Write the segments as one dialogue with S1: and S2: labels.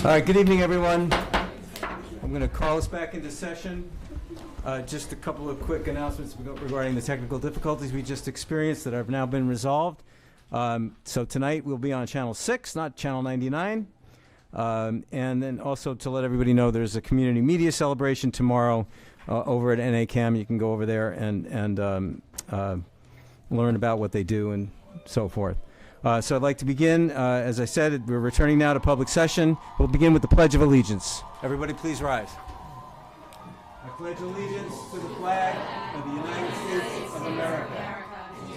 S1: All right, good evening, everyone. I'm going to call us back into session. Just a couple of quick announcements regarding the technical difficulties we just experienced that have now been resolved. So tonight we'll be on Channel 6, not Channel 99. And then also to let everybody know there's a community media celebration tomorrow over at NACAM. You can go over there and learn about what they do and so forth. So I'd like to begin, as I said, we're returning now to public session. We'll begin with the Pledge of Allegiance. Everybody please rise. I pledge allegiance to the flag of the United States of America,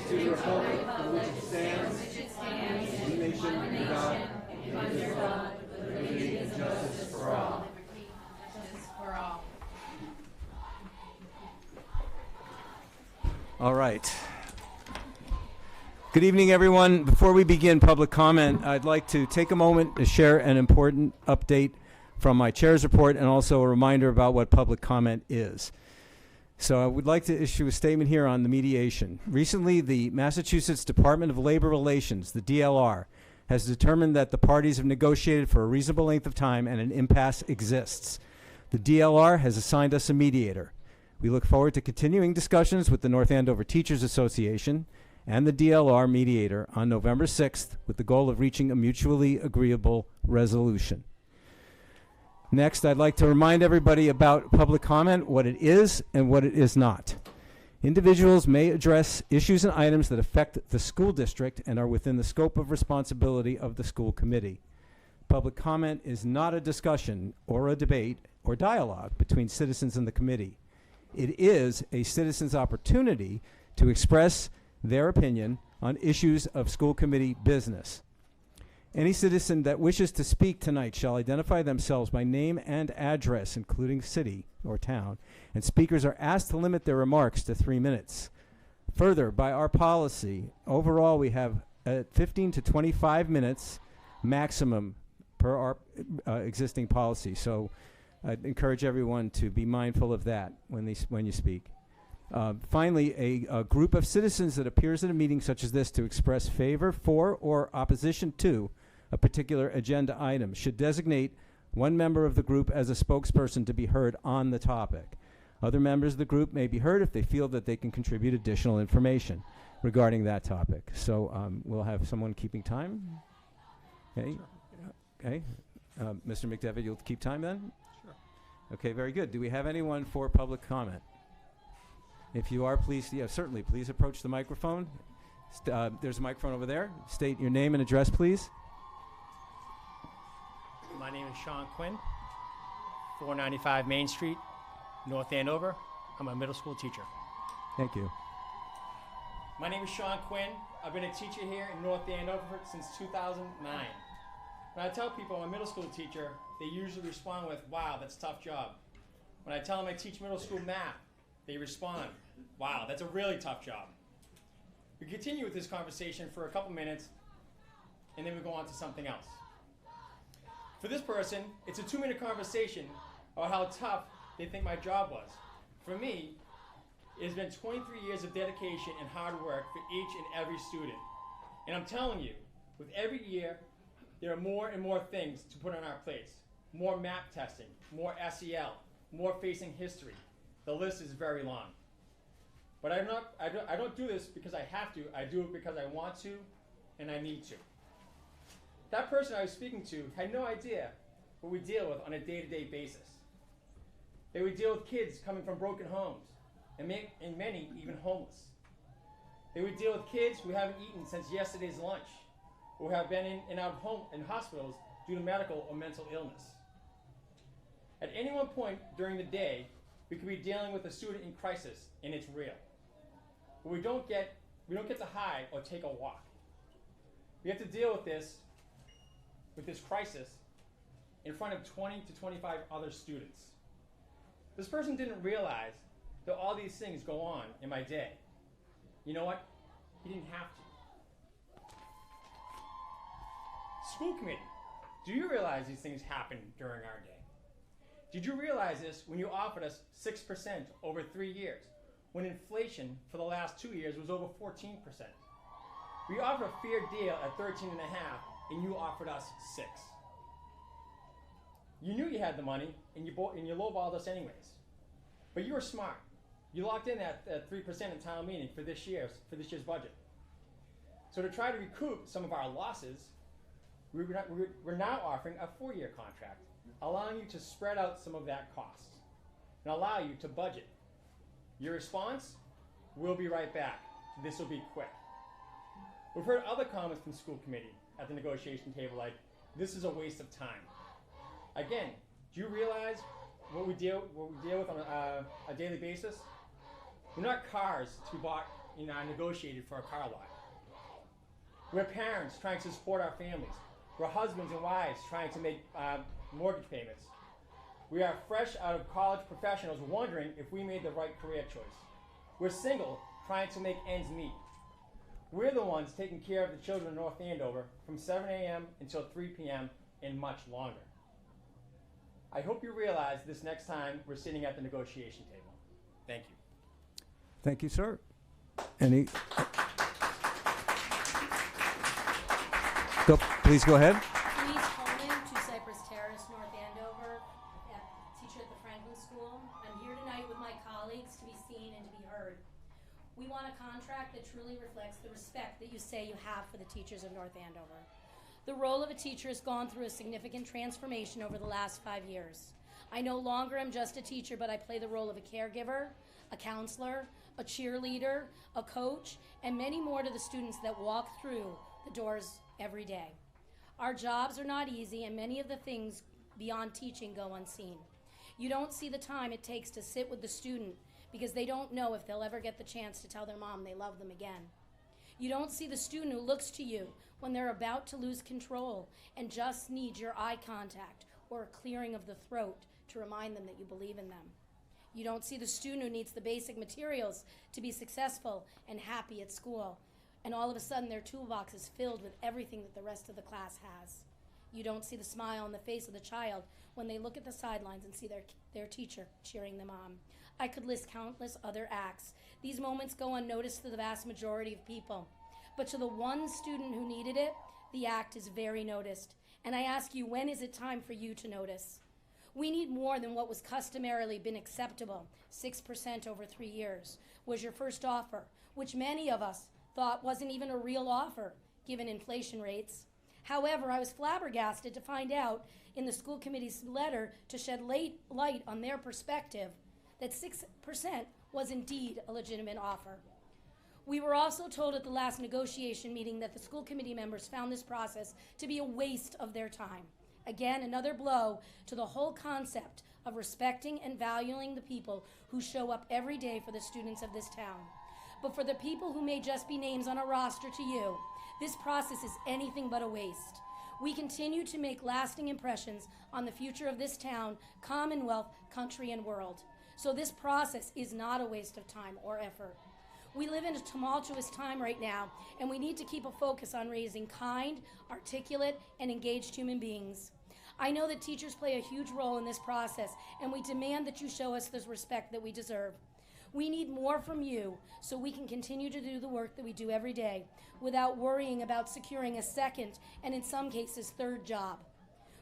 S1: to the republic for which it stands, one nation under God, indivisible, with liberty and justice for all. All right. Good evening, everyone. Before we begin public comment, I'd like to take a moment to share an important update from my chair's report and also a reminder about what public comment is. So I would like to issue a statement here on the mediation. Recently, the Massachusetts Department of Labor Relations, the DLR, has determined that the parties have negotiated for a reasonable length of time and an impasse exists. The DLR has assigned us a mediator. We look forward to continuing discussions with the North Andover Teachers Association and the DLR mediator on November 6th with the goal of reaching a mutually agreeable resolution. Next, I'd like to remind everybody about public comment, what it is and what it is not. Individuals may address issues and items that affect the school district and are within the scope of responsibility of the school committee. Public comment is not a discussion or a debate or dialogue between citizens and the committee. It is a citizen's opportunity to express their opinion on issues of school committee business. Any citizen that wishes to speak tonight shall identify themselves by name and address, including city or town, and speakers are asked to limit their remarks to 3 minutes. Further, by our policy, overall we have 15 to 25 minutes maximum per our existing policy. So I'd encourage everyone to be mindful of that when you speak. Finally, a group of citizens that appears at a meeting such as this to express favor for or opposition to a particular agenda item should designate one member of the group as a spokesperson to be heard on the topic. Other members of the group may be heard if they feel that they can contribute additional information regarding that topic. So we'll have someone keeping time. Okay. Sure. Okay. Mr. McDevitt, you'll keep time then? Sure. Okay, very good. Do we have anyone for public comment? If you are, please, certainly, please approach the microphone. There's a microphone over there. State your name and address, please.
S2: My name is Sean Quinn, 495 Main Street, North Andover. I'm a middle school teacher.
S1: Thank you.
S2: My name is Sean Quinn. I've been a teacher here in North Andover since 2009. When I tell people I'm a middle school teacher, they usually respond with, "Wow, that's a tough job." When I tell them I teach middle school math, they respond, "Wow, that's a really tough job." We continue with this conversation for a couple minutes, and then we go on to something else. For this person, it's a 2-minute conversation about how tough they think my job was. For me, it has been 23 years of dedication and hard work for each and every student. And I'm telling you, with every year, there are more and more things to put on our plates. More map testing, more SEL, more facing history. The list is very long. But I don't do this because I have to. I do it because I want to and I need to. That person I was speaking to had no idea what we deal with on a day-to-day basis. They would deal with kids coming from broken homes and many even homeless. They would deal with kids who haven't eaten since yesterday's lunch or have been in and out of home in hospitals due to medical or mental illness. At any one point during the day, we could be dealing with a student in crisis, and it's real. But we don't get to hide or take a walk. We have to deal with this crisis in front of 20 to 25 other students. This person didn't realize that all these things go on in my day. You know what? He didn't have to. School committee, do you realize these things happen during our day? Did you realize this when you offered us 6% over 3 years, when inflation for the last 2 years was over 14%? We offered a fair deal at 13.5, and you offered us 6. You knew you had the money, and you lowballed us anyways. But you were smart. You locked in that 3% in town meeting for this year's budget. So to try to recoup some of our losses, we're now offering a 4-year contract, allowing you to spread out some of that cost and allow you to budget. Your response? We'll be right back. This will be quick. We've heard other comments from the school committee at the negotiation table like, this is a waste of time. Again, do you realize what we deal with on a daily basis? We're not cars to be bought and negotiated for a car lot. We're parents trying to support our families. We're husbands and wives trying to make mortgage payments. We are fresh out of college professionals wondering if we made the right career choice. We're single trying to make ends meet. We're the ones taking care of the children in North Andover from 7 a.m. until 3 p.m. and much longer. I hope you realize this next time we're sitting at the negotiation table. Thank you.
S1: Thank you, sir. Any? Please go ahead.
S3: Louise Coleman, 2 Cypress Terrace, North Andover, teacher at the Franklin School. I'm here tonight with my colleagues to be seen and to be heard. We want a contract that truly reflects the respect that you say you have for the teachers of North Andover. The role of a teacher has gone through a significant transformation over the last 5 years. I no longer am just a teacher, but I play the role of a caregiver, a counselor, a cheerleader, a coach, and many more to the students that walk through the doors every day. Our jobs are not easy, and many of the things beyond teaching go unseen. You don't see the time it takes to sit with the student because they don't know if they'll ever get the chance to tell their mom they love them again. You don't see the student who looks to you when they're about to lose control and just needs your eye contact or a clearing of the throat to remind them that you believe in them. You don't see the student who needs the basic materials to be successful and happy at school, and all of a sudden their toolbox is filled with everything that the rest of the class has. You don't see the smile on the face of the child when they look at the sidelines and see their teacher cheering them on. I could list countless other acts. These moments go unnoticed to the vast majority of people. But to the one student who needed it, the act is very noticed. And I ask you, when is it time for you to notice? We need more than what was customarily been acceptable. 6% over 3 years was your first offer, which many of us thought wasn't even a real offer, given inflation rates. However, I was flabbergasted to find out in the school committee's letter to shed light on their perspective that 6% was indeed a legitimate offer. We were also told at the last negotiation meeting that the school committee members found this process to be a waste of their time. Again, another blow to the whole concept of respecting and valuing the people who show up every day for the students of this town. But for the people who may just be names on a roster to you, this process is anything but a waste. We continue to make lasting impressions on the future of this town, Commonwealth, country, and world. So this process is not a waste of time or effort. We live in a tumultuous time right now, and we need to keep a focus on raising kind, articulate, and engaged human beings. I know that teachers play a huge role in this process, and we demand that you show us the respect that we deserve. We need more from you so we can continue to do the work that we do every day without worrying about securing a second and in some cases third job.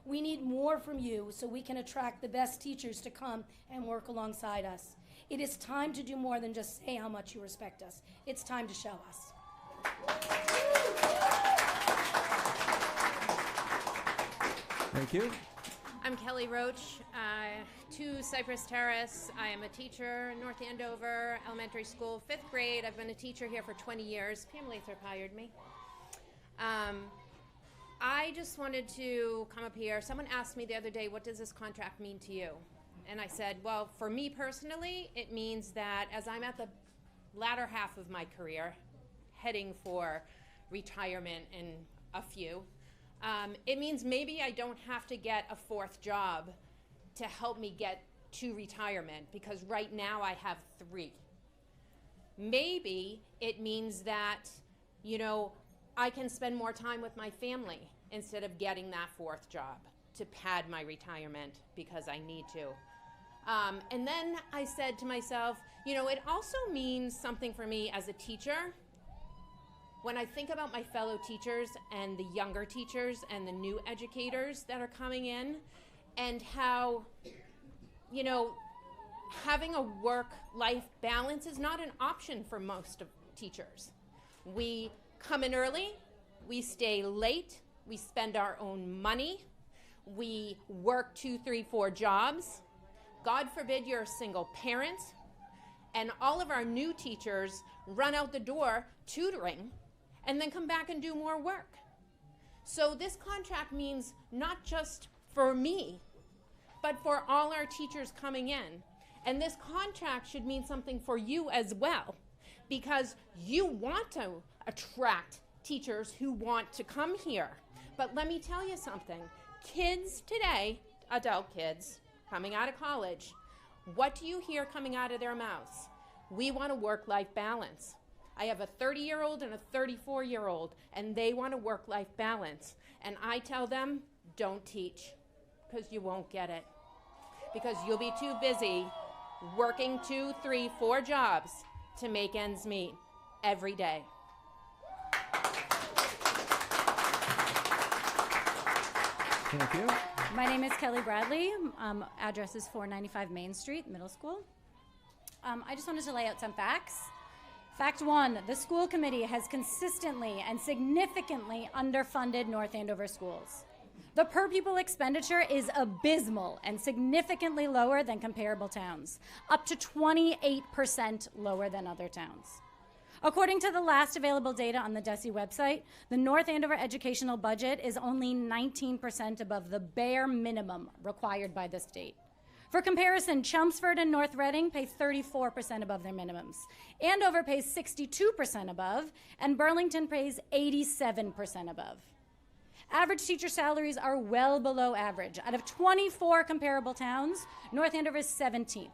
S3: We need more from you so we can attract the best teachers to come and work alongside us. It is time to do more than just say how much you respect us. It's time to show us.
S1: Thank you.
S4: I'm Kelly Roach, 2 Cypress Terrace. I am a teacher in North Andover Elementary School, 5th grade. I've been a teacher here for 20 years. Pam Lathrop hired me. I just wanted to come up here. Someone asked me the other day, what does this contract mean to you? And I said, well, for me personally, it means that as I'm at the latter half of my career, heading for retirement in a few, it means maybe I don't have to get a 4th job to help me get to retirement, because right now I have 3. Maybe it means that, I can spend more time with my family instead of getting that 4th job to pad my retirement because I need to. And then I said to myself, it also means something for me as a teacher. When I think about my fellow teachers and the younger teachers and the new educators that are coming in, and how, you know, having a work-life balance is not an option for most of teachers. We come in early, we stay late, we spend our own money, we work 2, 3, 4 jobs. God forbid you're a single parent, and all of our new teachers run out the door tutoring and then come back and do more work. So this contract means not just for me, but for all our teachers coming in. And this contract should mean something for you as well, because you want to attract teachers who want to come here. But let me tell you something. Kids today, adult kids, coming out of college, what do you hear coming out of their mouths? We want a work-life balance. I have a 30-year-old and a 34-year-old, and they want a work-life balance. And I tell them, don't teach, because you won't get it. Because you'll be too busy working 2, 3, 4 jobs to make ends meet every day.
S1: Thank you.
S5: My name is Kelly Bradley. Address is 495 Main Street, Middle School. I just wanted to lay out some facts. Fact 1, the school committee has consistently and significantly underfunded North Andover schools. The per pupil expenditure is abysmal and significantly lower than comparable towns, up to 28% lower than other towns. According to the last available data on the DESE website, the North Andover educational budget is only 19% above the bare minimum required by the state. For comparison, Chelmsford and North Reading pay 34% above their minimums. Andover pays 62% above, and Burlington pays 87% above. Average teacher salaries are well below average. Out of 24 comparable towns, North Andover is 17th.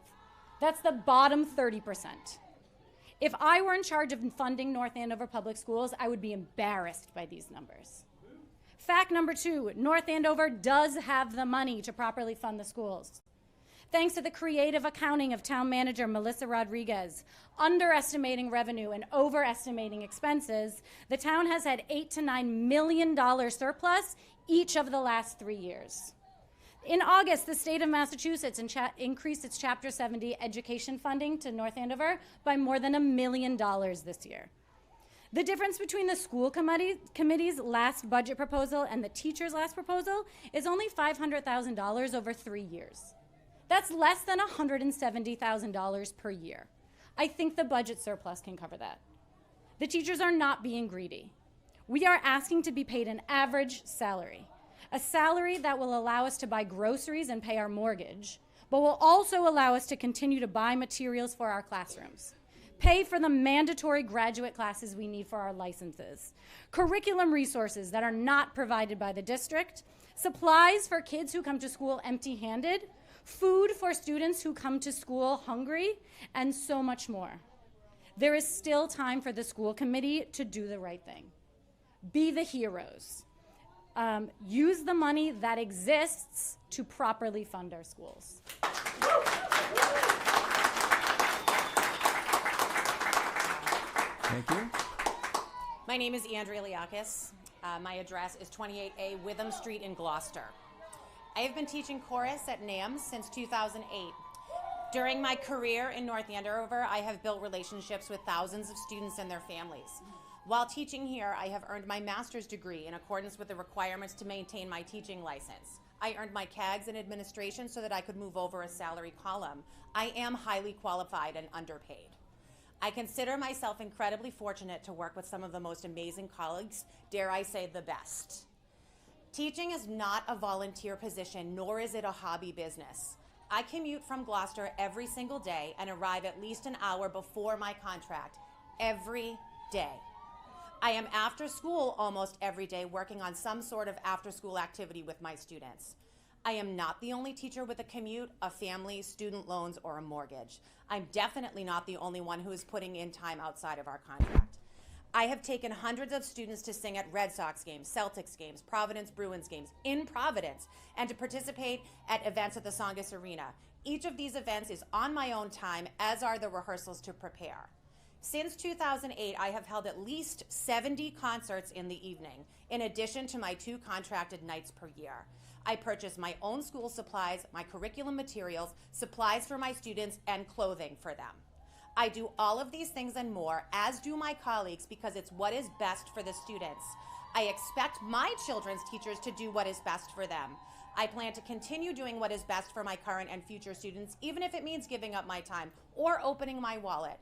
S5: That's the bottom 30%. If I were in charge of funding North Andover public schools, I would be embarrassed by these numbers. Fact number 2, North Andover does have the money to properly fund the schools. Thanks to the creative accounting of town manager Melissa Rodriguez, underestimating revenue and overestimating expenses, the town has had $8 to $9 million surplus each of the last 3 years. In August, the state of Massachusetts increased its Chapter 70 education funding to North Andover by more than $1 million this year. The difference between the school committee's last budget proposal and the teacher's last proposal is only $500,000 over 3 years. That's less than $170,000 per year. I think the budget surplus can cover that. The teachers are not being greedy. We are asking to be paid an average salary, a salary that will allow us to buy groceries and pay our mortgage, but will also allow us to continue to buy materials for our classrooms, pay for the mandatory graduate classes we need for our licenses, curriculum resources that are not provided by the district, supplies for kids who come to school empty-handed, food for students who come to school hungry, and so much more. There is still time for the school committee to do the right thing. Be the heroes. Use the money that exists to properly fund our schools.
S1: Thank you.
S6: My name is Andrea Liakis. My address is 28A Witham Street in Gloucester. I have been teaching chorus at NAMS since 2008. During my career in North Andover, I have built relationships with thousands of students and their families. While teaching here, I have earned my master's degree in accordance with the requirements to maintain my teaching license. I earned my CAGS in administration so that I could move over a salary column. I am highly qualified and underpaid. I consider myself incredibly fortunate to work with some of the most amazing colleagues, dare I say the best. Teaching is not a volunteer position, nor is it a hobby business. I commute from Gloucester every single day and arrive at least an hour before my contract, every day. I am after school almost every day working on some sort of after-school activity with my students. I am not the only teacher with a commute, a family, student loans, or a mortgage. I'm definitely not the only one who is putting in time outside of our contract. I have taken hundreds of students to sing at Red Sox games, Celtics games, Providence Bruins games in Providence, and to participate at events at the Songus Arena. Each of these events is on my own time, as are the rehearsals to prepare. Since 2008, I have held at least 70 concerts in the evening, in addition to my 2 contracted nights per year. I purchase my own school supplies, my curriculum materials, supplies for my students, and clothing for them. I do all of these things and more, as do my colleagues, because it's what is best for the students. I expect my children's teachers to do what is best for them. I plan to continue doing what is best for my current and future students, even if it means giving up my time or opening my wallet.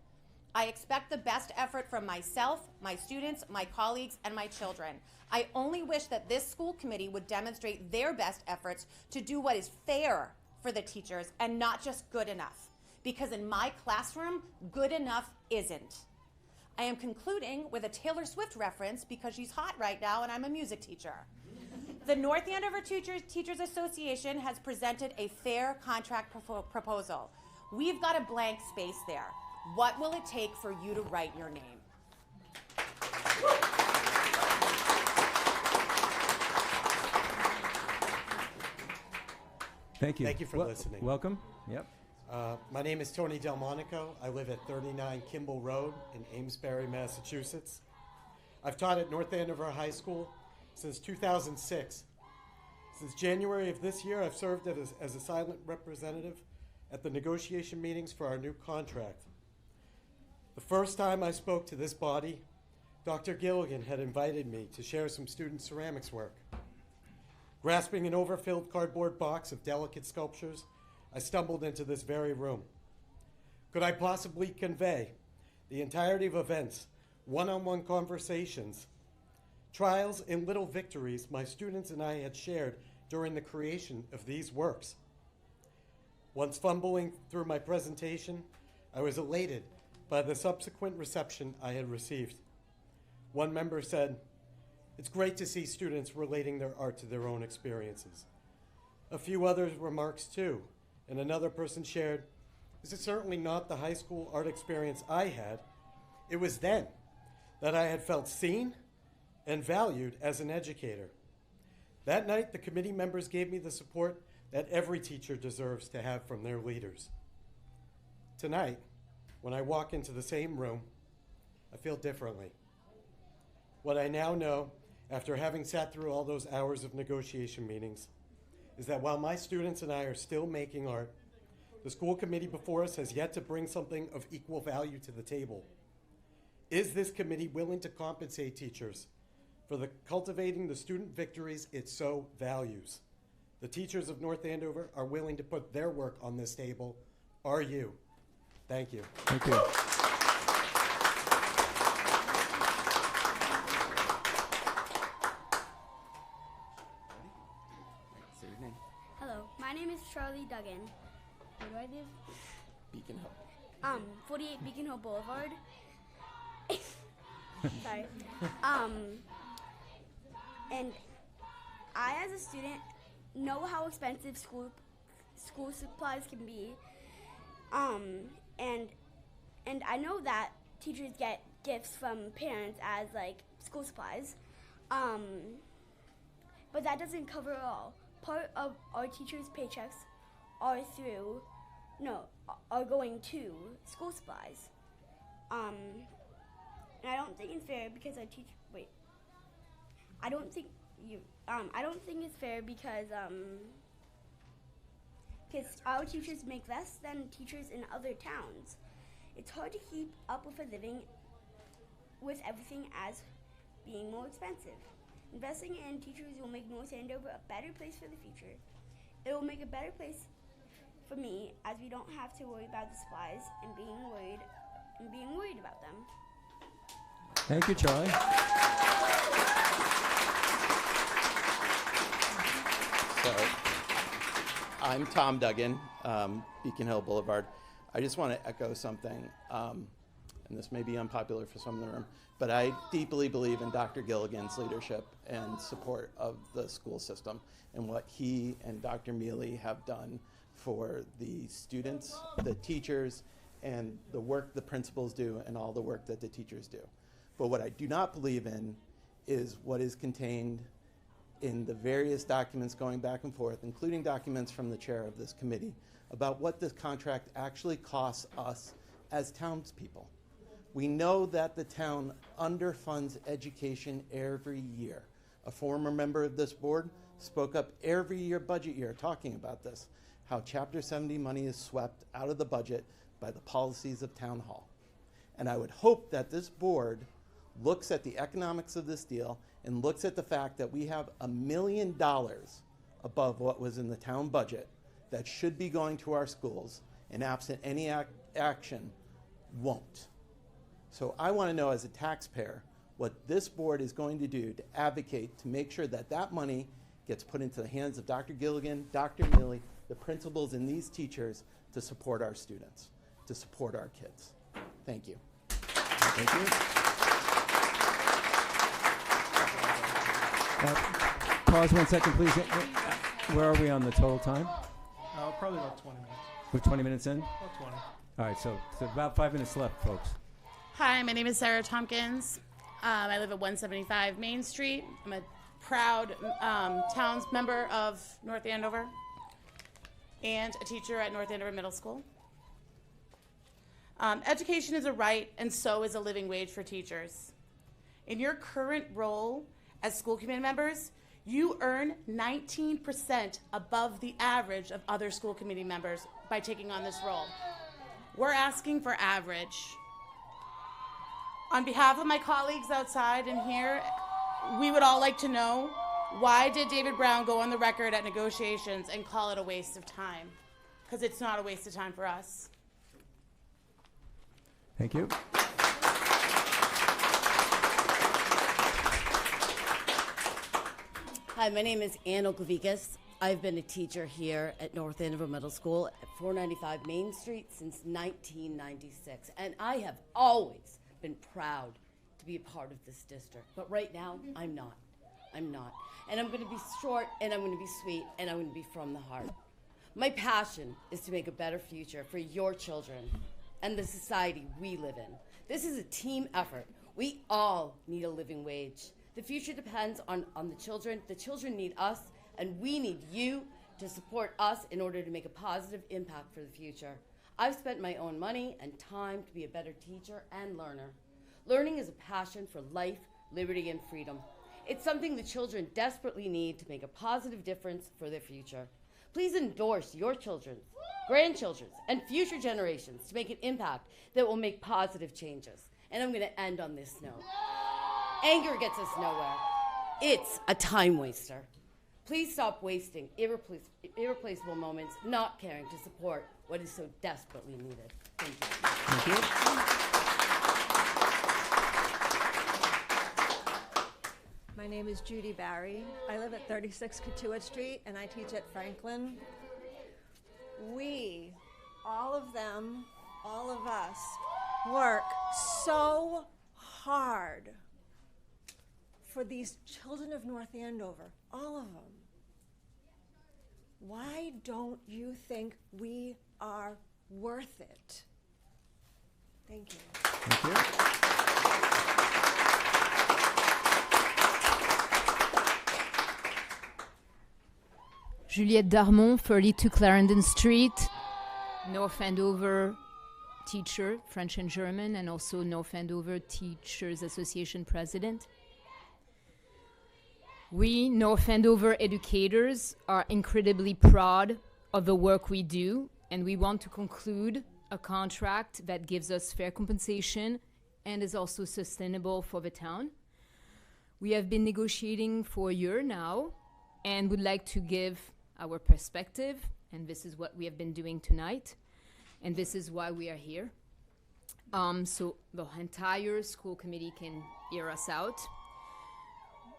S6: I expect the best effort from myself, my students, my colleagues, and my children. I only wish that this school committee would demonstrate their best efforts to do what is fair for the teachers and not just good enough. Because in my classroom, good enough isn't. I am concluding with a Taylor Swift reference because she's hot right now and I'm a music teacher. The North Andover Teachers Association has presented a fair contract proposal. We've got a blank space there. What will it take for you to write your name?
S1: Thank you.
S7: Thank you for listening.
S1: Welcome. Yep.
S7: My name is Tony Delmonico. I live at 39 Kimball Road in Amesbury, Massachusetts. I've taught at North Andover High School since 2006. Since January of this year, I've served as a silent representative at the negotiation meetings for our new contract. The first time I spoke to this body, Dr. Gilligan had invited me to share some student ceramics work. Grasping an overfilled cardboard box of delicate sculptures, I stumbled into this very room. Could I possibly convey the entirety of events, one-on-one conversations, trials, and little victories my students and I had shared during the creation of these works? Once fumbling through my presentation, I was elated by the subsequent reception I had received. One member said, "It's great to see students relating their art to their own experiences." A few others remarks too, and another person shared, "This is certainly not the high school art experience I had. It was then that I had felt seen and valued as an educator." That night, the committee members gave me the support that every teacher deserves to have from their leaders. Tonight, when I walk into the same room, I feel differently. What I now know, after having sat through all those hours of negotiation meetings, is that while my students and I are still making art, the school committee before us has yet to bring something of equal value to the table. Is this committee willing to compensate teachers for the cultivating the student victories it so values? The teachers of North Andover are willing to put their work on this table. Are you? Thank you.
S1: Thank you.
S8: Say your name.
S9: Hello, my name is Charlie Duggan. Where do I live?
S8: Beacon Hill.
S9: 48 Beacon Hill Boulevard. Sorry. And I, as a student, know how expensive school supplies can be. And I know that teachers get gifts from parents as like school supplies. But that doesn't cover it all. Part of our teachers' paychecks are going to school supplies. And I don't think it's fair because I don't think it's fair because our teachers make less than teachers in other towns. It's hard to keep up with a living with everything as being more expensive. Investing in teachers will make North Andover a better place for the future. It will make a better place for me as we don't have to worry about the supplies and being worried about them.
S1: Thank you, Charlie.
S8: So, I'm Tom Duggan, Beacon Hill Boulevard. I just want to echo something, and this may be unpopular for some in the room, but I deeply believe in Dr. Gilligan's leadership and support of the school system and what he and Dr. Mealy have done for the students, the teachers, and the work the principals do and all the work that the teachers do. But what I do not believe in is what is contained in the various documents going back and forth, including documents from the chair of this committee, about what this contract actually costs us as townspeople. We know that the town underfunds education every year. A former member of this board spoke up every year, budget year, talking about this, how Chapter 70 money is swept out of the budget by the policies of Town Hall. And I would hope that this board looks at the economics of this deal and looks at the fact that we have $1 million above what was in the town budget that should be going to our schools, and absent any action, won't. So I want to know as a taxpayer what this board is going to do to advocate to make sure that that money gets put into the hands of Dr. Gilligan, Dr. Neely, the principals, and these teachers to support our students, to support our kids. Thank you.
S1: Thank you. Pause 1 second, please. Where are we on the total time?
S10: Probably about 20 minutes.
S1: We're 20 minutes in?
S10: About 20.
S1: All right, so about 5 minutes left, folks.
S11: Hi, my name is Sarah Tompkins. I live at 175 Main Street. I'm a proud towns member of North Andover and a teacher at North Andover Middle School. Education is a right, and so is a living wage for teachers. In your current role as school committee members, you earn 19% above the average of other school committee members by taking on this role. We're asking for average. On behalf of my colleagues outside and here, we would all like to know, why did David Brown go on the record at negotiations and call it a waste of time? Because it's not a waste of time for us.
S1: Thank you.
S12: Hi, my name is Ann Oklavikas. I've been a teacher here at North Andover Middle School at 495 Main Street since 1996. And I have always been proud to be a part of this district. But right now, I'm not. I'm not. And I'm going to be short, and I'm going to be sweet, and I'm going to be from the heart. My passion is to make a better future for your children and the society we live in. This is a team effort. We all need a living wage. The future depends on the children. The children need us, and we need you to support us in order to make a positive impact for the future. I've spent my own money and time to be a better teacher and learner. Learning is a passion for life, liberty, and freedom. It's something the children desperately need to make a positive difference for their future. Please endorse your children, grandchildren, and future generations to make an impact that will make positive changes. And I'm going to end on this note. Anger gets us nowhere. It's a time waster. Please stop wasting irreplaceable moments not caring to support what is so desperately needed. Thank you.
S1: Thank you.
S13: My name is Judy Barry. I live at 36 Katuah Street, and I teach at Franklin. We, all of them, all of us, work so hard for these children of North Andover, all of them. Why don't you think we are worth it? Thank you.
S1: Thank you.
S14: Juliette Darmon, 32 Clarendon Street, North Andover teacher, French and German, and also North Andover Teachers Association president. We, North Andover educators, are incredibly proud of the work we do, and we want to conclude a contract that gives us fair compensation and is also sustainable for the town. We have been negotiating for a year now and would like to give our perspective, and this is what we have been doing tonight, and this is why we are here. So the entire school committee can hear us out.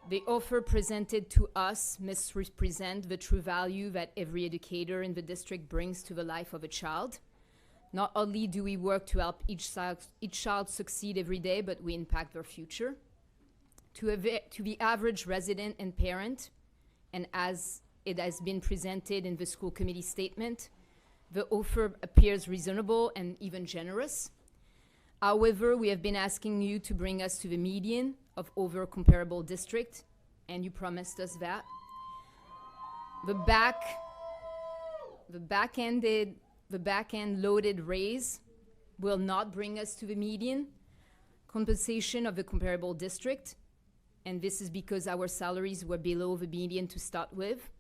S14: The offer presented to us misrepresent the true value that every educator in the district brings to the life of a child. Not only do we work to help each child succeed every day, but we impact their future. To the average resident and parent, and as it has been presented in the school committee statement, the offer appears reasonable and even generous. However, we have been asking you to bring us to the median of over comparable district, and you promised us that. The back-end loaded raise will not bring us to the median, compensation of the comparable district, and this is because our salaries were below the median to start with.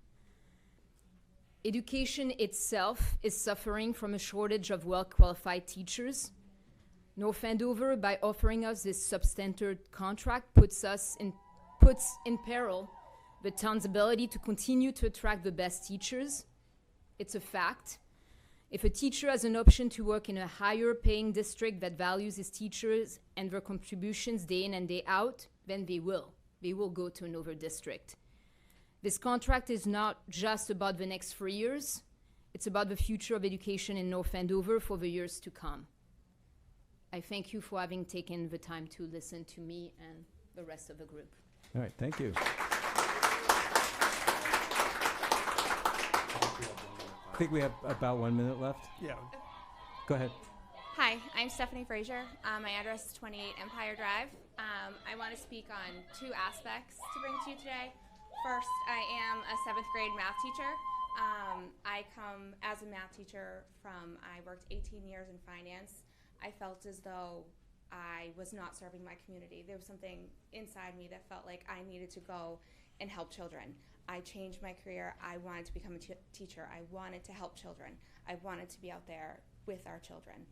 S14: Education itself is suffering from a shortage of well-qualified teachers. North Andover, by offering us this substandard contract, puts in peril the town's ability to continue to attract the best teachers. It's a fact. If a teacher has an option to work in a higher paying district that values his teachers and their contributions day in and day out, then they will. They will go to another district. This contract is not just about the next 3 years. It's about the future of education in North Andover for the years to come. I thank you for having taken the time to listen to me and the rest of the group.
S1: All right, thank you. I think we have about 1 minute left.
S10: Yeah.
S1: Go ahead.
S15: Hi, I'm Stephanie Frazier. My address is 28 Empire Drive. I want to speak on two aspects to bring to you today. First, I am a 7th grade math teacher. I come as a math teacher I worked 18 years in finance. I felt as though I was not serving my community. There was something inside me that felt like I needed to go and help children. I changed my career. I wanted to become a teacher. I wanted to help children. I wanted to be out there with our children.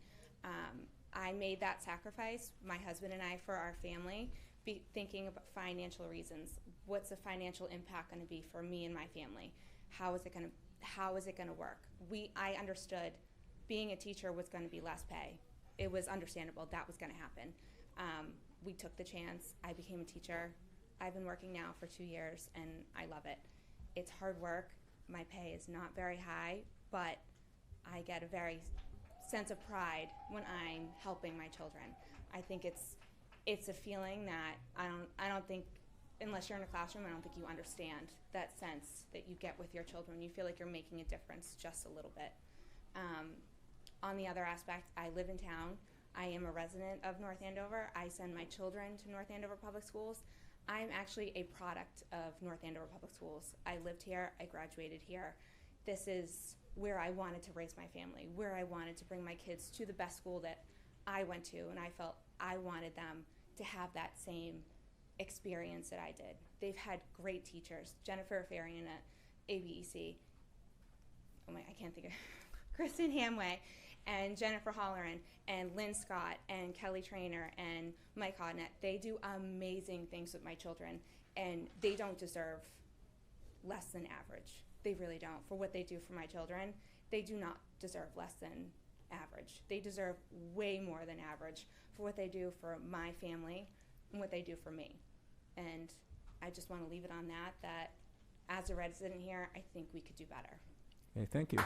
S15: I made that sacrifice, my husband and I, for our family, thinking about financial reasons. What's the financial impact going to be for me and my family? How is it going to work? I understood being a teacher was going to be less pay. It was understandable that was going to happen. We took the chance. I became a teacher. I've been working now for 2 years, and I love it. It's hard work. My pay is not very high, but I get a very sense of pride when I'm helping my children. I think it's a feeling that I don't think, unless you're in a classroom, I don't think you understand that sense that you get with your children. You feel like you're making a difference just a little bit. On the other aspect, I live in town. I am a resident of North Andover. I send my children to North Andover Public Schools. I'm actually a product of North Andover Public Schools. I lived here, I graduated here. This is where I wanted to raise my family, where I wanted to bring my kids to the best school that I went to, and I felt I wanted them to have that same experience that I did. They've had great teachers. Jennifer Farian at ABEC, I can't think of, Kristen Hamway, and Jennifer Holleran, and Lynn Scott, and Kelly Trainer, and Mike Hodnett. They do amazing things with my children, and they don't deserve less than average. They really don't. For what they do for my children, they do not deserve less than average. They deserve way more than average for what they do for my family and what they do for me. And I just want to leave it on that as a resident here, I think we could do better.
S1: Okay, thank you.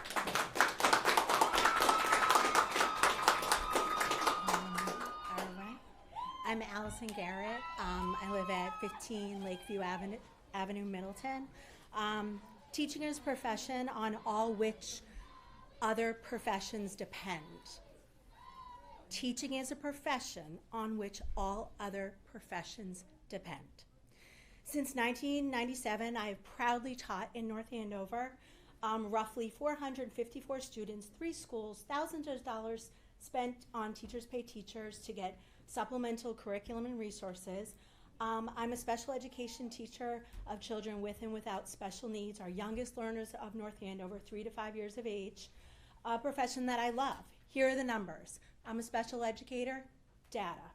S16: I'm Allison Garrett. I live at 15 Lakeview Avenue, Middleton. Teaching is a profession on all which other professions depend. Teaching is a profession on which all other professions depend. Since 1997, I have proudly taught in North Andover. Roughly 454 students, 3 schools, thousands of dollars spent on Teachers Pay Teachers to get supplemental curriculum and resources. I'm a special education teacher of children with and without special needs, our youngest learners of North Andover, 3 to 5 years of age, a profession that I love. Here are the numbers. I'm a special educator, data.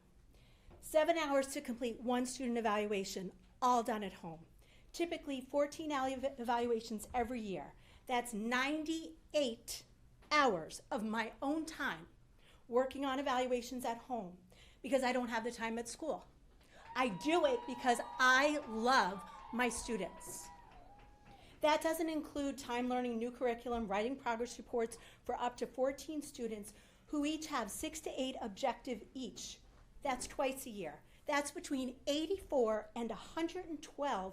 S16: 7 hours to complete 1 student evaluation, all done at home. Typically 14 evaluations every year. That's 98 hours of my own time working on evaluations at home because I don't have the time at school. I do it because I love my students. That doesn't include time learning new curriculum, writing progress reports for up to 14 students who each have 6 to 8 objectives each. That's twice a year. That's between 84 and 112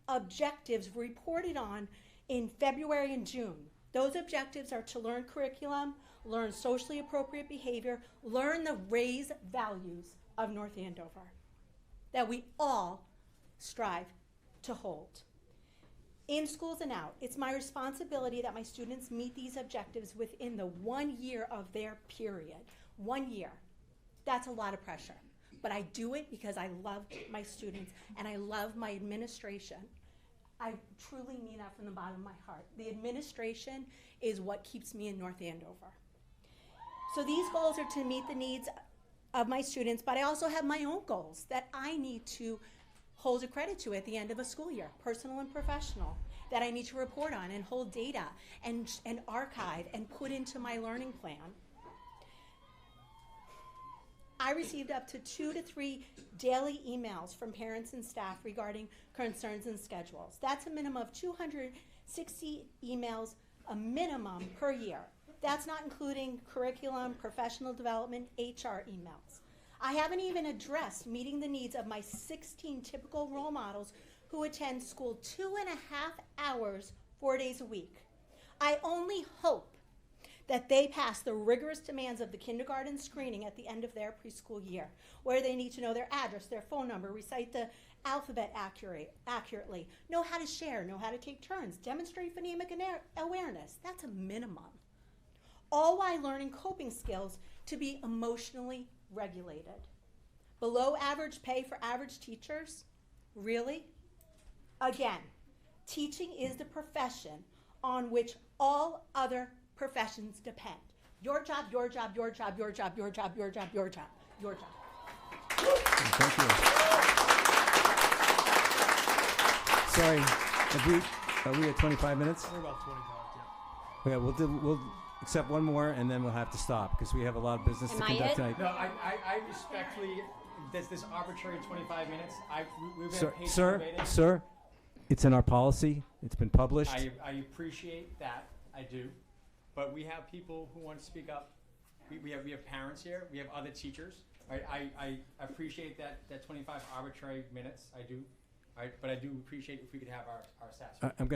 S16: objectives reported on in February and June. Those objectives are to learn curriculum, learn socially appropriate behavior, learn the raised values of North Andover that we all strive to hold. In schools and out, it's my responsibility that my students meet these objectives within the 1 year of their period. 1 year. That's a lot of pressure. but I do it because I love my students and I love my administration. I truly mean that from the bottom of my heart. The administration is what keeps me in North Andover. So these goals are to meet the needs of my students, but I also have my own goals that I need to hold a credit to at the end of a school year, personal and professional, that I need to report on and hold data and archive and put into my learning plan. I received up to 2 to 3 daily emails from parents and staff regarding concerns and schedules. That's a minimum of 260 emails, a minimum per year. That's not including curriculum, professional development, HR emails. I haven't even addressed meeting the needs of my 16 typical role models who attend school 2.5 hours, 4 days a week. I only hope that they pass the rigorous demands of the kindergarten screening at the end of their preschool year, where they need to know their address, their phone number, recite the alphabet accurately, know how to share, know how to take turns, demonstrate phonemic awareness. That's a minimum. All while learning coping skills to be emotionally regulated. Below average pay for average teachers? Really? Again, teaching is the profession on which all other professions depend. Your job, your job, your job, your job, your job, your job, your job, your job.
S1: Thank you. Sorry, are we at 25 minutes?
S10: We're about 25, yeah.
S1: Okay, we'll accept one more and then we'll have to stop because we have a lot of business to conduct tonight.
S2: No, I respectfully, this arbitrary 25 minutes, we've been patiently waiting.
S1: Sir, it's in our policy. It's been published.
S2: I appreciate that, I do. But we have people who want to speak up. We have parents here. We have other teachers. Right? I appreciate that 25 arbitrary minutes. I do. Right? But I do appreciate if we could have our stats.
S1: I'm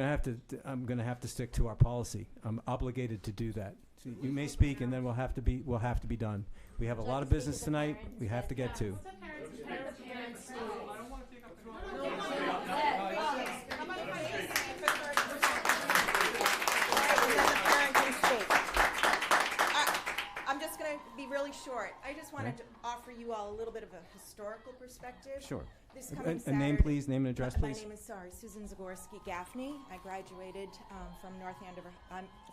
S1: gonna have to stick to our policy. I'm obligated to do that. So you may speak, and then we'll have to be done. We have a lot of business tonight. We have to get to.
S13: I'm just going to be really short. I just wanted to offer you all a little bit of a historical perspective.
S1: Sure.
S13: This coming
S1: A name,
S13: Saturday-
S1: please. Name and address, please.
S13: My name is Susan Zagorski-Gaffney. I graduated from North Andover,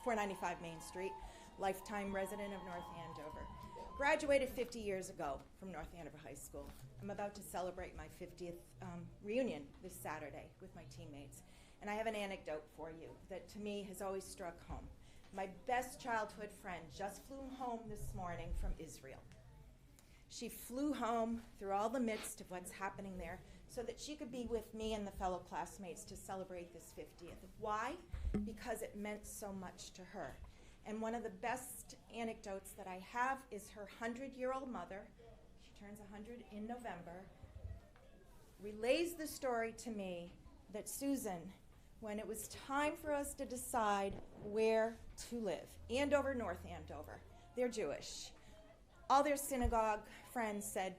S13: 495 Main Street, lifetime resident of North Andover. Graduated 50 years ago from North Andover High School. I'm about to celebrate my 50th reunion this Saturday with my teammates. And I have an anecdote for you that to me has always struck home. My best childhood friend just flew home this morning from Israel. She flew home through all the midst of what's happening there so that she could be with me and the fellow classmates to celebrate this 50th. Why? Because it meant so much to her. And one of the best anecdotes that I have is her 100-year-old mother, she turns 100 in November, relays the story to me that Susan, when it was time for us to decide where to live, Andover, North Andover, they're Jewish. All their synagogue friends said,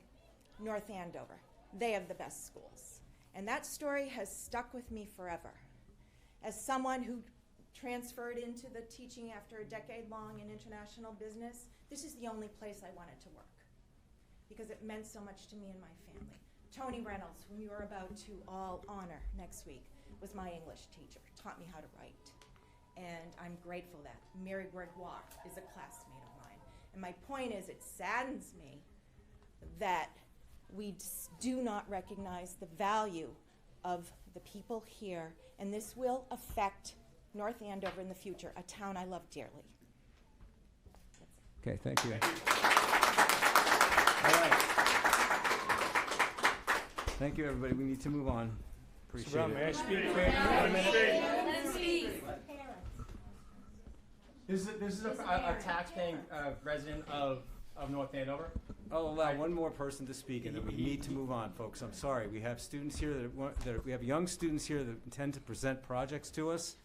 S13: North Andover, they have the best schools. And that story has stuck with me forever. As someone who transferred into the teaching after a decade-long in international business, this is the only place I wanted to work because it meant so much to me and my family. Tony Reynolds, whom you are about to all honor next week, was my English teacher, taught me how to write. And I'm grateful that Mary Gregoire is a classmate of mine. And my point is, it saddens me that we do not recognize the value of the people here, and this will affect North Andover in the future, a town I love dearly.
S1: Okay, thank you.
S2: All right.
S1: Thank you, everybody. We need to move on. Appreciate
S10: Brown, may I
S1: it.
S10: speak for a minute?
S2: This is a tax-paying resident of North Andover.
S1: I'll allow one more person to speak, and then we need to move on, folks. I'm sorry. We have students here we have young students here that intend to present projects to us.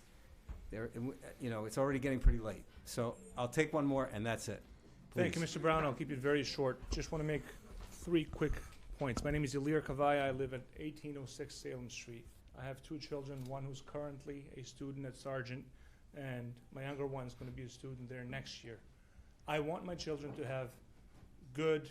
S1: It's already getting pretty late. So I'll take one more, and that's it.
S10: Thank you, Mr. Brown. I'll keep it very short. Just want to make 3 quick points. My name is Elir Kavaya. I live at 1806 Salem Street. I have 2 children, one who's currently a student at Sargent, and my younger one's going to be a student there next year. I want my children to have good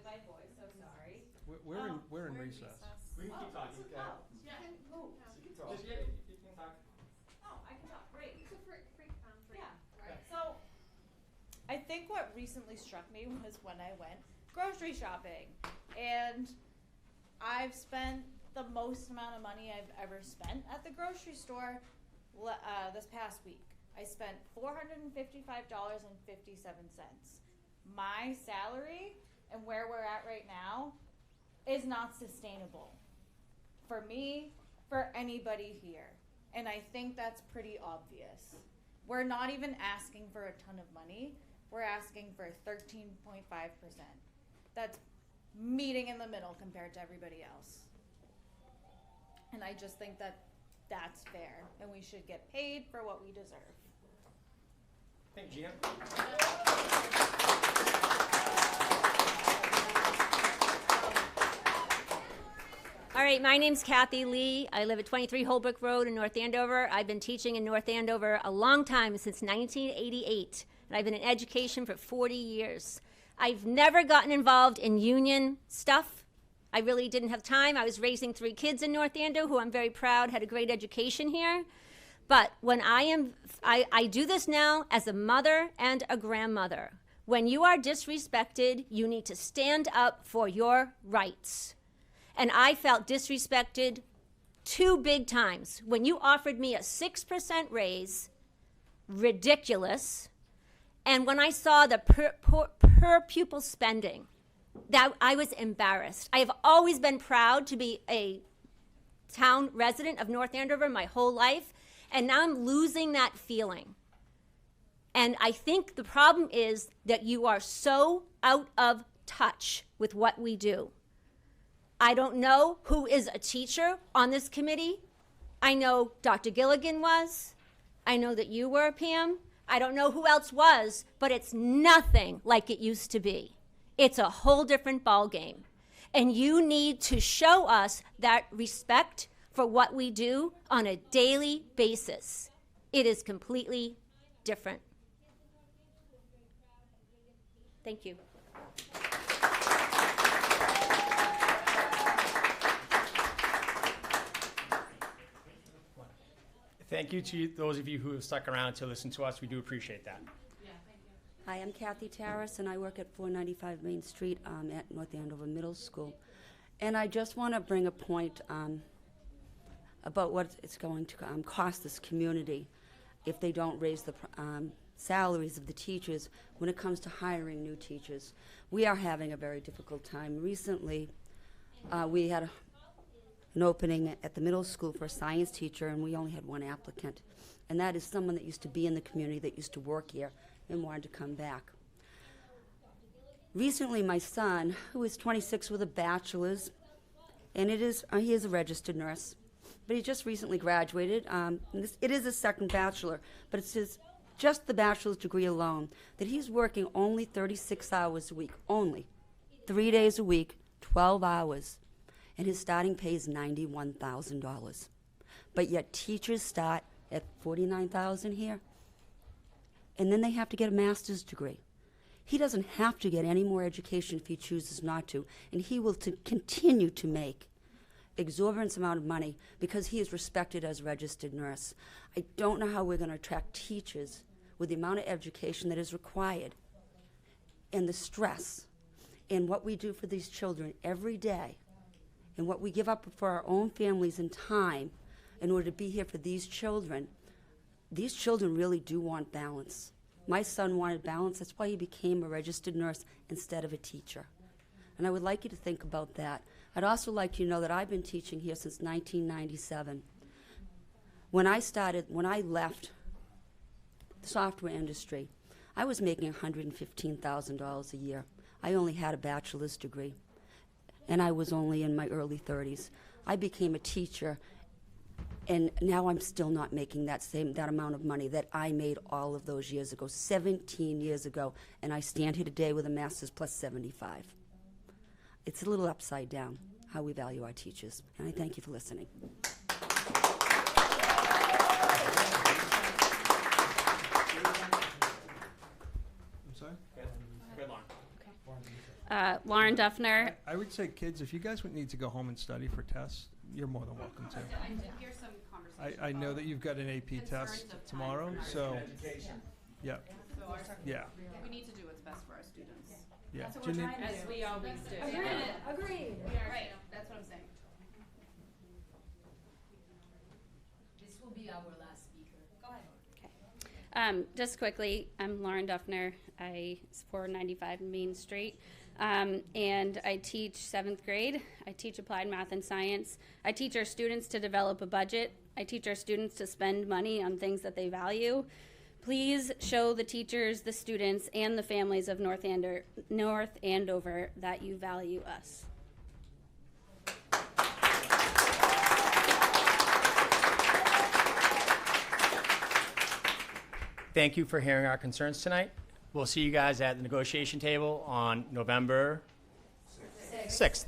S17: losing my voice, so sorry.
S10: We're in recess.
S2: We can keep talking.
S17: Oh, you can move.
S2: Just, yeah, you can talk.
S17: Oh, I can talk, great.
S15: It's a free
S17: Yeah. So, I think what recently struck me was when I went grocery shopping. And I've spent the most amount of money I've ever spent at the grocery store this past week. I spent $455.57. My salary and where we're at right now is not sustainable for me, for anybody here. And I think that's pretty obvious. We're not even asking for a ton of money. We're asking for 13.5%. That's meeting in the middle compared to everybody else. And I just think that that's fair, and we should get paid for what we deserve.
S2: Thank you, Gina.
S18: All right, my name's Kathy Lee. I live at 23 Holbrook Road in North Andover. I've been teaching in North Andover a long time, since 1988, and I've been in education for 40 years. I've never gotten involved in union stuff. I really didn't have time. I was raising 3 kids in North Andover who I'm very proud had a great education here. But when I do this now as a mother and a grandmother. When you are disrespected, you need to stand up for your rights. And I felt disrespected 2 big times. When you offered me a 6% raise, ridiculous. And when I saw the per pupil spending, that I was embarrassed. I have always been proud to be a town resident of North Andover my whole life, and now I'm losing that feeling. And I think the problem is that you are so out of touch with what we do. I don't know who is a teacher on this committee. I know Dr. Gilligan was. I know that you were, Pam. I don't know who else was, but it's nothing like it used to be. It's a whole different ballgame. And you need to show us that respect for what we do on a daily basis. It is completely different. Thank you.
S2: Thank you to those of you who have stuck around to listen to us. We do appreciate that.
S19: Hi, I'm Kathy Terrace, and I work at 495 Main Street at North Andover Middle School. And I just want to bring a point about what it's going to cost this community if they don't raise the salaries of the teachers when it comes to hiring new teachers. We are having a very difficult time. Recently, we had an opening at the middle school for a science teacher, and we only had 1 applicant. And that is someone that used to be in the community, that used to work here, and wanted to come back. Recently, my son, who is 26 with a bachelor's, and he is a registered nurse, but he just recently graduated. It is a second bachelor, but it's just the bachelor's degree alone, that he's working only 36 hours a week, only 3 days a week, 12 hours, and his starting pay is $91,000. But yet teachers start at $49,000 here, and then they have to get a master's degree. He doesn't have to get any more education if he chooses not to, and he will continue to make exorbitant amount of money because he is respected as a registered nurse. I don't know how we're going to attract teachers with the amount of education that is required and the stress and what we do for these children every day and what we give up for our own families and time in order to be here for these children. These children really do want balance. My son wanted balance. That's why he became a registered nurse instead of a teacher. And I would like you to think about that. I'd also like you to know that I've been teaching here since 1997. When I left the software industry, I was making $115,000 a year. I only had a bachelor's degree, and I was only in my early 30s. I became a teacher, and now I'm still not making that amount of money that I made all of those years ago, 17 years ago, and I stand here today with a master's plus 75. It's a little upside down how we value our teachers, and I thank you for listening.
S2: I'm sorry? Good long.
S3: Lauren Duffner.
S20: I would say, kids, if you guys would need to go home and study for tests, you're more than welcome to.
S3: I did hear some conversation.
S20: I know that you've got an AP test tomorrow, so yeah, yeah,
S3: We need to do what's best for our students.
S20: yeah.
S3: That's what
S20: Do you
S3: we're
S20: need-
S3: trying to do. As we always do.
S5: Agreed.
S3: We are right. That's what I'm saying.
S14: This will be our last speaker. Go ahead.
S3: Just quickly, I'm Lauren Duffner. I support 95 Main Street. And I teach 7th grade. I teach applied math and science. I teach our students to develop a budget. I teach our students to spend money on things that they value. Please show the teachers, the students, and the families of North Andover that you value us.
S2: Thank you for hearing our concerns tonight. We'll see you guys at the negotiation table on November 6th.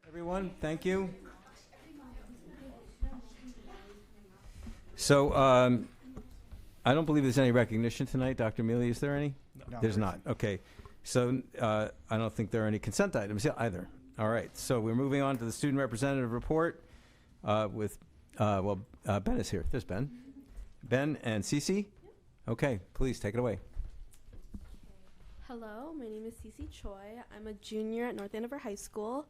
S1: Everyone, thank you. So, I don't believe there's any recognition tonight. Dr. Mealy, is there any?
S4: No.
S1: There's not. Okay. So, I don't think there are any consent items either. All right. So, we're moving on to the student representative report with, Ben is here. There's Ben. Ben and Cece? Okay. Please take it away.
S6: Hello, my name is Cece Choi. I'm a junior at North Andover High School.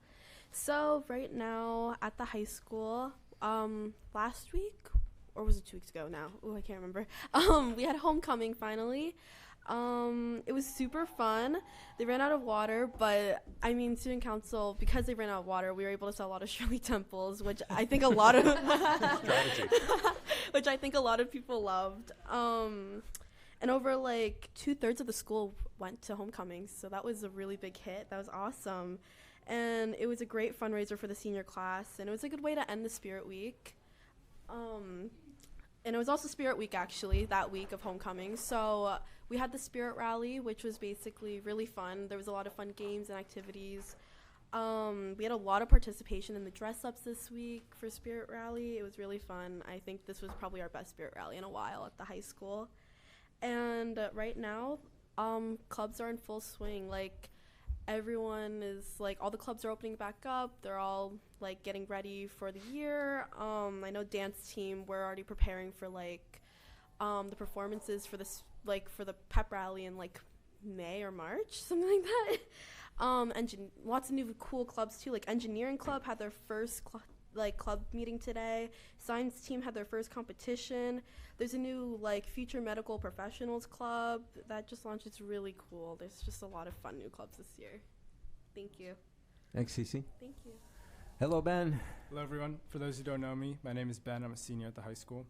S6: So right now at the high school, last week, or was it 2 weeks ago now? Oh, I can't remember. We had homecoming finally. It was super fun. They ran out of water, but I mean, student council, because they ran out of water, we were able to sell a lot of Shirley Temples, which I think a lot of which I think a lot of people loved. And over like 2/3 of the school went to homecoming, so that was a really big hit. That was awesome. And it was a great fundraiser for the senior class, and it was a good way to end the Spirit Week. And it was also Spirit Week, actually, that week of homecoming. So we had the Spirit Rally, which was basically really fun. There was a lot of fun games and activities. We had a lot of participation in the dress-ups this week for Spirit Rally. It was really fun. I think this was probably our best Spirit Rally in a while at the high school. And right now, clubs are in full swing. Like, everyone is, like, all the clubs are opening back up. They're all, like, getting ready for the year. I know dance team, we're already preparing for, like, the performances for this, like, for the pep rally in, like, May or March, something like that. Lots of new cool clubs, too. Like, engineering club had their first club meeting today. Science team had their first competition. There's a new future medical professionals club that just launched. It's really cool. There's just a lot of fun new clubs this year. Thank you.
S1: Thanks, Cece.
S6: Thank you.
S1: Hello, Ben.
S4: Hello, everyone. For those who don't know me, my name is Ben. I'm a senior at the high school.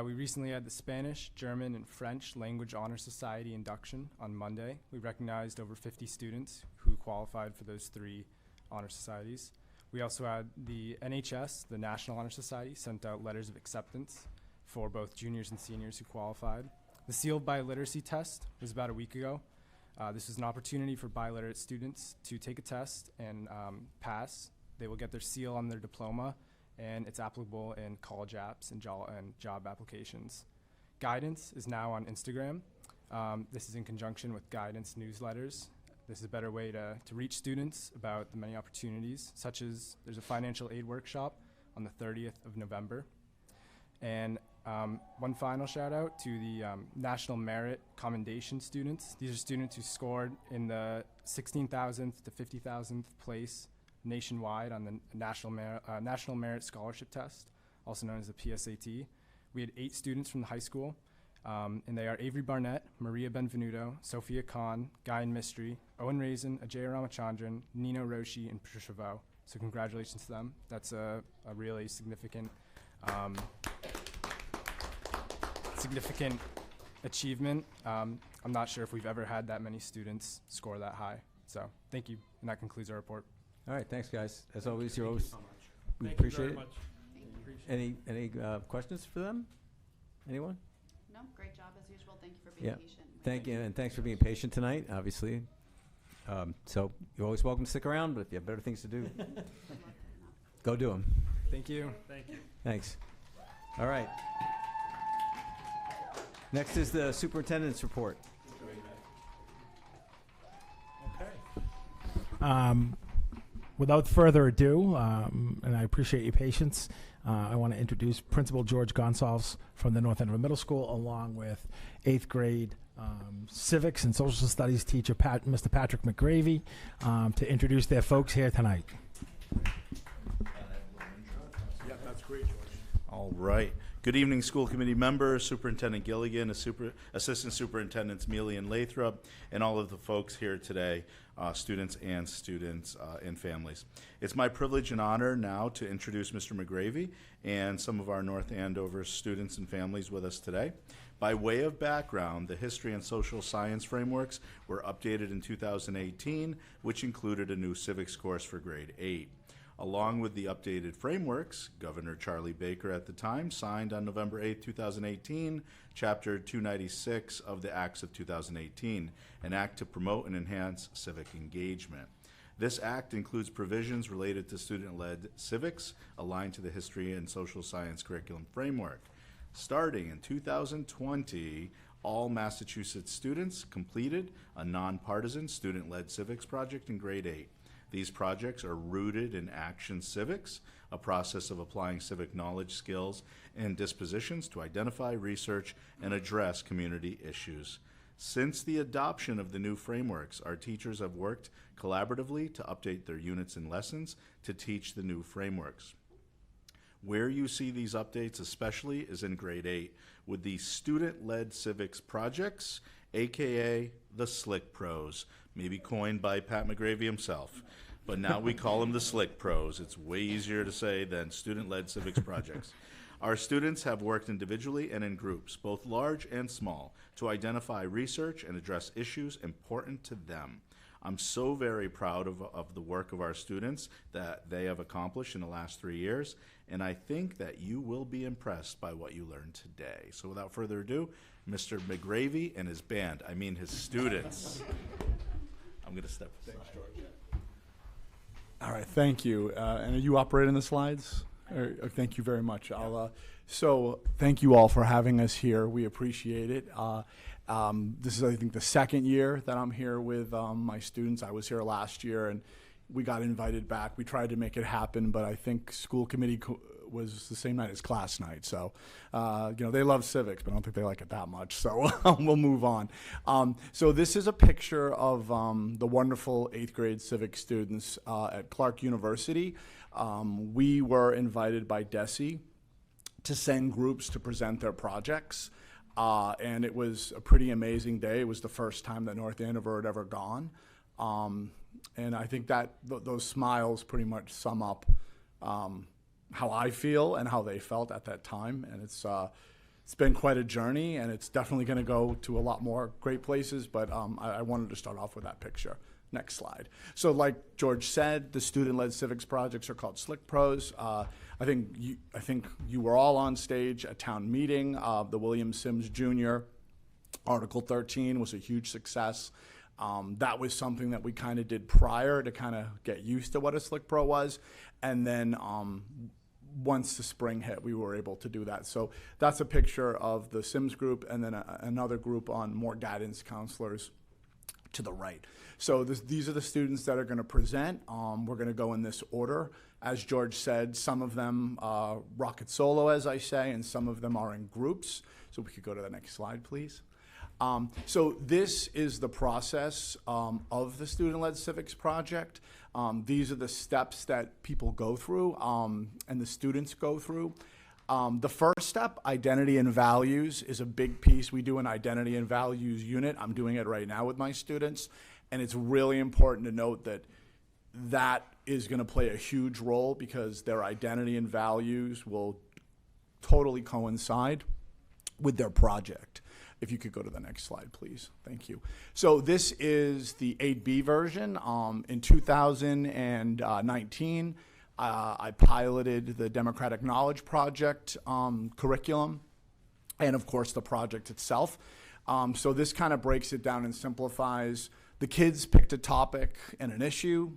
S4: We recently had the Spanish, German, and French Language Honor Society induction on Monday. We recognized over 50 students who qualified for those 3 honor societies. We also had the NHS, the National Honor Society, sent out letters of acceptance for both juniors and seniors who qualified. The sealed biliteracy test was about a week ago. This was an opportunity for biliterate students to take a test and pass. They will get their seal on their diploma, and it's applicable in college apps and job applications. Guidance is now on Instagram. This is in conjunction with Guidance newsletters. This is a better way to reach students about the many opportunities, such as there's a financial aid workshop on the 30th of November. And one final shout out to the National Merit Commendation students. These are students who scored in the 16,000th to 50,000th place nationwide on the National Merit Scholarship Test, also known as the PSAT. We had 8 students from the high school, and they are Avery Barnett, Maria Benvenuto, Sophia Khan, Guy and Mystery, Owen Raisin, Ajay Ramachandran, Nino Roshi, and Patricia Vo. So congratulations to them. That's a really significant achievement. I'm not sure if we've ever had that many students score that high. So thank you, and that concludes our report.
S1: All right, thanks, guys. As always, you're
S4: Thank
S1: always
S4: you so much.
S1: we
S4: Thank you
S1: appreciate
S4: very
S1: it.
S4: much.
S1: Any questions for them? Anyone?
S21: No, great job as usual. Thank you for being patient.
S1: Thank you, and thanks for being patient tonight, obviously. So you're always welcome to stick around, but if you have better things to do, go do them.
S4: Thank you. Thank you.
S1: Thanks. All right. Next is the superintendent's report.
S22: Without further ado, and I appreciate your patience, I want to introduce Principal George Gonsalves from the North Andover Middle School, along with 8th grade civics and social studies teacher Mr. Patrick McGravy, to introduce their folks here tonight.
S4: Yeah, that's great, George.
S23: All right. Good evening, school committee members, Superintendent Gilligan, Assistant Superintendents Mealy and Lathrop, and all of the folks here today, students and families. It's my privilege and honor now to introduce Mr. McGravy and some of our North Andover students and families with us today. By way of background, the history and social science frameworks were updated in 2018, which included a new civics course for grade 8. Along with the updated frameworks, Governor Charlie Baker at the time signed on November 8, 2018, Chapter 296 of the Acts of 2018, an act to promote and enhance civic engagement. This act includes provisions related to student-led civics aligned to the history and social science curriculum framework. Starting in 2020, all Massachusetts students completed a nonpartisan student-led civics project in grade 8. These projects are rooted in action civics, a process of applying civic knowledge, skills, and dispositions to identify, research, and address community issues. Since the adoption of the new frameworks, our teachers have worked collaboratively to update their units and lessons to teach the new frameworks. Where you see these updates especially is in grade 8 with the student-led civics projects, aka the Slick Pros, maybe coined by Pat McGravy himself. But now we call them the Slick Pros. It's way easier to say than student-led civics projects. Our students have worked individually and in groups, both large and small, to identify, research, and address issues important to them. I'm so very proud of the work of our students that they have accomplished in the last 3 years, and I think that you will be impressed by what you learned today. So without further ado, Mr. McGravy and his band, I mean his students. I'm going to step aside. Thanks, George.
S7: All right, thank you. And are you operating the slides? Thank you very much. So thank you all for having us here. We appreciate it. This is, I think, the second year that I'm here with my students. I was here last year, and we got invited back. We tried to make it happen, but I think school committee was the same night as class night. So, they love civics, but I don't think they like it that much. So we'll move on. So this is a picture of the wonderful 8th grade civics students at Clark University. We were invited by DESE to send groups to present their projects. And it was a pretty amazing day. It was the first time that North Andover had ever gone. And I think that those smiles pretty much sum up how I feel and how they felt at that time. And it's been quite a journey, and it's definitely going to go to a lot more great places. But I wanted to start off with that picture. Next slide. So like George said, the student-led civics projects are called Slick Pros. I think you were all on stage at town meeting. The William Sims Jr. Article 13 was a huge success. That was something that we kind of did prior to kind of get used to what a Slick Pro was. And then once the spring hit, we were able to do that. So that's a picture of the Sims group, and then another group on more guidance counselors to the right. So these are the students that are going to present. We're going to go in this order. As George said, some of them rock it solo, as I say, and some of them are in groups. So we could go to the next slide, please. So this is the process of the student-led civics project. These are the steps that people go through and the students go through. The first step, identity and values, is a big piece. We do an identity and values unit. I'm doing it right now with my students. And it's really important to note that that is going to play a huge role because their identity and values will totally coincide with their project. If you could go to the next slide, please. Thank you. So this is the 8B version. In 2019, I piloted the Democratic Knowledge Project curriculum and, of course, the project itself. So this kind of breaks it down and simplifies. The kids picked a topic and an issue.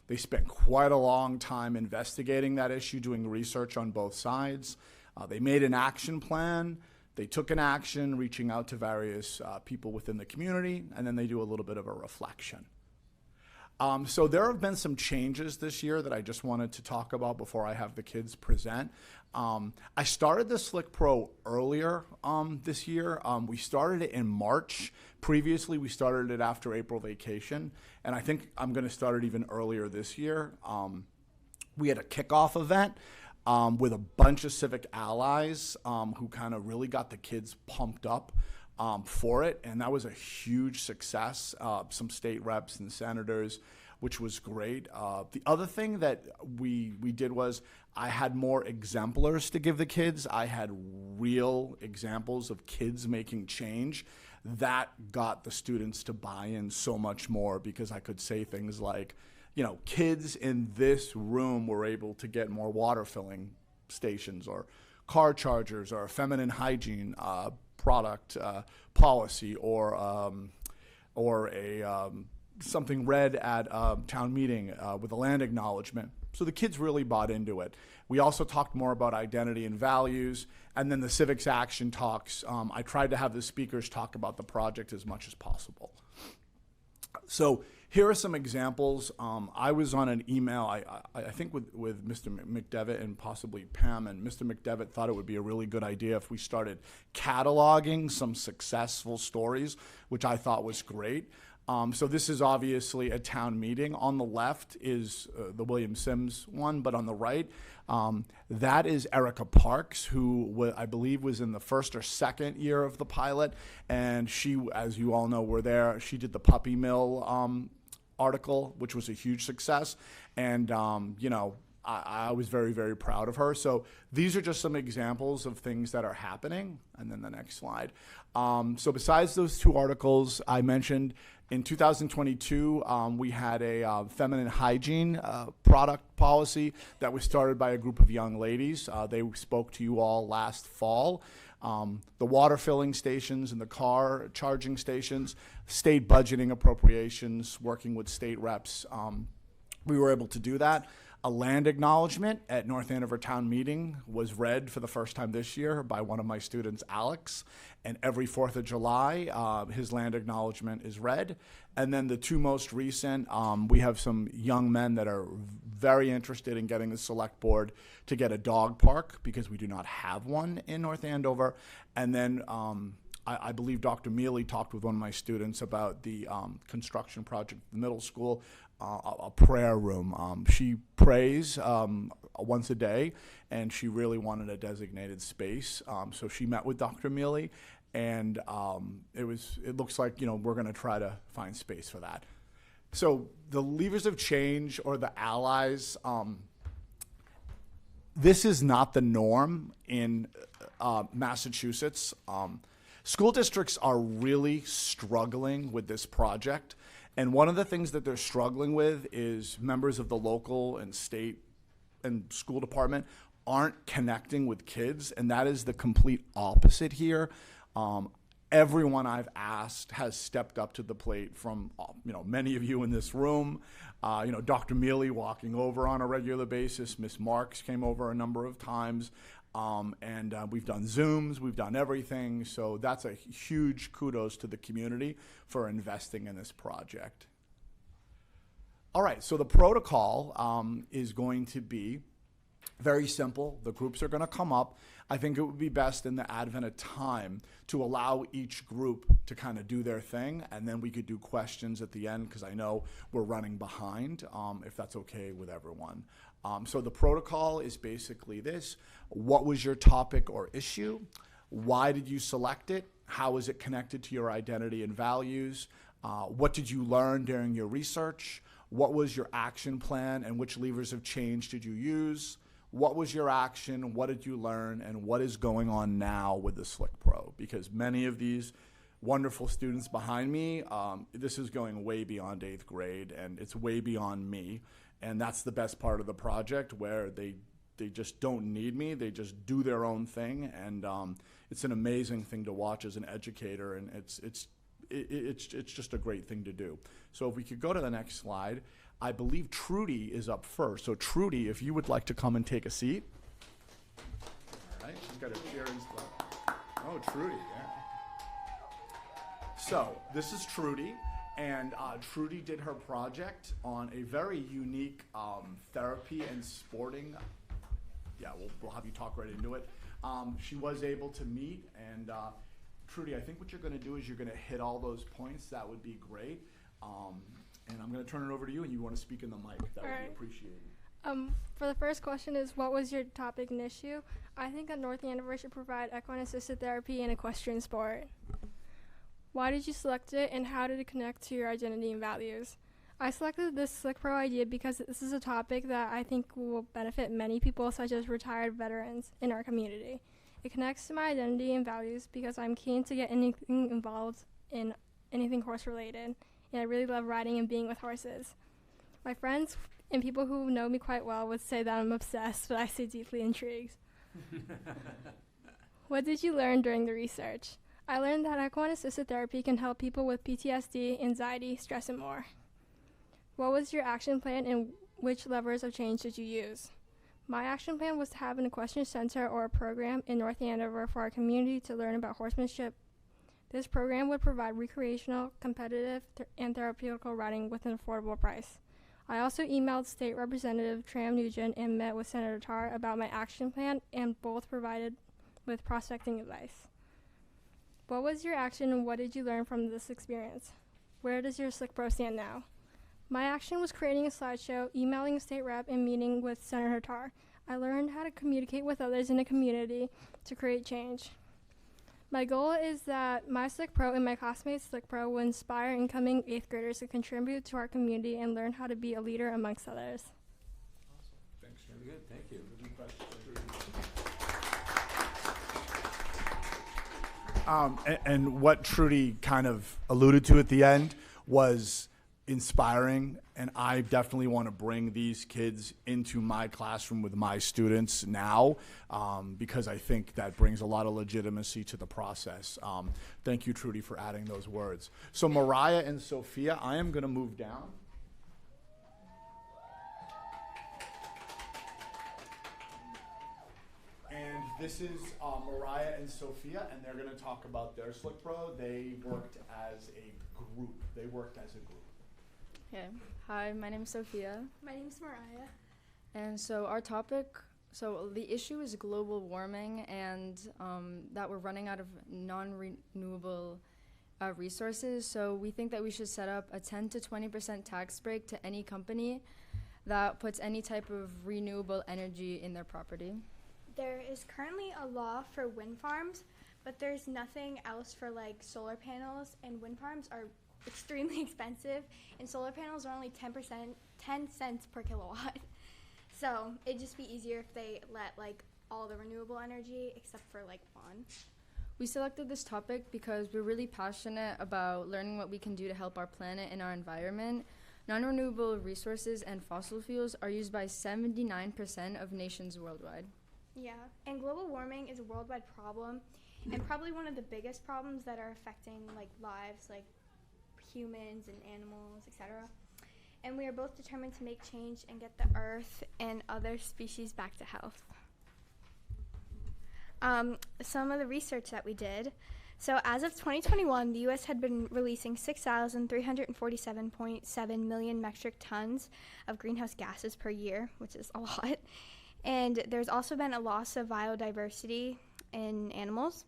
S7: They spent quite a long time investigating that issue, doing research on both sides. They made an action plan. They took an action, reaching out to various people within the community, and then they do a little bit of a reflection. So there have been some changes this year that I just wanted to talk about before I have the kids present. I started the Slick Pro earlier this year. We started it in March. Previously, we started it after April vacation, and I think I'm going to start it even earlier this year. We had a kickoff event with a bunch of civic allies who kind of really got the kids pumped up for it, and that was a huge success. Some state reps and senators, which was great. The other thing that we did was I had more exemplars to give the kids. I had real examples of kids making change. That got the students to buy in so much more because I could say things like, kids in this room were able to get more water filling stations or car chargers or a feminine hygiene product policy or a something read at town meeting with a land acknowledgement. So the kids really bought into it. We also talked more about identity and values, and then the civics action talks. I tried to have the speakers talk about the project as much as possible. So here are some examples. I was on an email, I think with Mr. McDevitt and possibly Pam, and Mr. McDevitt thought it would be a really good idea if we started cataloging some successful stories, which I thought was great. So this is obviously a town meeting. On the left is the William Sims one, but on the right, that is Erica Parks, who I believe was in the first or second year of the pilot. And she, as you all know, were there. She did the Puppy Mill article, which was a huge success. And, you know, I was very, very proud of her. So these are just some examples of things that are happening. And then the next slide. So besides those two articles I mentioned, in 2022, we had a feminine hygiene product policy that was started by a group of young ladies. They spoke to you all last fall. The water filling stations and the car charging stations, state budgeting appropriations, working with state reps. We were able to do that. A land acknowledgement at North Andover Town Meeting was read for the first time this year by one of my students, Alex. And every 4th of July, his land acknowledgement is read. And then the two most recent, we have some young men that are very interested in getting the select board to get a dog park because we do not have one in North Andover. And then I believe Dr. Mealy talked with one of my students about the construction project at the middle school, a prayer room. She prays once a day, and she really wanted a designated space. So she met with Dr. Mealy, and it looks like, you know, we're going to try to find space for that. So the levers of change, or the allies, this is not the norm in Massachusetts. School districts are really struggling with this project. And one of the things that they're struggling with is members of the local and state and school department aren't connecting with kids. And that is the complete opposite here. Everyone I've asked has stepped up to the plate, from, you know, many of you in this room. You know, Dr. Mealy walking over on a regular basis. Miss Marks came over a number of times. And we've done Zooms, we've done everything. So that's a huge kudos to the community for investing in this project. All right, so the protocol is going to be very simple. The groups are going to come up. I think it would be best in the advent of time to allow each group to kind of do their thing, and then we could do questions at the end, because I know we're running behind, if that's okay with everyone. So the protocol is basically this. What was your topic or issue? Why did you select it? How is it connected to your identity and values? What did you learn during your research? What was your action plan, and which levers of change did you use? What was your action? What did you learn? And what is going on now with the Slick Pro? Because many of these wonderful students behind me, this is going way beyond 8th grade, and it's way beyond me. And that's the best part of the project, where they just don't need me. They just do their own thing, and it's an amazing thing to watch as an educator, and it's just a great thing to do. So if we could go to the next slide. I believe Trudy is up first. So Trudy, if you would like to come and take a seat. All right, she's got her chair and stuff. Oh, Trudy, yeah. So this is Trudy, and Trudy did her project on a very unique therapy and sporting. Yeah, we'll have you talk right into it. She was able to meet, and Trudy, I think what you're going to do is you're going to hit all those points. That would be great. And I'm going to turn it over to you, and you want to speak in the mic. That would be appreciated.
S8: For the first question is, what was your topic and issue? I think that North Andover should provide equine-assisted therapy and equestrian sport. Why did you select it, and how did it connect to your identity and values? I selected this Slick Pro idea because this is a topic that I think will benefit many people, such as retired veterans in our community. It connects to my identity and values because I'm keen to get anything involved in anything horse-related. And I really love riding and being with horses. My friends and people who know me quite well would say that I'm obsessed, but I stay deeply intrigued. What did you learn during the research? I learned that equine-assisted therapy can help people with PTSD, anxiety, stress, and more. What was your action plan and which levers of change did you use? My action plan was to have an equestrian center or a program in North Andover for our community to learn about horsemanship. This program would provide recreational, competitive, and therapeutical riding with an affordable price. I also emailed State Representative Tram Nugent and met with Senator Tarr about my action plan, and both provided with prospecting advice. What was your action and what did you learn from this experience? Where does your Slick Pro stand now? My action was creating a slideshow, emailing a state rep, and meeting with Senator Tarr. I learned how to communicate with others in the community to create change. My goal is that my Slick Pro and my classmates' Slick Pro will inspire incoming 8th graders to contribute to our community and learn how to be a leader amongst others.
S7: Thanks. Very good. Thank you. And what Trudy kind of alluded to at the end was inspiring, and I definitely want to bring these kids into my classroom with my students now, because I think that brings a lot of legitimacy to the process. Thank you, Trudy, for adding those words. So Mariah and Sophia, I am going to move down. And this is Mariah and Sophia, and they're going to talk about their Slick Pro. They worked as a group.
S9: Okay. Hi, my name is Sophia.
S8: My name's Mariah.
S9: And so our topic, so the issue is global warming and that we're running out of non-renewable resources. So we think that we should set up a 10 to 20% tax break to any company that puts any type of renewable energy in their property.
S11: There is currently a law for wind farms, but there's nothing else for like solar panels, and wind farms are extremely expensive, and solar panels are only 10 cents per kilowatt. So it'd just be easier if they let like all the renewable energy except for like one.
S9: We selected this topic because we're really passionate about learning what we can do to help our planet and our environment. Non-renewable resources and fossil fuels are used by 79% of nations worldwide.
S11: Yeah, and global warming is a worldwide problem, and probably one of the biggest problems that are affecting like lives, like humans and animals, etc. And we are both determined to make change and get the Earth and other species back to health. Some of the research that we did. So as of 2021, the U.S. had been releasing 6,347.7 million metric tons of greenhouse gases per year, which is a lot. And there's also been a loss of biodiversity in animals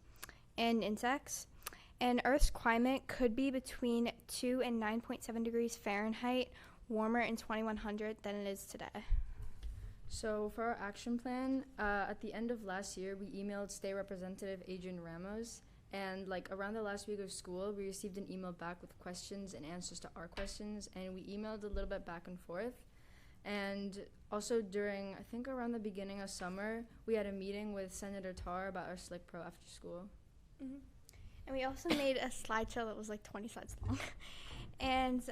S11: and insects. And Earth's climate could be between 2 and 9.7 degrees Fahrenheit warmer in 2100 than it is today.
S9: So for our action plan, at the end of last year, we emailed State Representative Adrian Ramos, and like around the last week of school, we received an email back with questions and answers to our questions, and we emailed a little bit back and forth. And also during, I think around the beginning of summer, we had a meeting with Senator Tarr about our Slick Pro after school.
S11: Mm-hmm. And we also made a slideshow that was like 20 slides long. And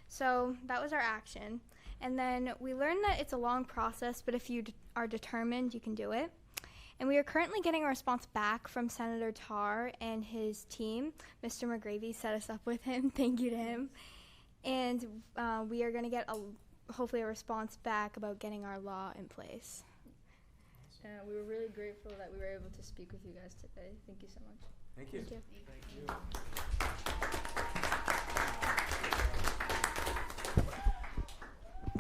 S11: so that was our action. And then we learned that it's a long process, but if you are determined, you can do it. And we are currently getting a response back from Senator Tarr and his team. Mr. McGravy set us up with him. Thank you to him. And we are going to get hopefully a response back about getting our law in place.
S9: And we were really grateful that we were able to speak with you guys today. Thank you so much.
S1: Thank you.
S11: Thank you.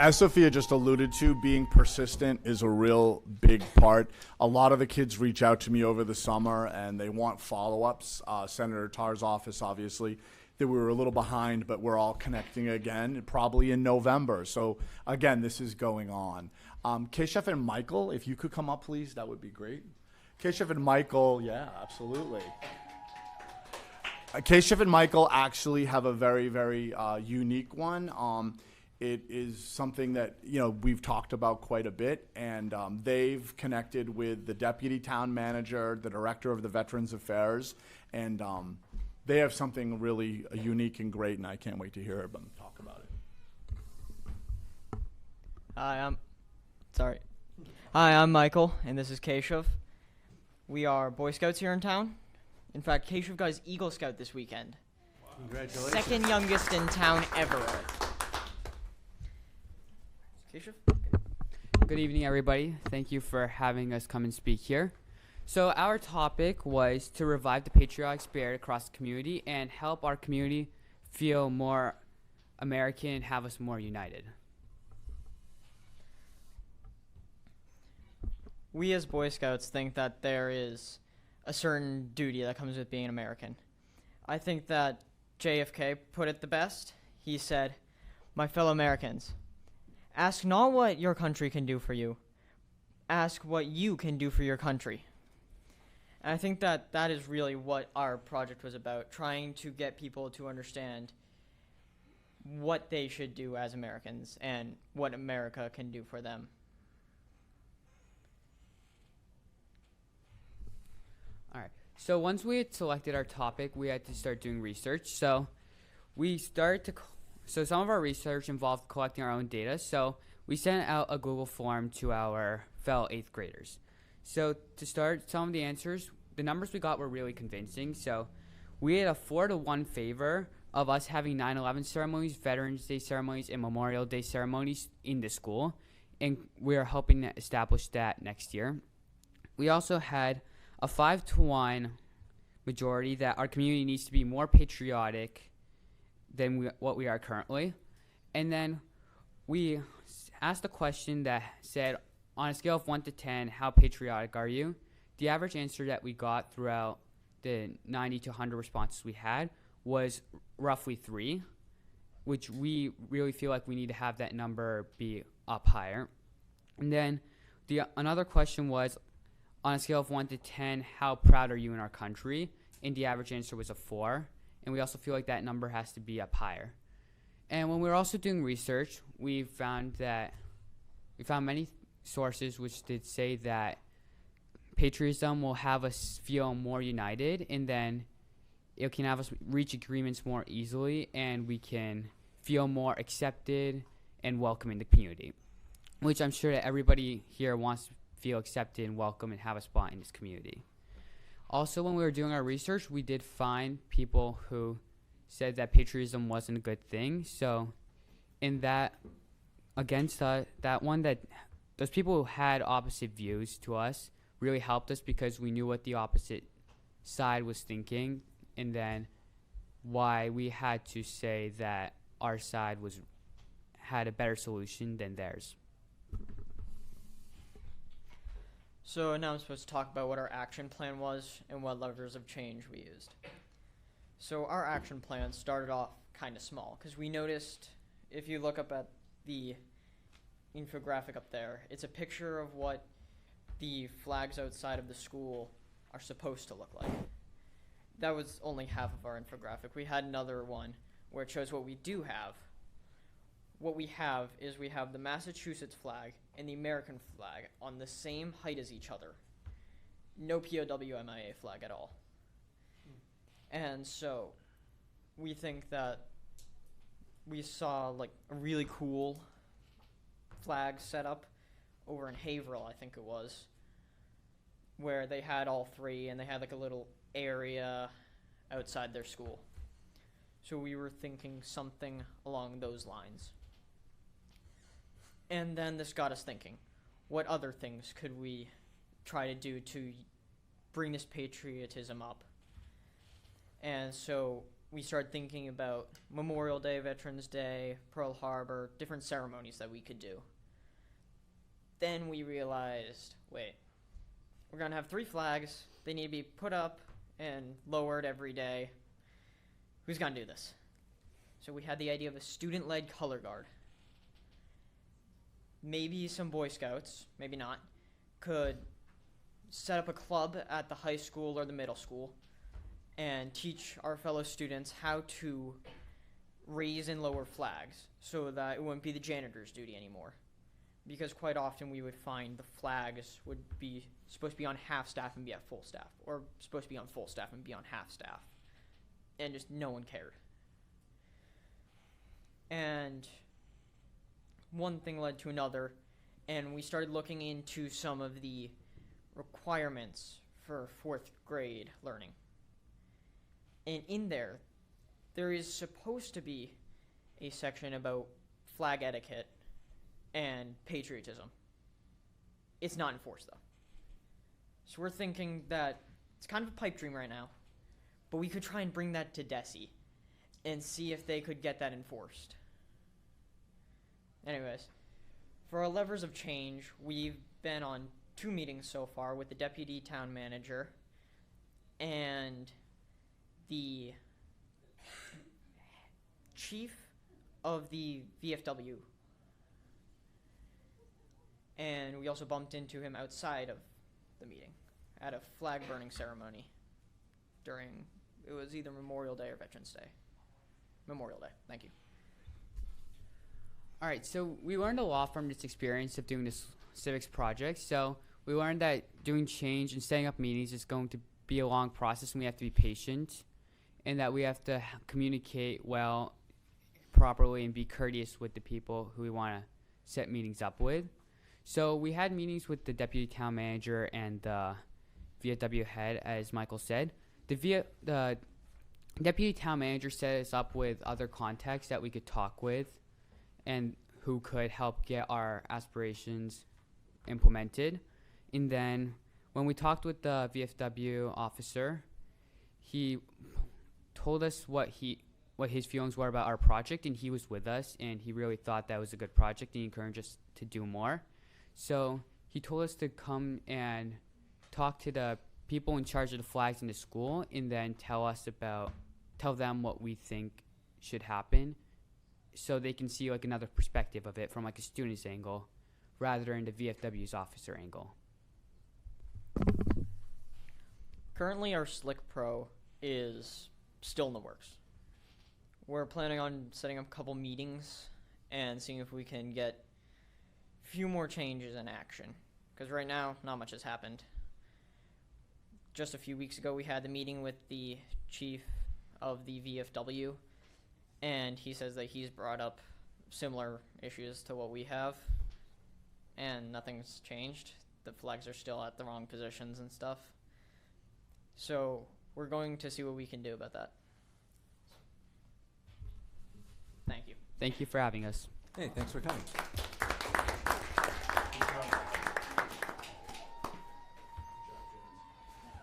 S7: As Sophia just alluded to, being persistent is a real big part. A lot of the kids reach out to me over the summer and they want follow-ups. Senator Tarr's office, obviously, that we were a little behind, but we're all connecting again, probably in November. So again, this is going on. Keshav and Michael, if you could come up, please, that would be great. Keshav and Michael, yeah, absolutely. Keshav and Michael actually have a very, very unique one. It is something that, you know, we've talked about quite a bit, and they've connected with the deputy town manager, the director of the Veterans Affairs, and they have something really unique and great, and I can't wait to hear them talk about it.
S12: Hi, I'm Michael, and this is Keshav. We are Boy Scouts here in town. In fact, Keshav got his Eagle Scout this weekend.
S1: Congratulations.
S12: Second youngest in town ever.
S10: Keshav? Good evening, everybody. Thank you for having us come and speak here. So our topic was to revive the patriotic spirit across the community and help our community feel more American and have us more united.
S12: We as Boy Scouts think that there is a certain duty that comes with being an American. I think that JFK put it the best. He said, "My fellow Americans, ask not what your country can do for you, ask what you can do for your country." And I think that that is really what our project was about, trying to get people to understand what they should do as Americans and what America can do for them.
S10: All right. So once we had selected our topic, we had to start doing research. So some of our research involved collecting our own data. So we sent out a Google form to our fellow 8th graders. So to start, some of the answers, the numbers we got were really convincing. So we had a 4-to-1 favor of us having 9/11 ceremonies, Veterans Day ceremonies, and Memorial Day ceremonies in the school. And we are helping to establish that next year. We also had a 5-to-1 majority that our community needs to be more patriotic than what we are currently. And then we asked a question that said, on a scale of 1 to 10, how patriotic are you? The average answer that we got throughout the 90 to 100 responses we had was roughly 3, which we really feel like we need to have that number be up higher. And then another question was, on a scale of 1 to 10, how proud are you in our country? And the average answer was a 4. And we also feel like that number has to be up higher. And when we were also doing research, we found many sources which did say that patriotism will have us feel more united, and then it can have us reach agreements more easily, and we can feel more accepted and welcome in the community, which I'm sure that everybody here wants to feel accepted and welcome and have a spot in this community. Also, when we were doing our research, we did find people who said that patriotism wasn't a good thing. So in that, against that one, that those people who had opposite views to us really helped us, because we knew what the opposite side was thinking, and then why we had to say that our side had a better solution than theirs.
S12: So now I'm supposed to talk about what our action plan was and what levers of change we used. So our action plan started off kind of small, because we noticed, if you look up at the infographic up there, it's a picture of what the flags outside of the school are supposed to look like. That was only half of our infographic. We had another one where it shows what we do have. What we have is we have the Massachusetts flag and the American flag on the same height as each other. No POW/MIA flag at all. And so we think that we saw like a really cool flag set up over in Haverhill, I think it was, where they had all 3 and they had like a little area outside their school. So we were thinking something along those lines. And then this got us thinking, what other things could we try to do to bring this patriotism up? And so we started thinking about Memorial Day, Veterans Day, Pearl Harbor, different ceremonies that we could do. Then we realized, wait, we're going to have 3 flags. They need to be put up and lowered every day. Who's going to do this? So we had the idea of a student-led color guard. Maybe some Boy Scouts, maybe not, could set up a club at the high school or the middle school and teach our fellow students how to raise and lower flags so that it wouldn't be the janitor's duty anymore. Because quite often we would find the flags would be supposed to be on half staff and be at full staff, or supposed to be on full staff and be on half staff. And just no one cared. And one thing led to another, and we started looking into some of the requirements for 4th grade learning. And in there is supposed to be a section about flag etiquette and patriotism. It's not enforced, though. So we're thinking that it's kind of a pipe dream right now, but we could try and bring that to DESE and see if they could get that enforced. Anyways, for our levers of change, we've been on 2 meetings so far with the deputy town manager and the chief of the VFW. And we also bumped into him outside of the meeting at a flag burning ceremony during, it was either Memorial Day or Veterans Day. Memorial Day, thank you.
S10: All right, so we learned a lot from this experience of doing this civics project. So we learned that doing change and setting up meetings is going to be a long process, and we have to be patient, and that we have to communicate well, properly, and be courteous with the people who we want to set meetings up with. So we had meetings with the deputy town manager and the VFW head, as Michael said. The deputy town manager set us up with other contacts that we could talk with and who could help get our aspirations implemented. And then when we talked with the VFW officer, he told us what his feelings were about our project, and he was with us, and he really thought that was a good project, and he encouraged us to do more. So he told us to come and talk to the people in charge of the flags in the school, and then tell them what we think should happen, so they can see like another perspective of it from like a student's angle rather than the VFW's officer angle.
S12: Currently our Slick Pro is still in the works. We're planning on setting up a couple meetings and seeing if we can get a few more changes in action, because right now not much has happened. Just a few weeks ago we had the meeting with the chief of the VFW, and he says that he's brought up similar issues to what we have, and nothing's changed. The flags are still at the wrong positions and stuff. So we're going to see what we can do about that. Thank you.
S10: Thank you for having us.
S1: Hey, thanks for coming.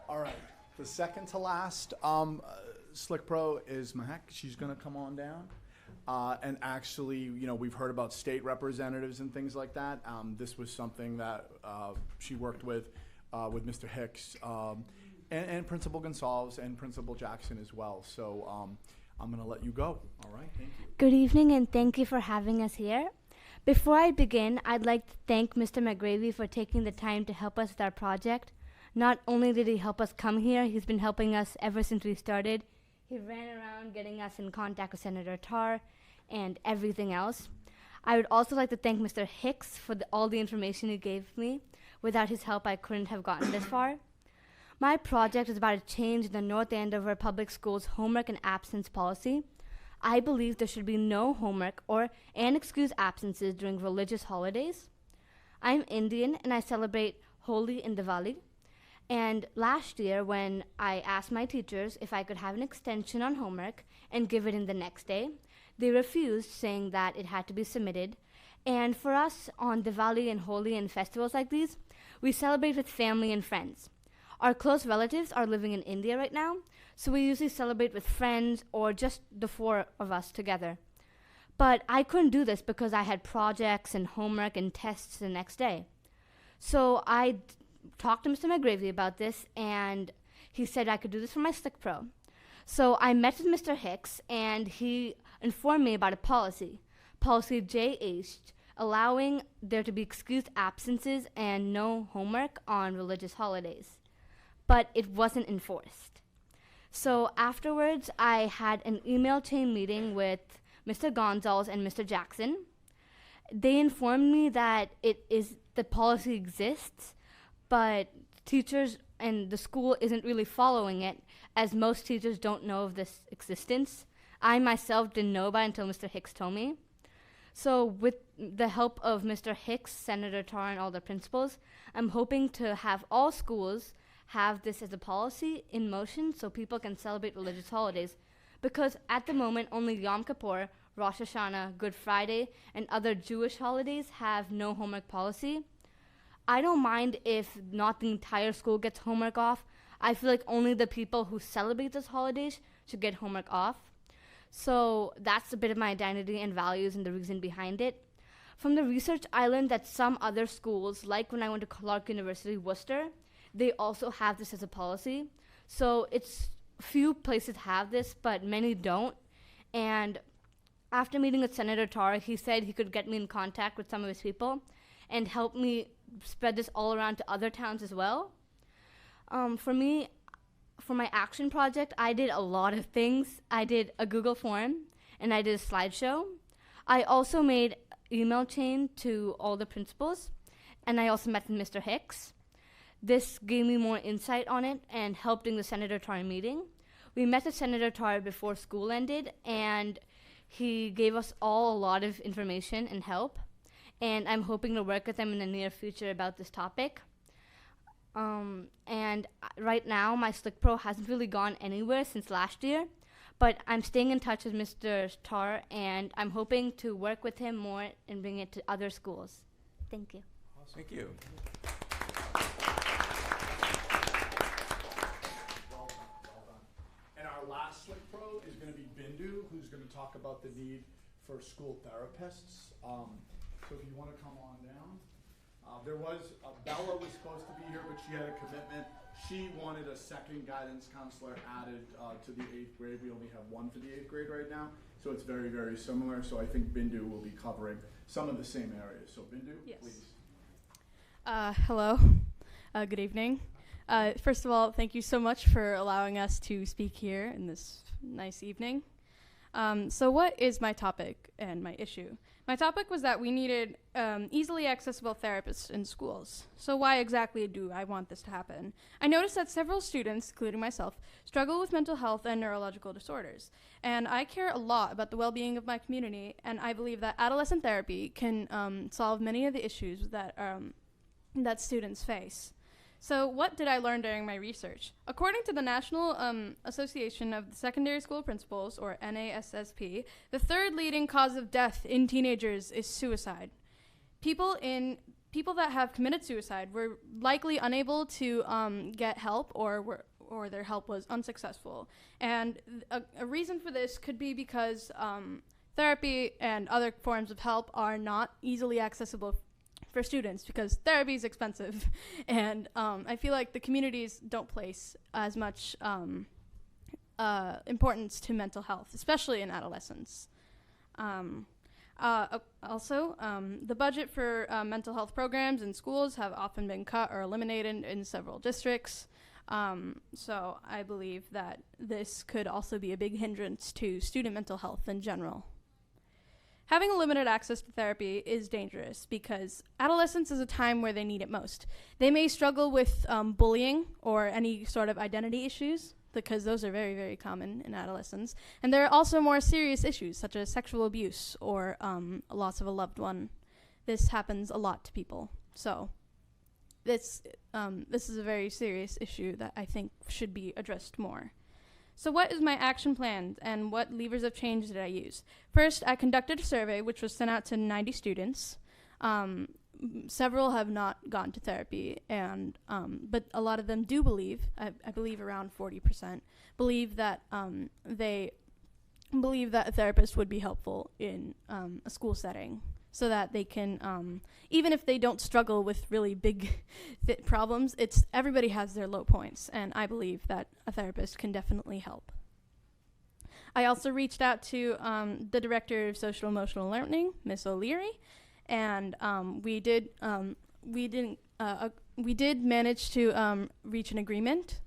S7: All right, the second to last Slick Pro is Mahek. She's going to come on down. And actually, you know, we've heard about state representatives and things like that. This was something that she worked with Mr. Hicks and Principal Gonsalves and Principal Jackson as well. So I'm going to let you go. All right, thank you.
S13: Good evening, and thank you for having us here. Before I begin, I'd like to thank Mr. McGravy for taking the time to help us with our project. Not only did he help us come here, he's been helping us ever since we started. He ran around getting us in contact with Senator Tarr and everything else. I would also like to thank Mr. Hicks for all the information he gave me. Without his help, I couldn't have gotten this far. My project is about a change in the North Andover Public Schools homework and absence policy. I believe there should be no homework and excused absences during religious holidays. I'm Indian, and I celebrate Holi and Diwali. And last year, when I asked my teachers if I could have an extension on homework and give it in the next day, they refused, saying that it had to be submitted. And for us, on Diwali and Holi and festivals like these, we celebrate with family and friends. Our close relatives are living in India right now, so we usually celebrate with friends or just the 4 of us together. But I couldn't do this because I had projects and homework and tests the next day. So I talked to Mr. McGravy about this, and he said I could do this for my Slick Pro. So I met with Mr. Hicks, and he informed me about a policy JH, allowing there to be excused absences and no homework on religious holidays. But it wasn't enforced. So afterwards, I had an email chain meeting with Mr. Gonzalez and Mr. Jackson. They informed me that the policy exists, but teachers and the school isn't really following it, as most teachers don't know of this existence. I myself didn't know about it until Mr. Hicks told me. So with the help of Mr. Hicks, Senator Tarr, and all the principals, I'm hoping to have all schools have this as a policy in motion so people can celebrate religious holidays. Because at the moment, only Yom Kippur, Rosh Hashanah, Good Friday, and other Jewish holidays have no homework policy. I don't mind if not the entire school gets homework off. I feel like only the people who celebrate those holidays should get homework off. So that's a bit of my identity and values and the reason behind it. From the research, I learned that some other schools, like when I went to Clark University, Worcester, they also have this as a policy. So it's few places have this, but many don't. And after meeting with Senator Tarr, he said he could get me in contact with some of his people and help me spread this all around to other towns as well. For me, for my action project, I did a lot of things. I did a Google form, and I did a slideshow. I also made email chain to all the principals, and I also met with Mr. Hicks. This gave me more insight on it and helped in the Senator Tarr meeting. We met with Senator Tarr before school ended, and he gave us all a lot of information and help, and I'm hoping to work with him in the near future about this topic. And right now, my Slick Pro hasn't really gone anywhere since last year, but I'm staying in touch with Mr. Tarr, and I'm hoping to work with him more and bring it to other schools. Thank you.
S1: Thank you.
S7: And our last Slick Pro is going to be Bindu, who's going to talk about the need for school therapists. So if you want to come on down. Bella was supposed to be here, but she had a commitment. She wanted a second guidance counselor added to the 8th grade. We only have one for the 8th grade right now, so it's very, very similar. So I think Bindu will be covering some of the same areas. So Bindu,
S15: yes.
S7: Please.
S15: Hello. Good evening. First of all, thank you so much for allowing us to speak here in this nice evening. So what is my topic and my issue? My topic was that we needed easily accessible therapists in schools. So why exactly do I want this to happen? I noticed that several students, including myself, struggle with mental health and neurological disorders. And I care a lot about the well-being of my community, and I believe that adolescent therapy can solve many of the issues that students face. So what did I learn during my research? According to the National Association of Secondary School Principals, or NASSP, the third leading cause of death in teenagers is suicide. People that have committed suicide were likely unable to get help, or their help was unsuccessful. And a reason for this could be because therapy and other forms of help are not easily accessible for students, because therapy is expensive, and I feel like the communities don't place as much importance to mental health, especially in adolescence. Also, the budget for mental health programs in schools have often been cut or eliminated in several districts. So I believe that this could also be a big hindrance to student mental health in general. Having limited access to therapy is dangerous because adolescence is a time where they need it most. They may struggle with bullying or any sort of identity issues, because those are very, very common in adolescence. And there are also more serious issues, such as sexual abuse or loss of a loved one. This happens a lot to people. So this is a very serious issue that I think should be addressed more. So what is my action plan, and what levers of change did I use? First, I conducted a survey which was sent out to 90 students. Several have not gone to therapy, and but a lot of them do believe, I believe around 40%, believe that they believe that a therapist would be helpful in a school setting, so that they can, even if they don't struggle with really big problems, everybody has their low points, and I believe that a therapist can definitely help. I also reached out to the director of social emotional learning, Miss O'Leary, and we did manage to reach an agreement.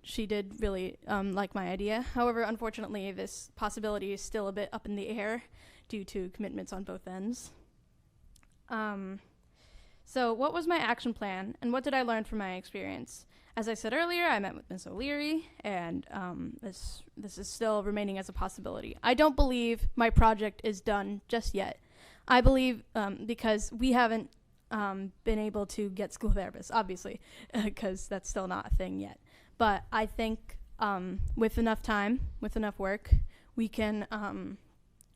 S15: She did really like my idea. However, unfortunately, this possibility is still a bit up in the air due to commitments on both ends. So what was my action plan, and what did I learn from my experience? As I said earlier, I met with Ms. O'Leary, and this is still remaining as a possibility. I don't believe my project is done just yet. I believe because we haven't been able to get school therapists, obviously, because that's still not a thing yet. But I think with enough time, with enough work, we can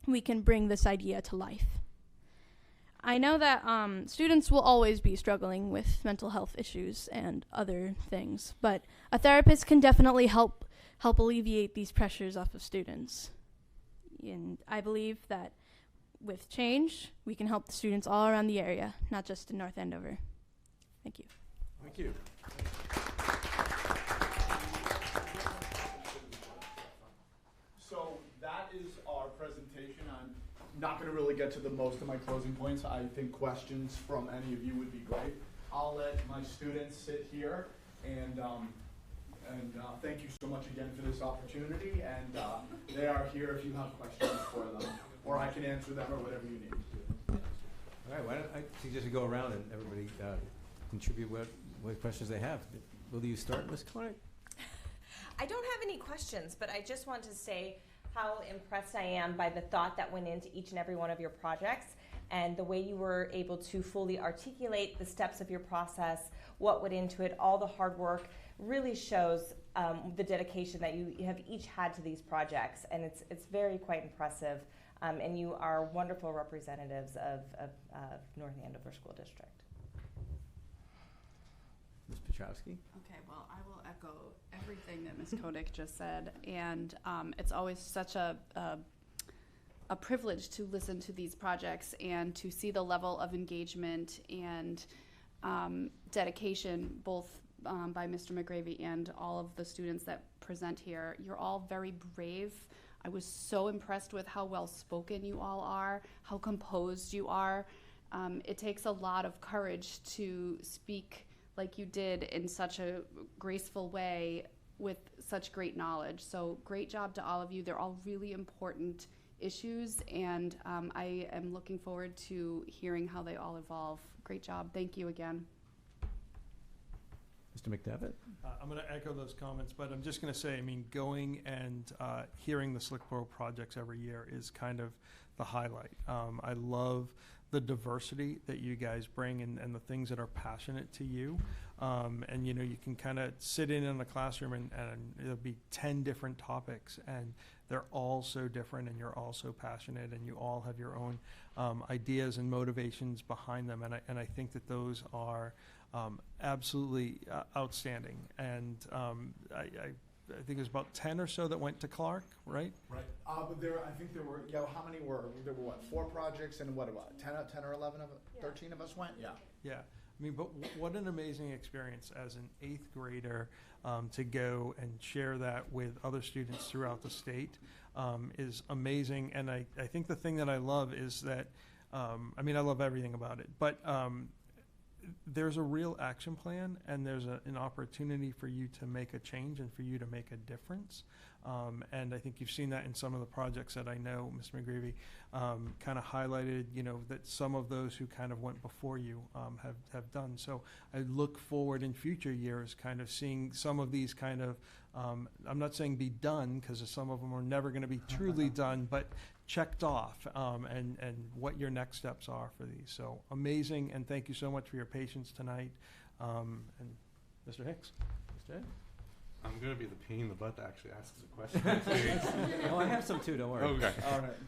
S15: we can bring this idea to life. I know that students will always be struggling with mental health issues and other things, but a therapist can definitely help alleviate these pressures off of students. And I believe that with change, we can help the students all around the area, not just in North Andover. Thank you.
S7: Thank you. So that is our presentation. I'm not going to really get to the most of my closing points. I think questions from any of you would be great. I'll let my students sit here, and thank you so much again for this opportunity. And they are here if you have questions for them, or I can answer them, or whatever you need.
S1: All right, why don't I suggest we go around and everybody contribute what questions they have. Will you start, Ms. Clark?
S16: I don't have any questions, but I just want to say how impressed I am by the thought that went into each and every one of your projects and the way you were able to fully articulate the steps of your process, what went into it, all the hard work really shows the dedication that you have each had to these projects, and it's very quite impressive, and you are wonderful representatives of North Andover School District.
S1: Ms. Petrowski?
S21: Okay, well, I will echo everything that Ms. Kodik just said, and it's always such a privilege to listen to these projects and to see the level of engagement and dedication, both by Mr. McGravy and all of the students that present here. You're all very brave. I was so impressed with how well spoken you all are, how composed you are. It takes a lot of courage to speak like you did in such a graceful way with such great knowledge. So great job to all of you. They're all really important issues, and I am looking forward to hearing how they all evolve. Great job. Thank you again.
S1: Mr. McDevitt?
S20: I'm going to echo those comments, but I'm just going to say, I mean, going and hearing the Slickboro projects every year is kind of the highlight. I love the diversity that you guys bring and the things that are passionate to you. And, you know, you can kind of sit in the classroom and there'll be 10 different topics, and they're all so different, and you're all so passionate, and you all have your own ideas and motivations behind them. And I think that those are absolutely outstanding. And I think it was about 10 or so that went to Clark, right?
S7: Right. But I think there were, how many were, there were what, 4 projects, and what, 10 or 11 of 13 of us went? Yeah.
S20: Yeah. I mean, but what an amazing experience as an 8th grader to go and share that with other students throughout the state is amazing. And I think the thing that I love is that, I mean, I love everything about it, but there's a real action plan, and there's an opportunity for you to make a change and for you to make a difference. And I think you've seen that in some of the projects that I know Mr. McGravy kind of highlighted, you know, that some of those who kind of went before you have done. So I look forward in future years kind of seeing some of these kind of, I'm not saying be done, because some of them are never going to be truly done, but checked off, and what your next steps are for these. So amazing, and thank you so much for your patience tonight. And Mr. Hicks. Mr. Ed?
S24: I'm going to be the pain in the butt that actually asks a question.
S1: Oh, I have some too, don't worry.
S24: Okay.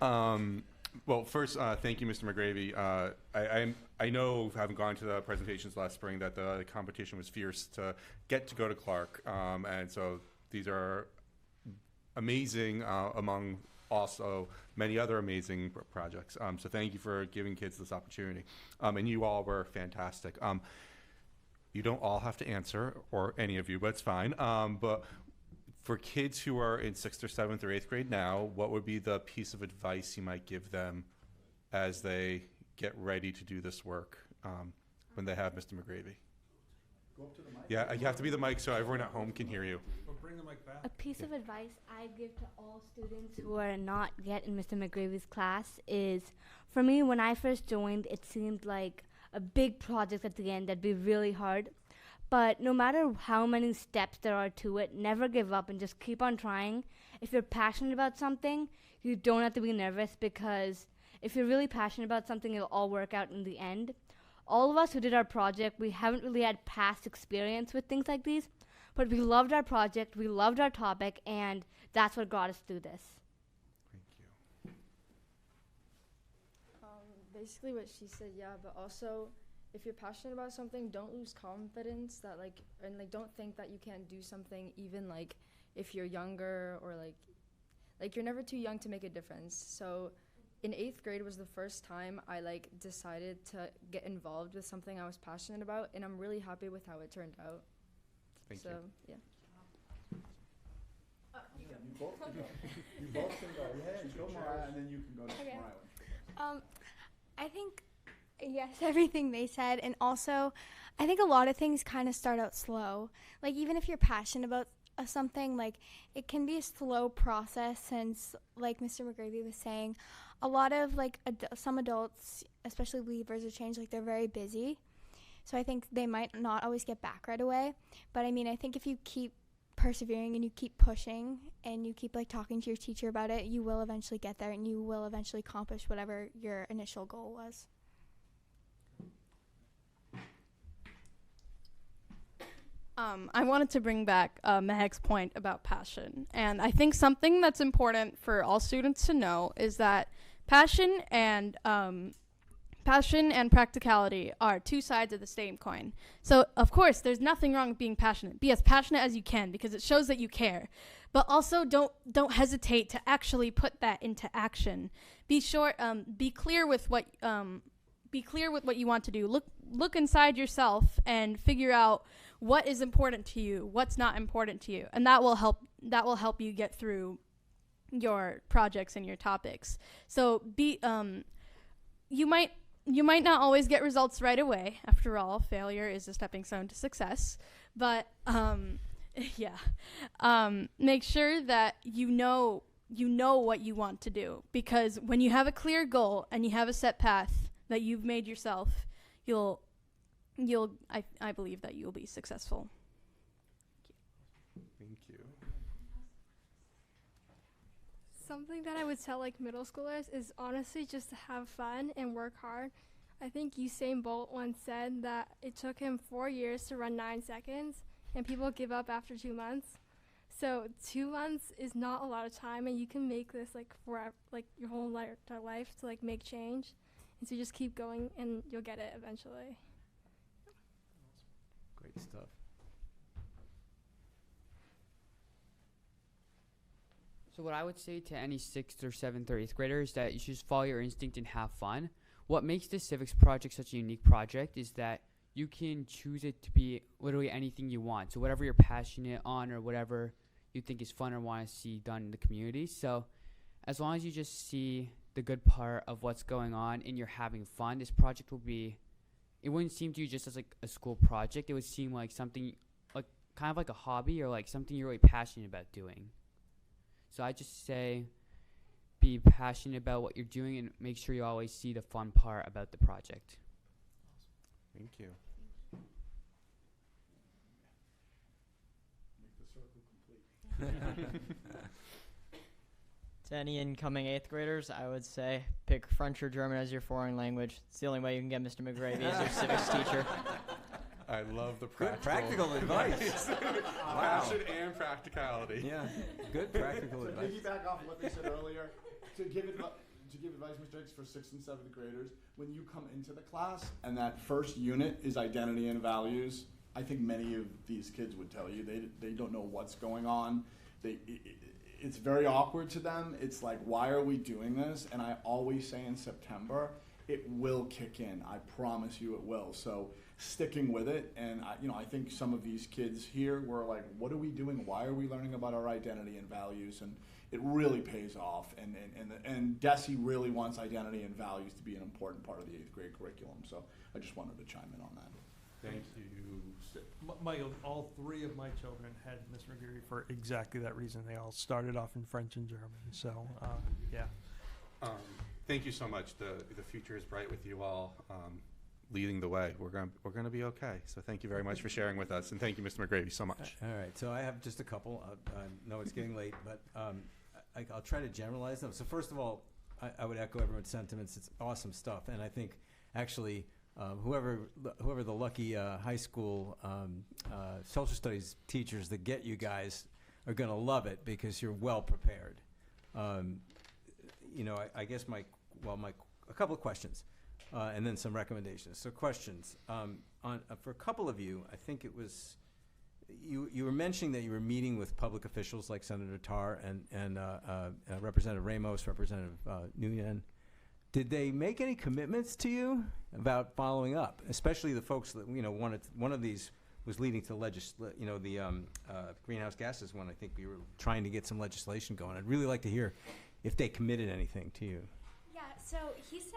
S7: All right.
S24: Well, first, thank you, Mr. McGravy. I know, having gone to the presentations last spring, that the competition was fierce to get to go to Clark. And so these are amazing among also many other amazing projects. So thank you for giving kids this opportunity. And you all were fantastic. You don't all have to answer, or any of you, but it's fine. But for kids who are in 6th or 7th or 8th grade now, what would be the piece of advice you might give them as they get ready to do this work when they have Mr. McGravy?
S7: Go up to the mic.
S24: Yeah, you have to be the mic so everyone at home can hear you.
S20: Well, bring the mic back.
S13: A piece of advice I give to all students who are not yet in Mr. McGravy's class is, for me, when I first joined, it seemed like a big project at the end that'd be really hard. But no matter how many steps there are to it, never give up and just keep on trying. If you're passionate about something, you don't have to be nervous, because if you're really passionate about something, it'll all work out in the end. All of us who did our project, we haven't really had past experience with things like these, but we loved our project, we loved our topic, and that's what got us through this.
S24: Thank you.
S9: basically what she said, yeah, but also if you're passionate about something, don't lose confidence that don't think that you can't do something even if you're younger or you're never too young to make a difference. So in 8th grade was the first time I decided to get involved with something I was passionate about, and I'm really happy with how it turned out.
S24: Thank
S9: so,
S24: you.
S9: Yeah.
S7: You both can go. Yeah, go Mariah, and then you can go to
S11: Okay.
S7: Mariah.
S11: I think, yes, everything they said. And also, I think a lot of things kind of start out slow. Even if you're passionate about something, it can be a slow process since, like Mr. McGravy was saying, a lot of, some adults, especially leavers of change, they're very busy. So I think they might not always get back right away. But, I mean, I think if you keep persevering and you keep pushing and you keep talking to your teacher about it, you will eventually get there and you will eventually accomplish whatever your initial goal was.
S15: I wanted to bring back Mehek's point about passion. And I think something that's important for all students to know is that passion and practicality are two sides of the same coin. So, of course, there's nothing wrong with being passionate. Be as passionate as you can because it shows that you care. But also don't hesitate to actually put that into action. Be clear with what you want to do. Look inside yourself and figure out what is important to you, what's not important to you. And that will help you get through your projects and your topics. So you might not always get results right away. After all, failure is a stepping stone to success. But make sure that you know what you want to do, because when you have a clear goal and you have a set path that you've made yourself, I believe that you'll be successful.
S24: Thank you.
S8: Something that I would tell middle schoolers is honestly just to have fun and work hard. I think Usain Bolt once said that it took him 4 years to run 9 seconds, and people give up after 2 months. So 2 months is not a lot of time, and you can make this forever, your whole life to make change. And so just keep going, and you'll get it eventually.
S1: Great stuff.
S10: So what I would say to any 6th or 7th or 8th grader is that you should just follow your instinct and have fun. What makes the civics project such a unique project is that you can choose it to be literally anything you want. So whatever you're passionate on or whatever you think is fun or want to see done in the community. So as long as you just see the good part of what's going on and you're having fun, this project will be, it wouldn't seem to you just as a school project. It would seem like something kind of like a hobby or something you're really passionate about doing. So I just say be passionate about what you're doing and make sure you always see the fun part about the project.
S24: Thank you.
S7: Make the circle complete.
S12: To any incoming 8th graders, I would say pick French or German as your foreign language. It's the only way you can get Mr. McGravy as your civics teacher.
S24: I love the
S1: Good practical advice. Wow.
S24: Passion and practicality.
S1: Yeah, good practical
S7: To
S1: advice.
S7: piggyback off what they said earlier, to give advice, Mr. Hicks, for 6th and 7th graders, when you come into the class and that first unit is identity and values, I think many of these kids would tell you they don't know what's going on. It's very awkward to them. It's like, why are we doing this? And I always say in September, it will kick in. I promise you it will. So sticking with it, and I think some of these kids here were like, what are we doing? Why are we learning about our identity and values? And it really pays off. And DESE really wants identity and values to be an important part of the 8th grade curriculum. So I just wanted to chime in on that.
S24: Thank you.
S20: All 3 of my children had Mr. McGreevy for exactly that reason. They all started off in French and German. So, yeah.
S24: Thank you so much. The future is bright with you all leading the way. We're gonna be okay. So thank you very much for sharing with us, and thank you, Mr. McGravy, so much.
S1: All right, so I have just a couple. I know it's getting late, but I'll try to generalize them. So first of all, I would echo everyone's sentiments. It's awesome stuff, and I think actually whoever the lucky high school social studies teachers that get you guys are going to love it because you're well prepared. I guess a couple of questions. and then some recommendations. So questions. For a couple of you, I think it was, you were mentioning that you were meeting with public officials like Senator Tarr and Representative Ramos, Representative Nguyen. Did they make any commitments to you about following up, especially the folks that, one of these was leading to the greenhouse gases one. I think we were trying to get some legislation going. I'd really like to hear if they committed anything to you.
S11: Yeah, so he said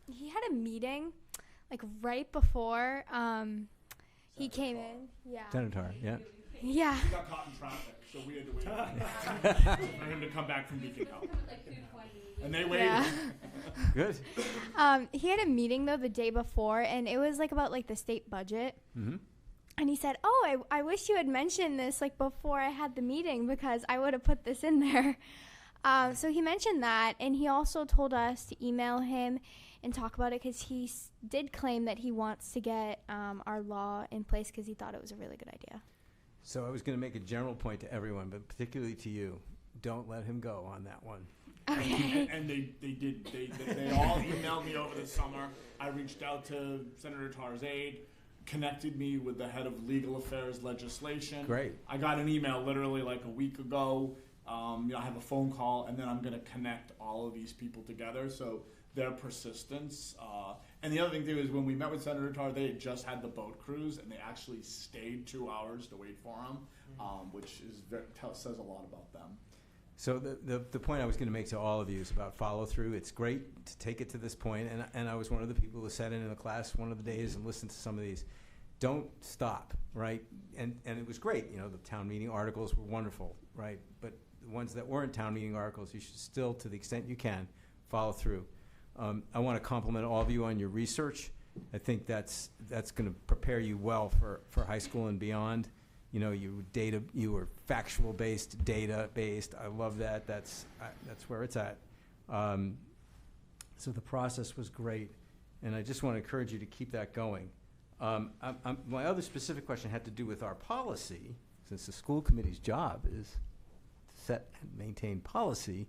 S11: he had a meeting like right before he came in. Yeah.
S1: Senator Tarr, yeah.
S11: Yeah.
S7: He got caught in traffic, so we had to wait for him to come back from Beacon Hill. And they waited.
S11: Yeah.
S1: Good.
S11: He had a meeting though the day before, and it was like about like the state budget.
S1: Mm-hmm.
S11: And he said, "Oh, I wish you had mentioned this like before I had the meeting because I would have put this in there." So he mentioned that, and he also told us to email him and talk about it because he did claim that he wants to get our law in place because he thought it was a really good idea.
S1: So I was going to make a general point to everyone, but particularly to you. Don't let him go on that one.
S11: Okay.
S7: And they did. They all emailed me over the summer. I reached out to Senator Tarr's aide, connected me with the head of legal affairs legislation.
S1: Great.
S7: I got an email literally like a week ago. I have a phone call, and then I'm going to connect all of these people together. So their persistence. And the other thing, too, is when we met with Senator Tarr, they had just had the boat cruise, and they actually stayed 2 hours to wait for him, which is says a lot about them.
S1: So the point I was going to make to all of you is about follow through. It's great to take it to this point, and I was one of the people who sat in the class one of the days and listened to some of these. Don't stop, right? And it was great. The town meeting articles were wonderful, right? But the ones that weren't town meeting articles, you should still, to the extent you can, follow through. I want to compliment all of you on your research. I think that's going to prepare you well for high school and beyond. You were factual based, data based. I love that. That's where it's at. So the process was great, and I just want to encourage you to keep that going. My other specific question had to do with our policy, since the school committee's job is to set and maintain policy.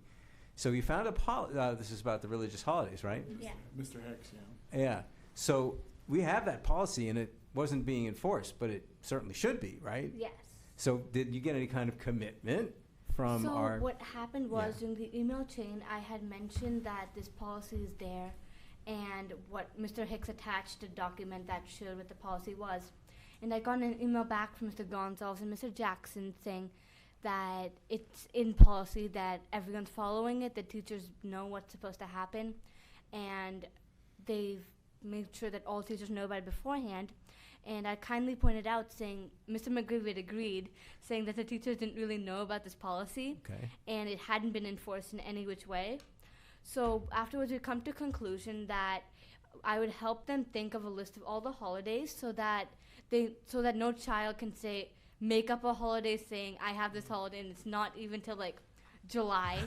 S1: So you found this is about the religious holidays, right?
S11: Yeah.
S7: Mr. Hicks, yeah.
S1: Yeah. So we have that policy, and it wasn't being enforced, but it certainly should be, right?
S13: Yes.
S1: So did you get any kind of commitment from our...
S13: So what happened was, in the email chain, I had mentioned that this policy is there, and what Mr. Hicks attached a document that showed what the policy was. And I got an email back from Mr. Gonzalez and Mr. Jackson saying that it's in policy, that everyone's following it, the teachers know what's supposed to happen, and they've made sure that all teachers know about it beforehand. And I kindly pointed out, saying Mr. McGreevy had agreed, saying that the teachers didn't really know about this policy, and it hadn't been enforced in any which way. So afterwards, we come to a conclusion that I would help them think of a list of all the holidays, so that no child can make up a holiday saying I have this holiday, and it's not even till like July.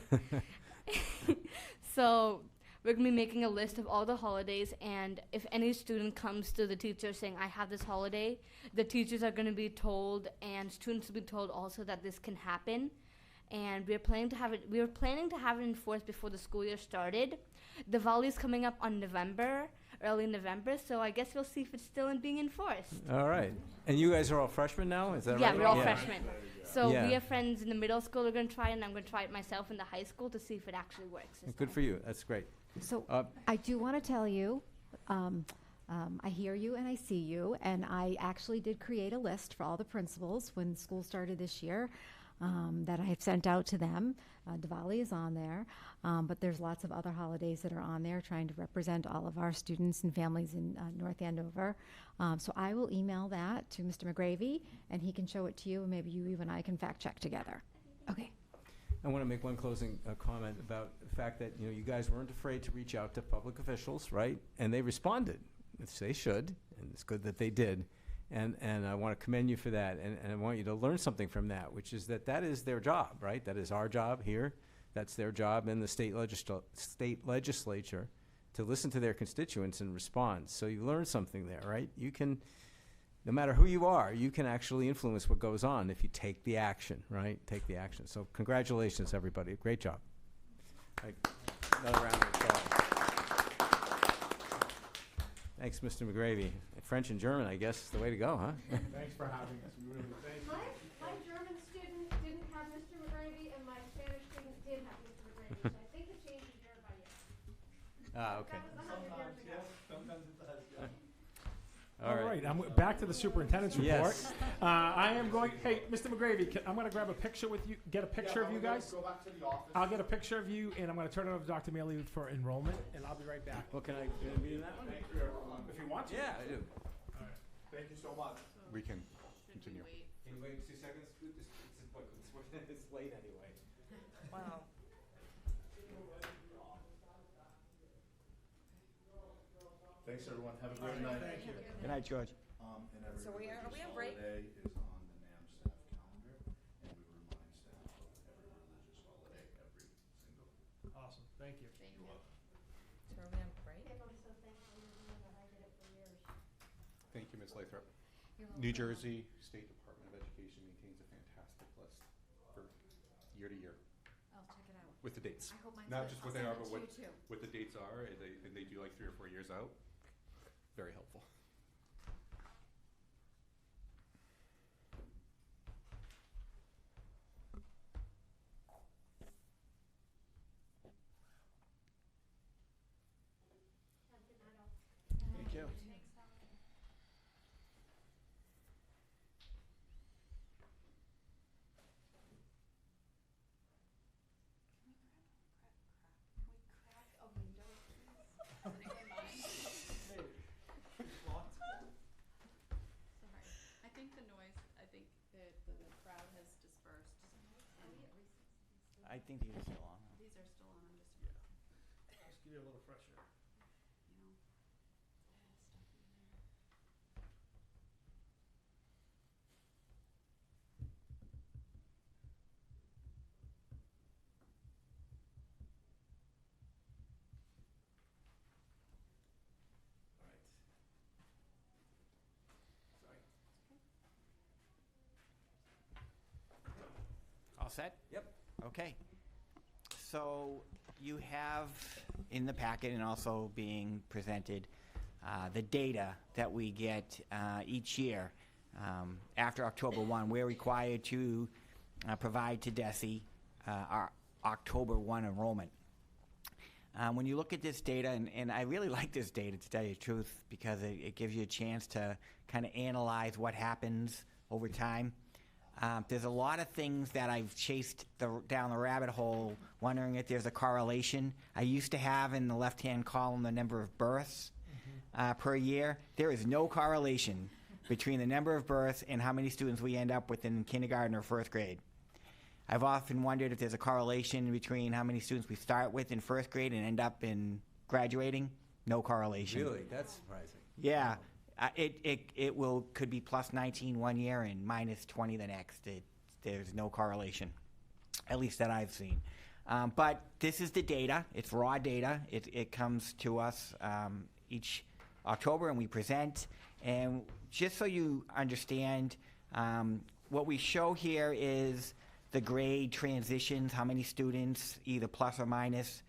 S13: So we're going to be making a list of all the holidays, and if any student comes to the teacher saying I have this holiday, the teachers are going to be told, and students will be told also that this can happen. And we were planning to have it enforced before the school year started. Diwali is coming up on early November, so I guess we'll see if it's still being enforced.
S1: All right. And you guys are all freshmen now, is that right?
S13: Yeah, we're all freshmen. So
S1: Yeah.
S13: we have friends in the middle school who are going to try it, and I'm going to try it myself in the high school to see if it actually works.
S1: Good for you. That's great.
S5: So I do want to tell you, I hear you and I see you, and I actually did create a list for all the principals when school started this year that I have sent out to them. Diwali is on there, but there's lots of other holidays that are on there trying to represent all of our students and families in North Andover. So I will email that to Mr. McGravy, and he can show it to you, and maybe you and I can fact check together. Okay.
S1: I want to make one closing comment about the fact that you guys weren't afraid to reach out to public officials, right? And they responded, which they should, and it's good that they did. And I want to commend you for that, and I want you to learn something from that, which is that is their job, right? That is our job here. That's their job in the state legislature, to listen to their constituents and respond. So you learn something there, right? You can, no matter who you are, you can actually influence what goes on if you take the action, right? Take the action. So congratulations, everybody. Great job. Another round of applause. Thanks, Mr. McGravy. French and German, I guess, is the way to go, huh?
S22: Thanks for having us. We really thank you.
S5: My German student didn't have Mr. McGravy, and my Spanish student did have Mr. McGravy, so I think it changes year by year.
S1: Ah, okay.
S5: That was 100 years ago.
S23: Sometimes it does, yeah.
S22: All right, I'm back to the superintendent's report.
S1: Yes.
S22: I am going. Hey, Mr. McGravy, I'm going to grab a picture with you. Get a picture of you guys.
S23: Go back to the office.
S22: I'll get a picture of you, and I'm going to turn it over to Dr. Mealy for enrollment, and I'll be right back.
S1: Well, can I be in that one?
S23: Thank you, everyone.
S22: If you want to.
S1: Yeah, I do.
S22: All right.
S23: Thank you so much.
S24: We can continue.
S1: Can you wait 2 seconds? It's late anyway.
S16: Wow.
S23: Thanks, everyone. Have a great night.
S22: Thank you.
S1: Good night, George.
S23: And every
S16: So are we
S23: religious
S16: on break?
S23: holiday is on the NAM staff calendar, and we remind staff of every religious holiday every single.
S22: Awesome. Thank you.
S16: So are we on break?
S24: Thank you, Ms. Lathrop. New Jersey State Department of Education maintains a fantastic list for year to year.
S5: I'll check it out.
S24: With the dates.
S5: I hope mine's
S24: Not
S5: good.
S24: just
S5: I'll
S24: what they
S5: send
S24: are,
S5: it
S24: but
S5: to you, too.
S24: what the dates are, and they do like 3 or 4 years out. Very helpful.
S1: Thank you.
S21: I think the noise, I think that the crowd has dispersed.
S1: I think these are still on.
S21: These are still on, I'm just,
S22: Just give you a little fresh air.
S21: you know.
S1: All right. Sorry.
S14: All set?
S1: Yep.
S14: Okay. So you have in the packet and also being presented the data that we get each year. After October 1, we're required to provide to DESE our October 1 enrollment. When you look at this data, and I really like this data to tell you the truth, because it gives you a chance to kind of analyze what happens over time. There's a lot of things that I've chased down the rabbit hole, wondering if there's a correlation. I used to have in the left-hand column the number of births per year. There is no correlation between the number of births and how many students we end up with in kindergarten or first grade. I've often wondered if there's a correlation between how many students we start with in first grade and end up in graduating. No correlation.
S1: Really? That's surprising.
S14: Yeah. Could be plus 19 one year and minus 20 the next. There's no correlation, at least that I've seen. But this is the data. It's raw data. It comes to us each October, and we present. And just so you understand, what we show here is the grade transitions, how many students, either plus or minus,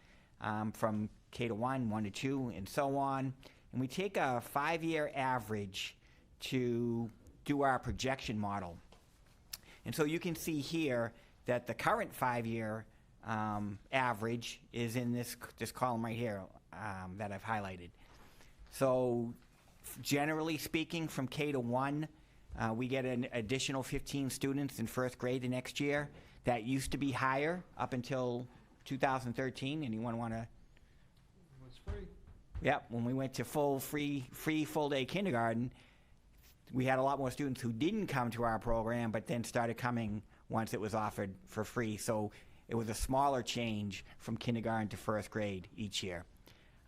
S14: from K to 1, 1 to 2, and so on. And we take a 5-year average to do our projection model. And so you can see here that the current 5-year average is in this column right here that I've highlighted. So generally speaking, from K to 1, we get an additional 15 students in first grade the next year. That used to be higher up until 2013. Anyone want to?
S20: It's free.
S14: Yep, when we went to free full-day kindergarten, we had a lot more students who didn't come to our program, but then started coming once it was offered for free. So it was a smaller change from kindergarten to first grade each year.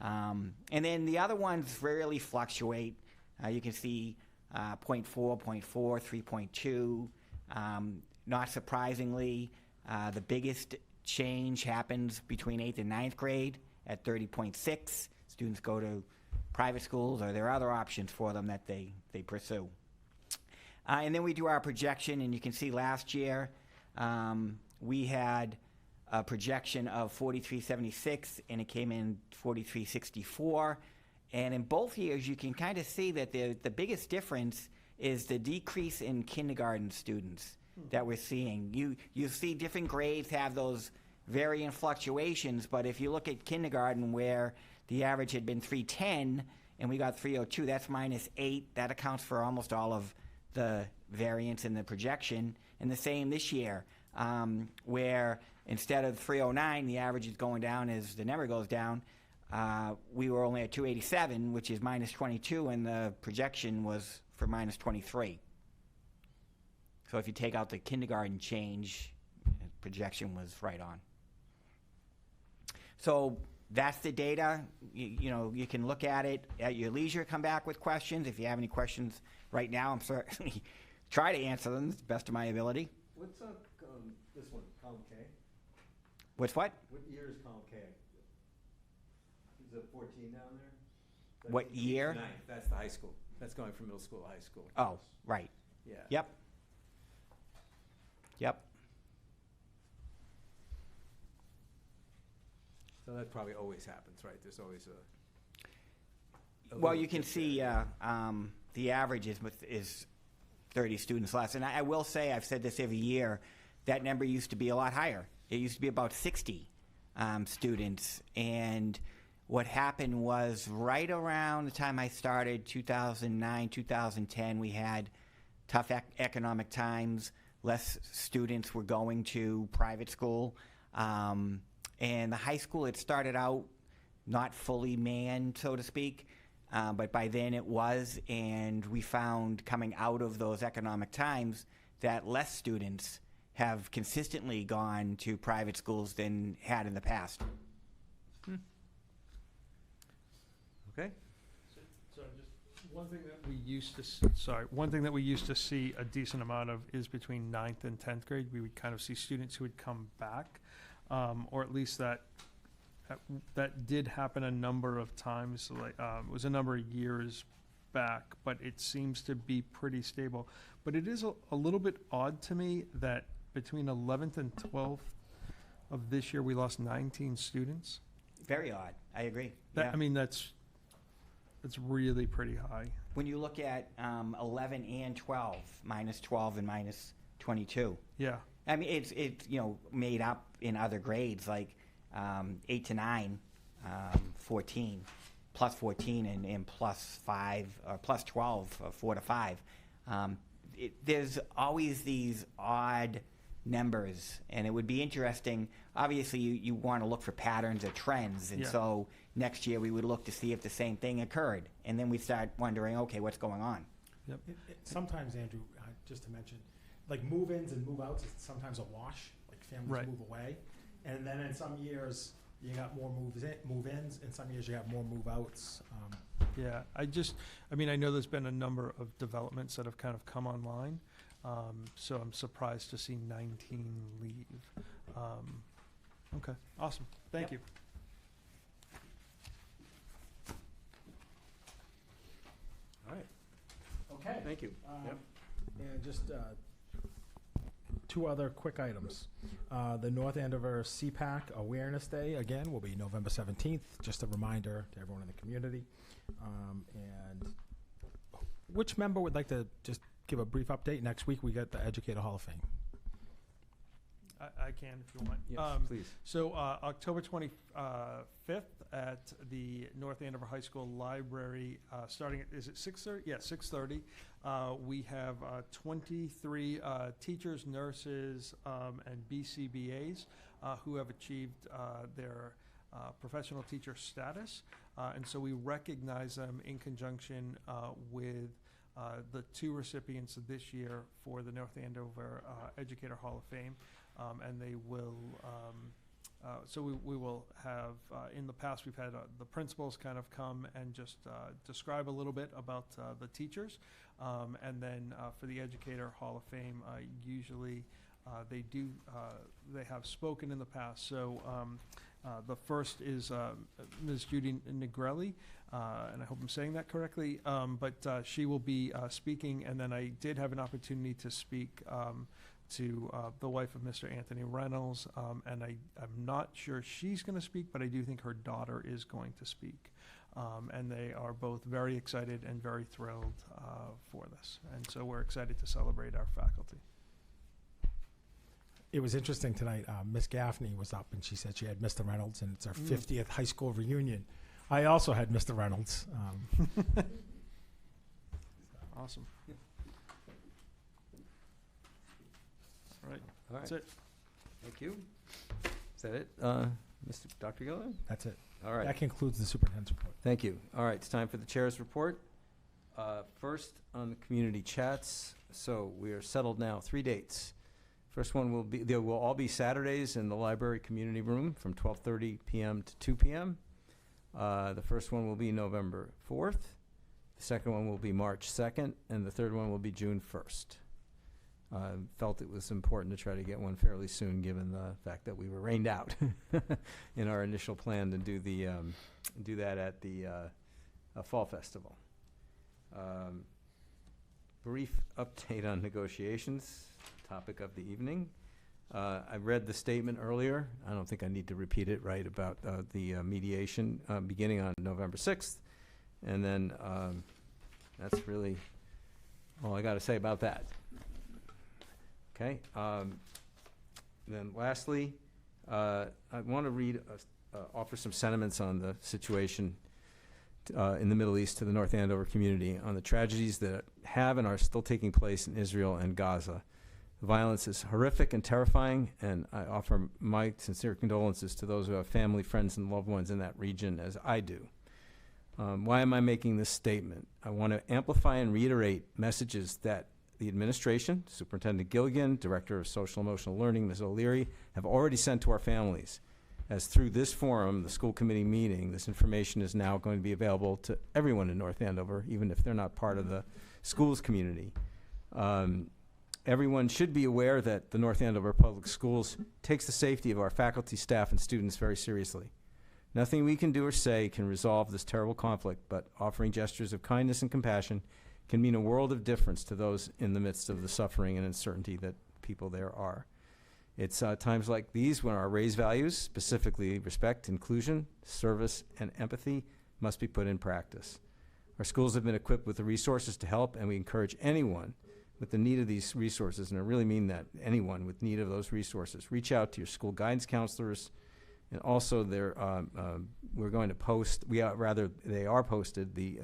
S14: And then the other ones rarely fluctuate. You can see 0.4, 0.4, 3.2. Not surprisingly, the biggest change happens between 8th and 9th grade at 30.6. Students go to private schools, or there are other options for them that they pursue. And then we do our projection, and you can see last year we had a projection of 4376, and it came in 4364. And in both years, you can kind of see that the biggest difference is the decrease in kindergarten students that we're seeing. You see different grades have those varying fluctuations, but if you look at kindergarten where the average had been 310 and we got 302, that's -8. That accounts for almost all of the variance in the projection. And the same this year, where instead of 309, the average is going down as the number goes down. We were only at 287, which is -22, and the projection was for -23. So if you take out the kindergarten change, projection was right on. So that's the data. You know, you can look at it at your leisure, come back with questions. If you have any questions right now, I'm certainly try to answer them to the best of my ability.
S1: What's this one, column K?
S14: What's what?
S1: What year is column K? Is it 14 down there?
S14: What year?
S1: Ninth. That's the high school. That's going from middle school to high school.
S14: Oh, right.
S1: Yeah.
S14: Yep. Yep.
S1: So that probably always happens, right? There's always a
S14: Well, you can see the average is 30 students less. And I will say, I've said this every year, that number used to be a lot higher. It used to be about 60 students. And what happened was right around the time I started, 2009, 2010, we had tough economic times. Less students were going to private school. And the high school, it started out not fully manned, so to speak. But by then it was, and we found coming out of those economic times that less students have consistently gone to private schools than had in the past.
S1: Okay.
S20: So just one thing that we used to one thing that we used to see a decent amount of is between 9th and 10th grade. We would kind of see students who would come back, or at least that did happen a number of times. Like it was a number of years back, but it seems to be pretty stable. But it is a little bit odd to me that between 11th and 12th of this year, we lost 19 students.
S14: Very odd. I agree.
S20: I mean, that's really pretty high.
S14: When you look at 11 and 12, -12 and -22.
S20: Yeah.
S14: I mean, it's made up in other grades like 8 to 9, 14, plus 14 and plus 5 or plus 12, 4 to 5. There's always these odd numbers, and it would be interesting. Obviously, you want to look for patterns or trends, and so next year we would look to see if the same thing occurred, and then we start wondering, okay, what's going on?
S22: Yep. Sometimes, Andrew, just to mention, like move-ins and move-outs is sometimes a wash. Like families move away, and then in some years you got more move-ins, and some years you have more move-outs.
S20: Yeah, I mean, I know there's been a number of developments that have kind of come online, so I'm surprised to see 19 leave. Okay, awesome. Thank you.
S1: All right.
S22: Okay.
S1: Thank you. Yep.
S22: And just two other quick items. The North Andover CPAC Awareness Day, again, will be November 17th. Just a reminder to everyone in the community. And which member would like to just give a brief update? Next week we got the Educator Hall of Fame.
S20: I can if you want.
S1: Yes, please.
S20: So October 25th at the North Andover High School Library, starting at, is it 6:30? Yeah, 6:30. We have 23 teachers, nurses, and BCBAs who have achieved their professional teacher status. And so we recognize them in conjunction with the two recipients this year for the North Andover Educator Hall of Fame. And they will, so we will have, in the past we've had the principals kind of come and just describe a little bit about the teachers. And then for the Educator Hall of Fame, usually they have spoken in the past. So the first is Ms. Judy Negrelli, and I hope I'm saying that correctly, but she will be speaking, and then I did have an opportunity to speak to the wife of Mr. Anthony Reynolds, and I'm not sure she's going to speak, but I do think her daughter is going to speak. And they are both very excited and very thrilled for this. And so we're excited to celebrate our faculty.
S22: It was interesting tonight. Miss Gaffney was up and she said she had Mr. Reynolds, and it's our 50th high school reunion. I also had Mr. Reynolds.
S20: Awesome. All right. That's it.
S1: Thank you. Is that it, Dr. Gilliland?
S22: That's it.
S1: All right.
S22: That concludes the superintendent's report.
S1: Thank you. All right, it's time for the chair's report. First, on the community chats. So we are settled now. 3 dates. First one will be, they will all be Saturdays in the library community room from 12:30 p.m. to 2 p.m. The first one will be November 4th. The second one will be March 2nd, and the third one will be June 1st. Felt it was important to try to get one fairly soon, given the fact that we were rained out in our initial plan to do that at the Fall Festival. Brief update on negotiations, topic of the evening. I read the statement earlier. I don't think I need to repeat it, right, about the mediation beginning on November 6th. And then that's really all I got to say about that. Okay. Then lastly, I want to offer some sentiments on the situation in the Middle East to the North Andover community, on the tragedies that have and are still taking place in Israel and Gaza. The violence is horrific and terrifying, and I offer my sincere condolences to those who have family, friends, and loved ones in that region, as I do. Why am I making this statement? I want to amplify and reiterate messages that the administration, Superintendent Gilligan, Director of Social Emotional Learning, Ms. O'Leary, have already sent to our families. As through this forum, the school committee meeting, this information is now going to be available to everyone in North Andover, even if they're not part of the schools community. Everyone should be aware that the North Andover Public Schools takes the safety of our faculty, staff, and students very seriously. Nothing we can do or say can resolve this terrible conflict, but offering gestures of kindness and compassion can mean a world of difference to those in the midst of the suffering and uncertainty that people there are. It's times like these when our raised values, specifically respect, inclusion, service, and empathy, must be put in practice. Our schools have been equipped with the resources to help, and we encourage anyone with the need of these resources, and I really mean that, anyone with need of those resources, reach out to your school guidance counselors. And also, we're going to post, they are posted, the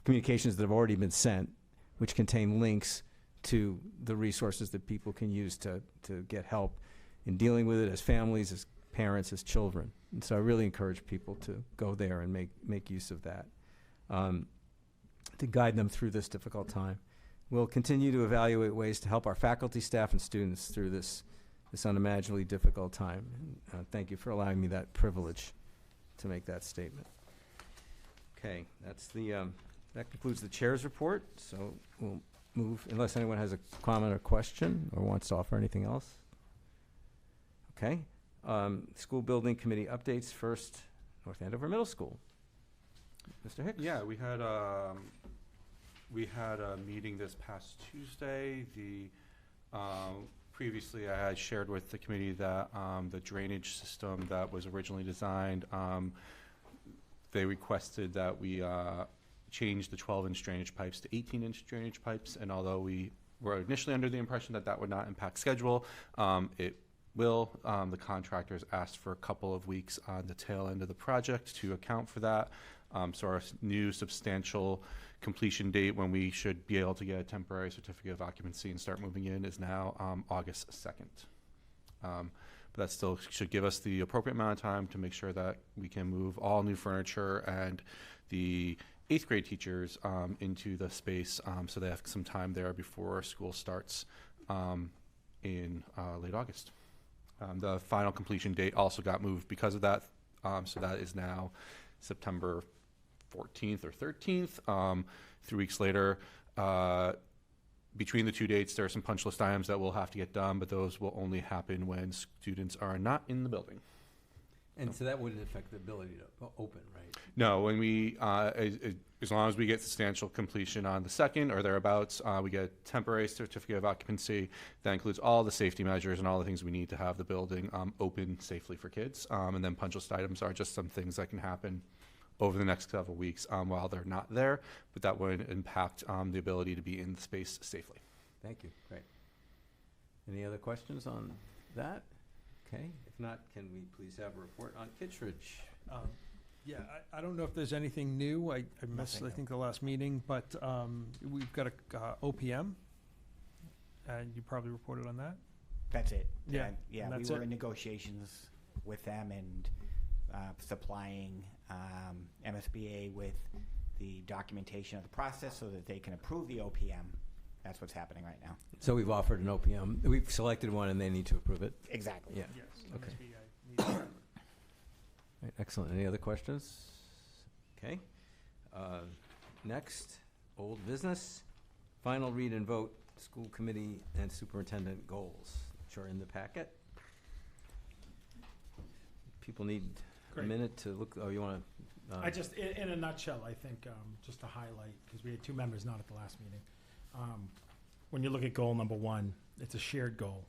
S1: communications that have already been sent, which contain links to the resources that people can use to get help in dealing with it as families, as parents, as children. And so I really encourage people to go there and make use of that, to guide them through this difficult time. We'll continue to evaluate ways to help our faculty, staff, and students through this unimaginably difficult time. Thank you for allowing me that privilege to make that statement. Okay, that concludes the chair's report. So we'll move, unless anyone has a comment or question or wants to offer anything else. Okay, school building committee updates. First, North Andover Middle School. Mr. Hicks.
S24: Yeah, we had a meeting this past Tuesday. Previously, I had shared with the committee that the drainage system that was originally designed, they requested that we change the 12-inch drainage pipes to 18-inch drainage pipes. And although we were initially under the impression that that would not impact schedule, it will. The contractors asked for a couple of weeks on the tail end of the project to account for that. So our new substantial completion date when we should be able to get a temporary certificate of occupancy and start moving in is now August 2nd. But that still should give us the appropriate amount of time to make sure that we can move all new furniture and the 8th grade teachers into the space so they have some time there before school starts in late August. The final completion date also got moved because of that, so that is now September 14th or 13th. 3 weeks later, between the two dates, there are some punch list items that will have to get done, but those will only happen when students are not in the building.
S1: And so that wouldn't affect the ability to open, right?
S24: No, when we, as long as we get substantial completion on the 2nd or thereabouts, we get a temporary certificate of occupancy. That includes all the safety measures and all the things we need to have the building open safely for kids. And then punch list items are just some things that can happen over the next several weeks while they're not there, but that would impact the ability to be in the space safely.
S1: Thank you. Great. Any other questions on that? Okay. If not, can we please have a report on Kittredge?
S20: Yeah, I don't know if there's anything new. I missed, I think, the last meeting, but we've got a OPM, and you probably reported on that.
S14: That's it.
S20: Yeah,
S14: yeah.
S20: and
S14: We
S20: that's
S14: were
S20: it.
S14: in negotiations with them and supplying MSBA with the documentation of the process so that they can approve the OPM. That's what's happening right now.
S1: So we've offered an OPM. We've selected one, and they need to approve it.
S14: Exactly.
S1: Yeah.
S20: Yes.
S1: Okay.
S20: MSBA needs to-
S1: Right, excellent. Any other questions? Okay. Next, old business. Final read and vote, school committee and superintendent goals, which are in the packet. People need a
S22: Great.
S1: minute to look. Oh, you want to?
S22: I just, in a nutshell, I think, just to highlight, because we had 2 members not at the last meeting. When you look at goal number 1, it's a shared goal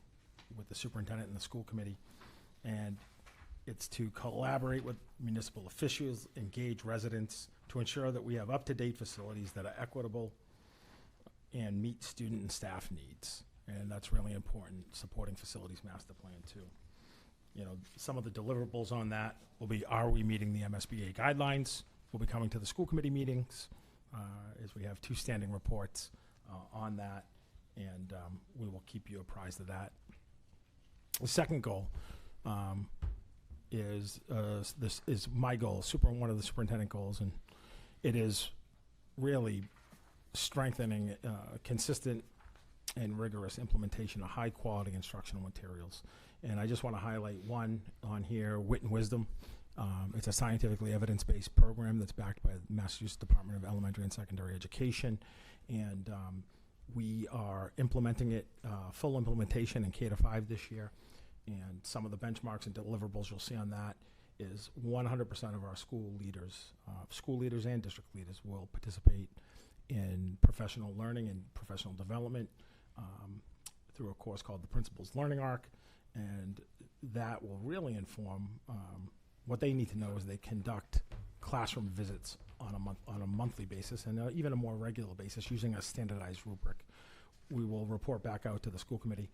S22: with the superintendent and the school committee. And it's to collaborate with municipal officials, engage residents to ensure that we have up-to-date facilities that are equitable and meet student and staff needs. And that's really important, supporting facilities master plan too. You know, some of the deliverables on that will be, are we meeting the MSBA guidelines? We'll be coming to the school committee meetings, as we have 2 standing reports on that, and we will keep you apprised of that. The second goal is this is my goal, one of the superintendent goals, and it is really strengthening consistent and rigorous implementation of high quality instructional materials. And I just want to highlight one on here, Wit and Wisdom. It's a scientifically evidence-based program that's backed by the Massachusetts Department of Elementary and Secondary Education, and we are implementing it, full implementation in K-5 this year. And some of the benchmarks and deliverables you'll see on that is 100% of our school leaders and district leaders will participate in professional learning and professional development through a course called the Principal's Learning Arc. And that will really inform what they need to know as they conduct classroom visits on a monthly basis and even a more regular basis using a standardized rubric. We will report back out to the school committee.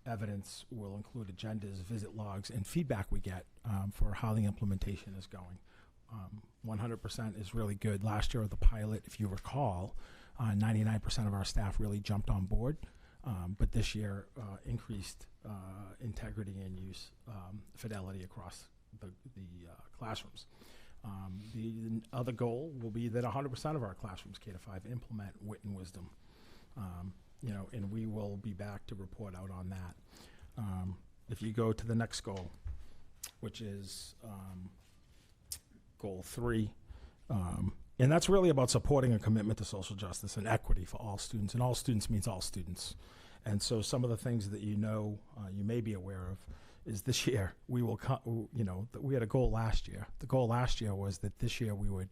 S22: Evidence will include agendas, visit logs, and feedback we get for how the implementation is going. 100% is really good. Last year with the pilot, if you recall, 99% of our staff really jumped on board, but this year increased integrity and use fidelity across the classrooms. The other goal will be that 100% of our classrooms, K-5, implement Wit and Wisdom. You know, and we will be back to report out on that. If you go to the next goal, which is goal 3, and that's really about supporting a commitment to social justice and equity for all students, and all students means all students. And so some of the things that you may be aware of is this year we will, we had a goal last year. The goal last year was that this year we would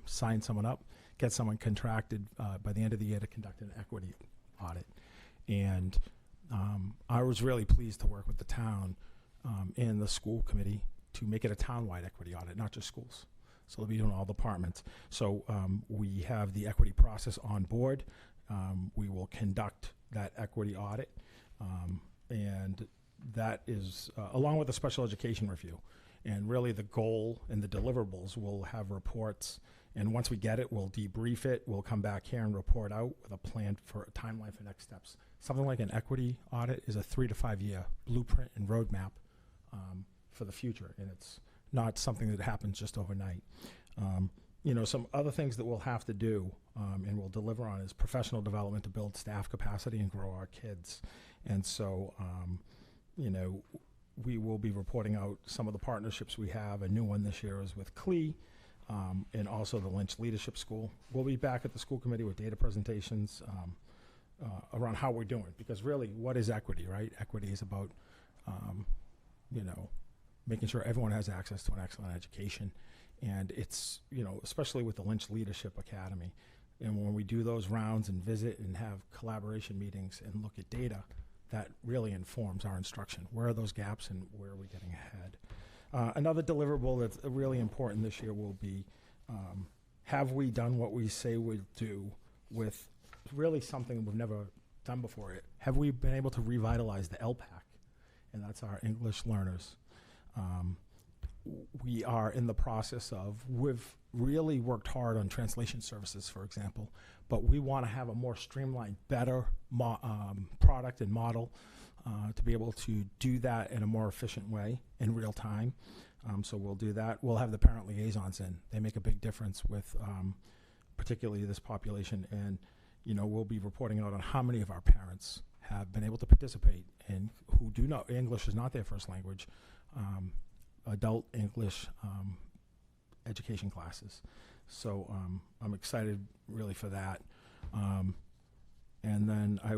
S22: sign someone up, get someone contracted by the end of the year to conduct an equity audit. And I was really pleased to work with the town and the school committee to make it a town-wide equity audit, not just schools. So they'll be doing all departments. So we have the equity process on board. We will conduct that equity audit, and that is along with a special education review. And really the goal and the deliverables will have reports, and once we get it, we'll debrief it. We'll come back here and report out with a plan for a timeline for next steps. Something like an equity audit is a 3 to 5 year blueprint and roadmap for the future, and it's not something that happens just overnight. Some other things that we'll have to do and we'll deliver on is professional development to build staff capacity and grow our kids. And so, we will be reporting out some of the partnerships we have. A new one this year is with CLE and also the Lynch Leadership School. We'll be back at the school committee with data presentations around how we're doing, because really, what is equity, right? Equity is about, making sure everyone has access to an excellent education. And it's, especially with the Lynch Leadership Academy. And when we do those rounds and visit and have collaboration meetings and look at data, that really informs our instruction. Where are those gaps and where are we getting ahead? Another deliverable that's really important this year will be, have we done what we say we'd do with really something we've never done before? Have we been able to revitalize the LPAC? And that's our English learners. We are in the process of, we've really worked hard on translation services, for example, but we want to have a more streamlined, better product and model to be able to do that in a more efficient way in real time. So we'll do that. We'll have the parent liaisons in. They make a big difference with particularly this population. And, you know, we'll be reporting out on how many of our parents have been able to participate and who do not, English is not their first language, adult English education classes. So I'm excited really for that. And then I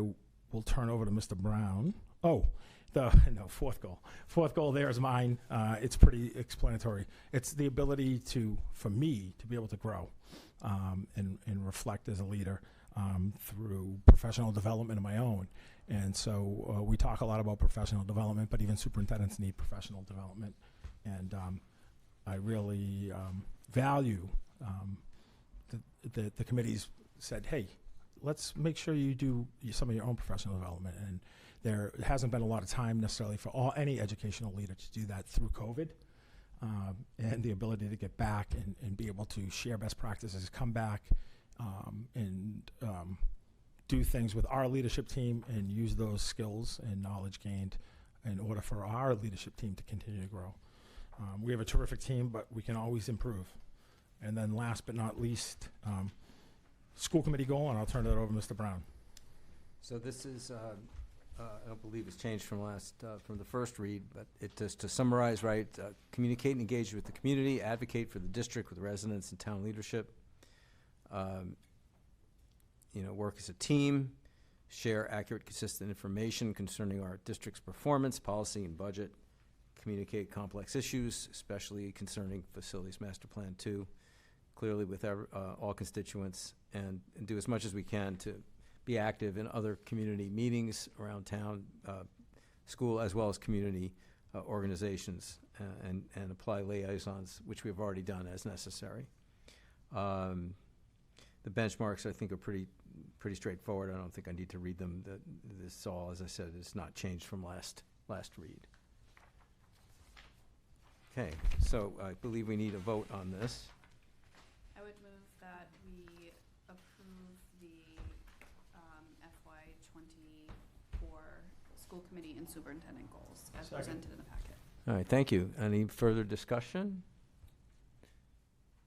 S22: will turn over to Mr. Brown. Fourth goal. Fourth goal there is mine. It's pretty explanatory. It's the ability for me to be able to grow and reflect as a leader through professional development of my own. And so we talk a lot about professional development, but even superintendents need professional development. And I really value the committees said, hey, let's make sure you do some of your own professional development. And there hasn't been a lot of time necessarily for any educational leader to do that through COVID. And the ability to get back and be able to share best practices, come back and do things with our leadership team and use those skills and knowledge gained in order for our leadership team to continue to grow. We have a terrific team, but we can always improve. And then last but not least, school committee goal, and I'll turn it over to Mr. Brown.
S1: So this is, I don't believe it's changed from from the first read, but it just to summarize, right? Communicate and engage with the community, advocate for the district with residents and town leadership. Work as a team, share accurate, consistent information concerning our district's performance, policy, and budget. Communicate complex issues, especially concerning Facilities Master Plan 2, clearly with all constituents, and do as much as we can to be active in other community meetings around town, school, as well as community organizations, and apply liaisons, which we've already done as necessary. The benchmarks, I think, are pretty straightforward. I don't think I need to read them. This all, as I said, is not changed from last read. Okay, so I believe we need a vote on this.
S21: I would move that we approve the FY24 school committee and superintendent goals as presented in the packet.
S1: All right, thank you. Any further discussion?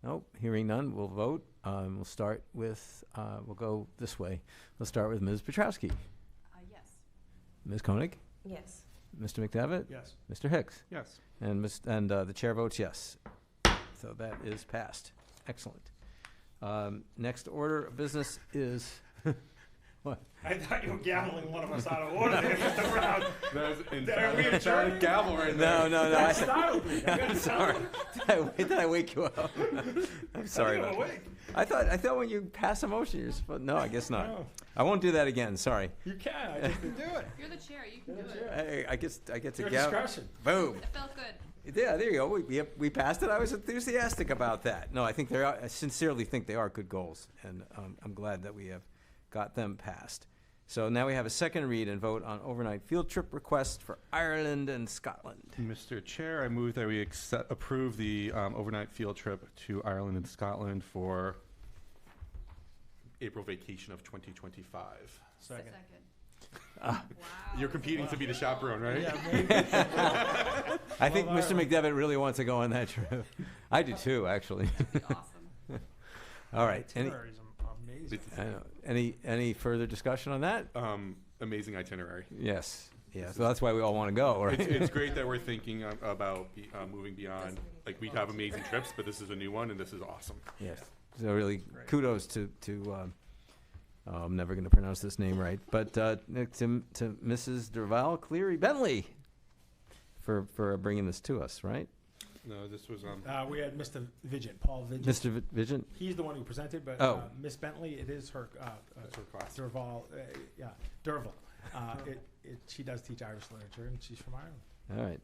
S1: Nope, hearing none, we'll vote. We'll start with, we'll go this way. We'll start with Ms. Petrowski.
S21: Yes.
S1: Ms. Koenig?
S16: Yes.
S1: Mr. McDevitt?
S20: Yes.
S1: Mr. Hicks?
S20: Yes.
S1: And the chair votes yes. So that is passed. Excellent. Next order of business is what?
S22: I thought you were gaveling one of us out of order there, Mr. Brown.
S24: That was gavel right there.
S1: No.
S22: That startled me.
S1: I'm sorry. Did I wake you up? I'm sorry about that. I thought when you pass a motion, you're supposed. No, I guess not.
S22: No.
S1: I won't do that again. Sorry.
S22: You can. I just do it.
S21: You're the chair. You can do it.
S1: Hey, I get to
S22: Your
S1: gavel.
S22: discretion.
S1: Boom.
S21: It felt good.
S1: Yeah, there you go. We passed it. I was enthusiastic about that. No, I think I sincerely think they are good goals, and I'm glad that we have got them passed. So now we have a second read and vote on overnight field trip request for Ireland and Scotland.
S24: Mr. Chair, I move that we approve the overnight field trip to Ireland and Scotland for April vacation of 2025.
S22: Second.
S21: Wow.
S24: You're competing to be the chaperone, right?
S22: Yeah,
S1: I think Mr. McDevitt really wants to go on that trip. I do too, actually.
S21: Awesome.
S1: All right.
S20: Itinerary is amazing.
S1: I know. Any further discussion on that?
S24: Amazing itinerary.
S1: Yes. Yeah. So that's why we all want to go, right?
S24: It's great that we're thinking about moving beyond. Like, we have amazing trips, but this is a new one, and this is awesome.
S1: Yes. So really, kudos to I'm never going to pronounce this name right, but to Mrs. Derval Cleary Bentley for bringing this to us, right?
S24: No, this was
S22: we had Mr. Vigent, Paul Vigent.
S1: Mr. Vigent?
S22: He's the one who presented, but Miss Bentley, it is her
S24: class.
S22: Derval, Derval. She does teach Irish literature, and she's from Ireland.
S1: All right.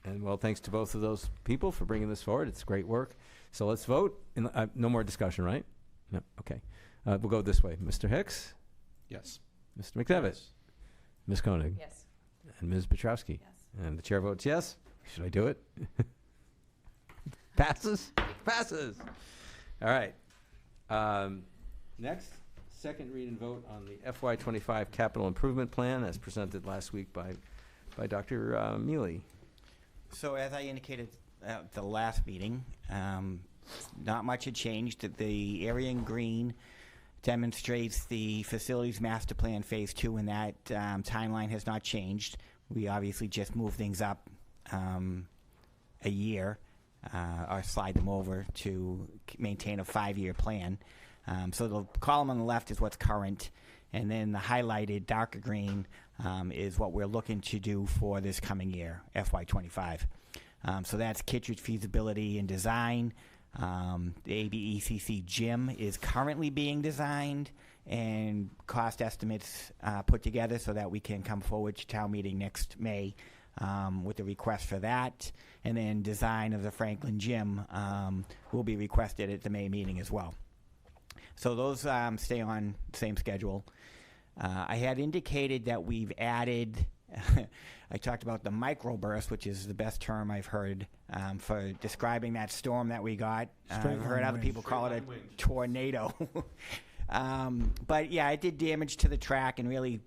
S1: And well, thanks to both of those people for bringing this forward. It's great work. So let's vote. No more discussion, right? No. Okay. We'll go this way. Mr. Hicks?
S24: Yes.
S1: Mr. McDevitt? Ms. Koenig?
S16: Yes.
S1: And Ms. Petrowski? Yes. And the chair votes yes. Should I do it? Passes? Passes. All right. Next, second read and vote on the FY25 capital improvement plan as presented last week by Dr. Mealy.
S14: So as I indicated at the last meeting, not much had changed. The area in green demonstrates the facilities master plan phase 2, and that timeline has not changed. We obviously just moved things up a year or slide them over to maintain a 5-year plan. So the column on the left is what's current, and then the highlighted darker green is what we're looking to do for this coming year, FY25. So that's Kittredge feasibility and design. The ABECC gym is currently being designed and cost estimates put together so that we can come forward to town meeting next May with the request for that. And then design of the Franklin gym will be requested at the May meeting as well. So those stay on the same schedule. I had indicated that we've added, I talked about the microburst, which is the best term I've heard for describing that storm that we got. I've heard other people call it a tornado. But yeah, it did damage to the track and really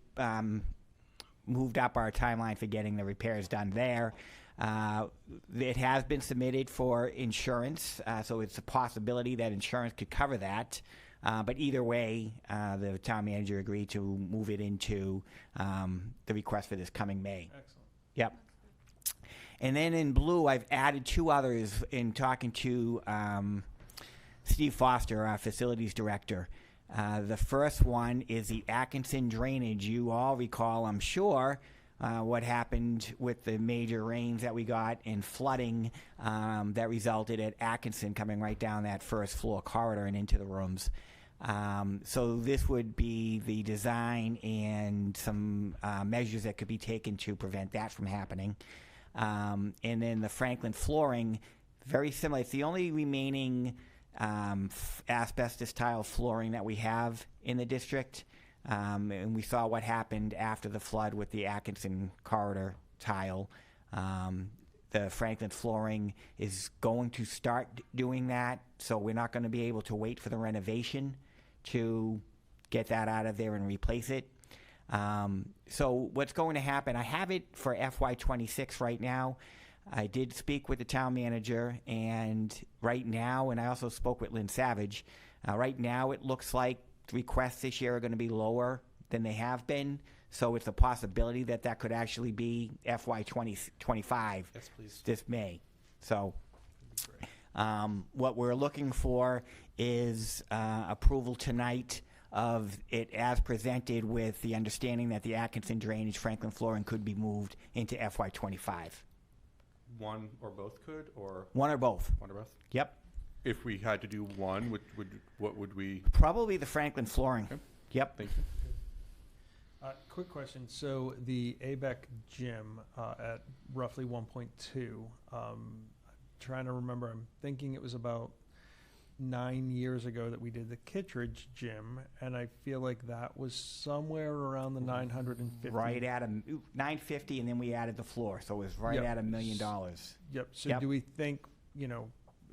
S14: moved up our timeline for getting the repairs done there. It has been submitted for insurance, so it's a possibility that insurance could cover that. But either way, the town manager agreed to move it into the request for this coming May.
S20: Excellent.
S14: Yep. And then in blue, I've added 2 others in talking to Steve Foster, our facilities director. The first one is the Atkinson drainage. You all recall, I'm sure, what happened with the major rains that we got and flooding that resulted at Atkinson coming right down that first floor corridor and into the rooms. So this would be the design and some measures that could be taken to prevent that from happening. And then the Franklin flooring, very similar. It's the only remaining asbestos tile flooring that we have in the district. And we saw what happened after the flood with the Atkinson corridor tile. The Franklin flooring is going to start doing that, so we're not going to be able to wait for the renovation to get that out of there and replace it. So what's going to happen, I have it for FY26 right now. I did speak with the town manager, and right now, and I also spoke with Lynn Savage, right now it looks like requests this year are going to be lower than they have been. So it's a possibility that that could actually be FY25
S24: Yes, please.
S14: this May. So what we're looking for is approval tonight of it as presented, with the understanding that the Atkinson drainage, Franklin flooring could be moved into FY25.
S24: One or both could, or
S14: One or both.
S24: one or both?
S14: Yep.
S24: If we had to do one, what would we?
S14: Probably the Franklin flooring.
S24: Okay.
S14: Yep.
S24: Thank you.
S20: Quick question. So the ABEC gym at roughly 1.2, trying to remember, I'm thinking it was about 9 years ago that we did the Kittredge gym, and I feel like that was somewhere around the 950.
S14: Right at a 950, and then we added the floor, so it was right
S20: Yep.
S14: at $1 million.
S20: Yep. So
S14: Yep.
S20: do we think,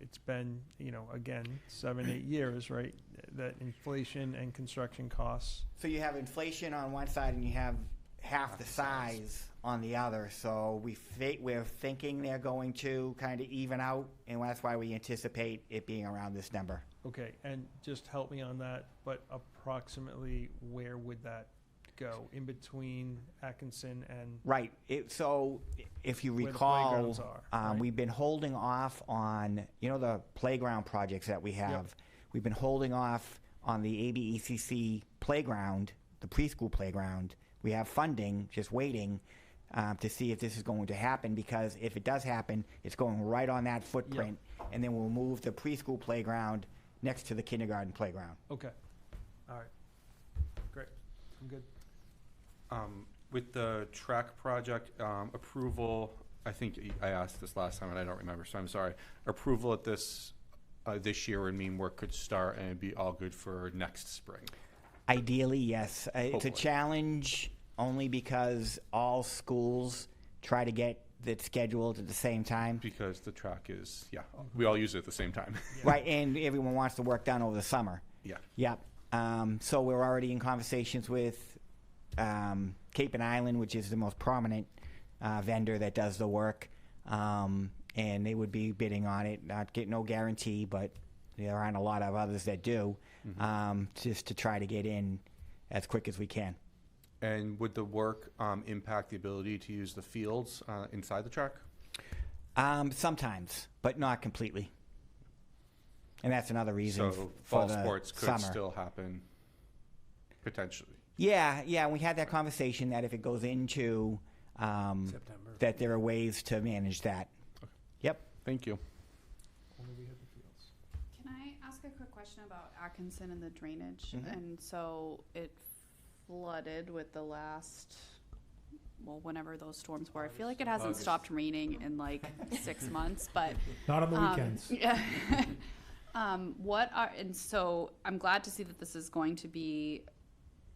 S20: it's been, again, 7-8 years, right? That inflation and construction costs.
S14: So you have inflation on one side, and you have half the size on the other. So we're thinking they're going to kind of even out, and that's why we anticipate it being around this number.
S20: Okay, and just help me on that, but approximately where would that go in between Atkinson and?
S14: Right. So if you
S20: Where the
S14: recall,
S20: playgrounds are, right?
S14: we've been holding off on, the playground projects that we have.
S20: Yep.
S14: We've been holding off on the ABECC playground, the preschool playground. We have funding, just waiting to see if this is going to happen, because if it does happen, it's going right on that footprint, and then we'll move the preschool playground next to the kindergarten playground.
S20: Okay, all right, great, I'm good.
S24: With the track project approval, I think I asked this last time and I don't remember, so I'm sorry. Approval at this year would mean work could start and it'd be all good for next spring.
S14: Ideally, yes. It's a
S24: Hopefully.
S14: challenge only because all schools try to get it scheduled at the same time.
S24: Because the track is, we all use it at the same time.
S14: Right, and everyone wants the work done over the summer.
S24: Yeah.
S14: Yep. So we're already in conversations with Cape and Island, which is the most prominent vendor that does the work, and they would be bidding on it. Not get no guarantee, but there aren't a lot of others that do. Just to try to get in as quick as we can.
S24: And would the work impact the ability to use the fields inside the track?
S14: Sometimes, but not completely. And that's another reason
S24: So
S14: for
S24: fall
S14: the
S24: sports could
S14: summer.
S24: still happen potentially.
S14: Yeah, we had that conversation that if it goes into
S22: September,
S14: that there are ways to manage that. Yep.
S24: Thank you.
S21: Can I ask a quick question about Atkinson and the drainage?
S14: Mhm.
S21: And so it flooded with the last, well, whenever those storms were. I feel like it hasn't
S22: August.
S21: stopped raining in like 6 months, but
S22: Not on the weekends.
S21: Yeah. And so I'm glad to see that this is going to be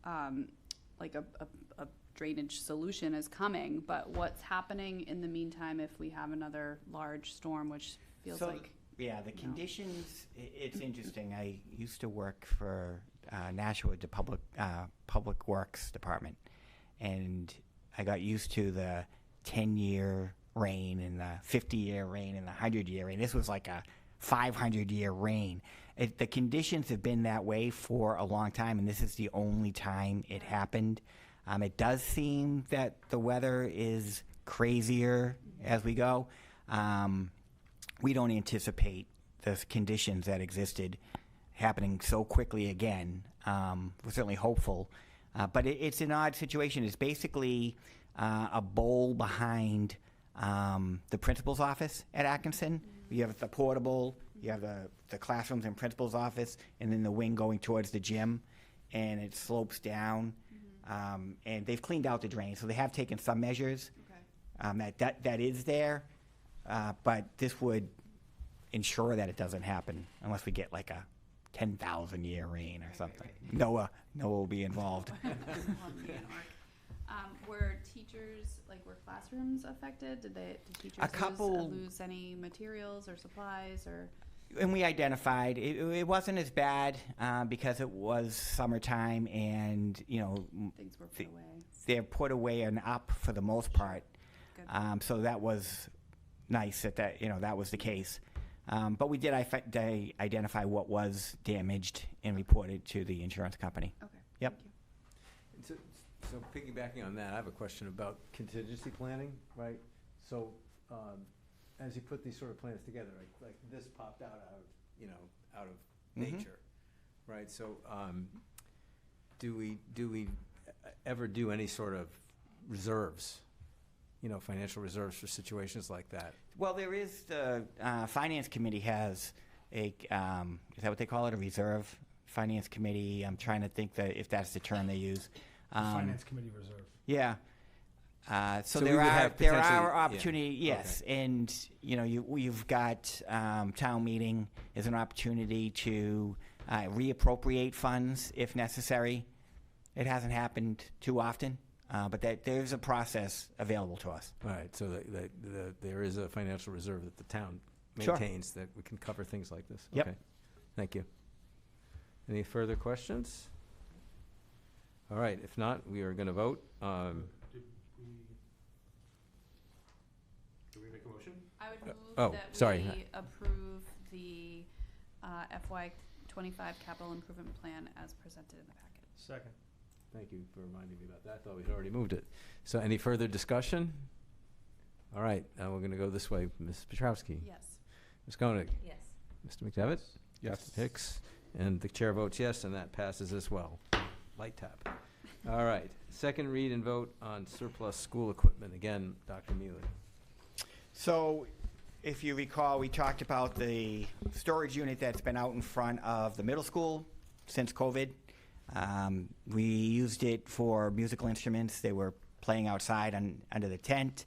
S21: like a drainage solution is coming, but what's happening in the meantime if we have another large storm, which feels like
S14: Yeah, the conditions, it's interesting. I used to work for Nashua, the Public Works Department, and I got used to the 10-year rain and the 50-year rain and the 100-year rain. This was like a 500-year rain. The conditions have been that way for a long time, and this is the only time it happened. It does seem that the weather is crazier as we go. We don't anticipate the conditions that existed happening so quickly again. We're certainly hopeful, but it's an odd situation. It's basically a bowl behind the principal's office at Atkinson. You have the portable, you have the classrooms and principal's office, and then the wing going towards the gym, and it slopes down. And they've cleaned out the drain, so they have taken some measures. That is there, but this would ensure that it doesn't happen unless we get like a 10,000-year rain or something. Noah will be involved.
S21: Were teachers, were classrooms affected? Did teachers
S14: A couple-
S21: lose any materials or supplies or?
S14: And we identified it wasn't as bad because it was summertime, and
S21: Things were put away.
S14: they're put away and up for the most part. So that was nice that was the case. But we did identify what was damaged and report it to the insurance company.
S21: Okay.
S14: Yep.
S1: So piggybacking on that, I have a question about contingency planning, right? So as you put these sort of plans together, like this popped out of
S14: Mhm.
S1: nature, right? So do we ever do any sort of reserves, financial reserves for situations like that?
S14: Well, there is the finance committee has is that what they call it, a reserve finance committee? I'm trying to think if that's the term they use.
S22: Finance committee reserve.
S14: Yeah. So
S1: we
S14: there
S1: would
S14: are
S1: have
S14: there
S1: potentially-
S14: are
S1: yeah.
S14: opportunity, yes, and you've got town meeting is an opportunity to reappropriate funds if necessary. It hasn't happened too often, but there's a process available to us.
S1: All right, so there is a financial reserve that the town
S14: Sure.
S1: maintains that we can cover things like this.
S14: Yep.
S1: Okay, thank you. Any further questions? All right, if not, we are going to vote.
S24: Did we make a motion?
S21: I would move
S1: oh,
S21: that
S1: sorry.
S21: we approve the FY25 capital improvement plan as presented in the packet.
S20: Second.
S1: Thank you for reminding me about that. I thought we'd already moved it. So any further discussion? All right, now we're going to go this way. Ms. Petrowski?
S21: Yes.
S1: Ms. Koenig?
S16: Yes.
S1: Mr. McDevitt?
S24: Yes.
S1: Mr. Hicks? And the chair votes yes, and that passes as well. Light tap. All right, second read and vote on surplus school equipment. Again, Dr. Mealy.
S14: So, if you recall, we talked about the storage unit that's been out in front of the middle school since COVID. We used it for musical instruments. They were playing outside under the tent.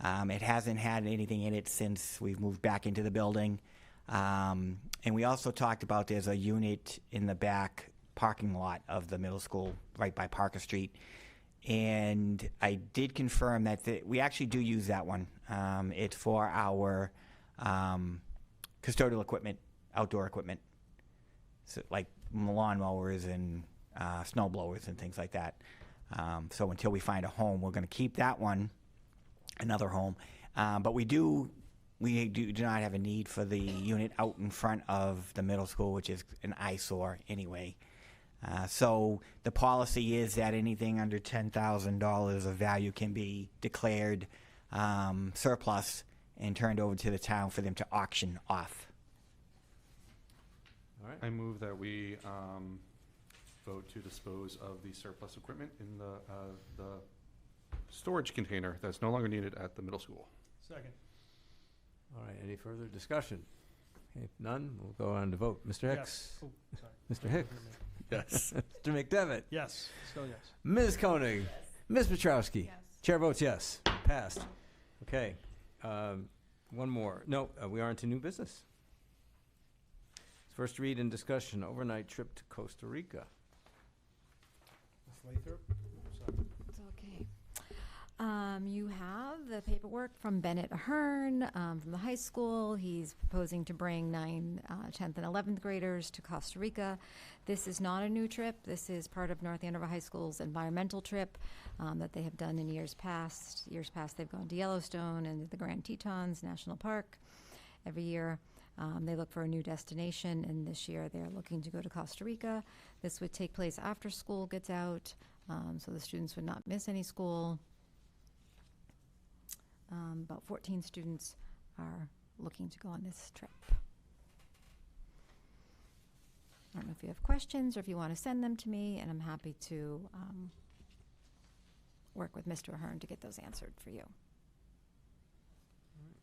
S14: It hasn't had anything in it since we've moved back into the building. And we also talked about there's a unit in the back parking lot of the middle school right by Parker Street. And I did confirm that we actually do use that one. It's for our custodial equipment, outdoor equipment, so like lawn mowers and snow blowers and things like that. So until we find a home, we're going to keep that one, another home. But we do not have a need for the unit out in front of the middle school, which is an eyesore anyway. So the policy is that anything under $10,000 of value can be declared surplus and turned over to the town for them to auction off.
S24: All right. I move that we vote to dispose of the surplus equipment in the storage container that's no longer needed at the middle school.
S20: Second.
S1: All right, any further discussion? If none, we'll go on to vote. Mr. Hicks?
S20: Yes. Oh, sorry.
S1: Mr. Hicks?
S20: Yes.
S1: Mr. McDevitt?
S20: Yes. Still yes.
S1: Ms. Koenig? Ms. Petrowski?
S15: Yes.
S1: Chair votes yes. Passed. Okay. One more. No, we are into new business. First read and discussion, overnight trip to Costa Rica.
S22: Ms. Lathrop? Sorry.
S5: It's okay. You have the paperwork from Bennett Ahern from the high school. He's proposing to bring 9th, 10th, and 11th graders to Costa Rica. This is not a new trip. This is part of North Andover High School's environmental trip that they have done in years past. Years past, they've gone to Yellowstone and the Grand Tetons National Park every year. They look for a new destination, and this year they're looking to go to Costa Rica. This would take place after school gets out, so the students would not miss any school. About 14 students are looking to go on this trip. I don't know if you have questions or if you want to send them to me, and I'm happy to work with Mr. Ahern to get those answered for you.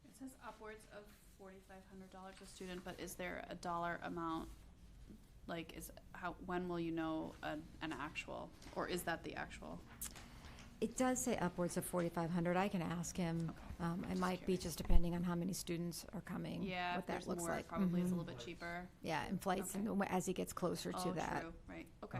S21: It says upwards of $4,500 a student, but is there a dollar amount? Like, when will you know an actual, or is that the actual?
S5: It does say upwards of 4,500. I can ask him. It might be just depending on how many students are coming.
S21: Yeah,
S5: what
S21: if
S5: that
S21: there's
S5: looks
S21: more,
S5: like.
S21: it probably is a
S5: Mhm.
S21: little bit cheaper.
S5: Yeah, and flights,
S21: Okay.
S5: and as he gets closer to that.
S21: True. Right. Okay.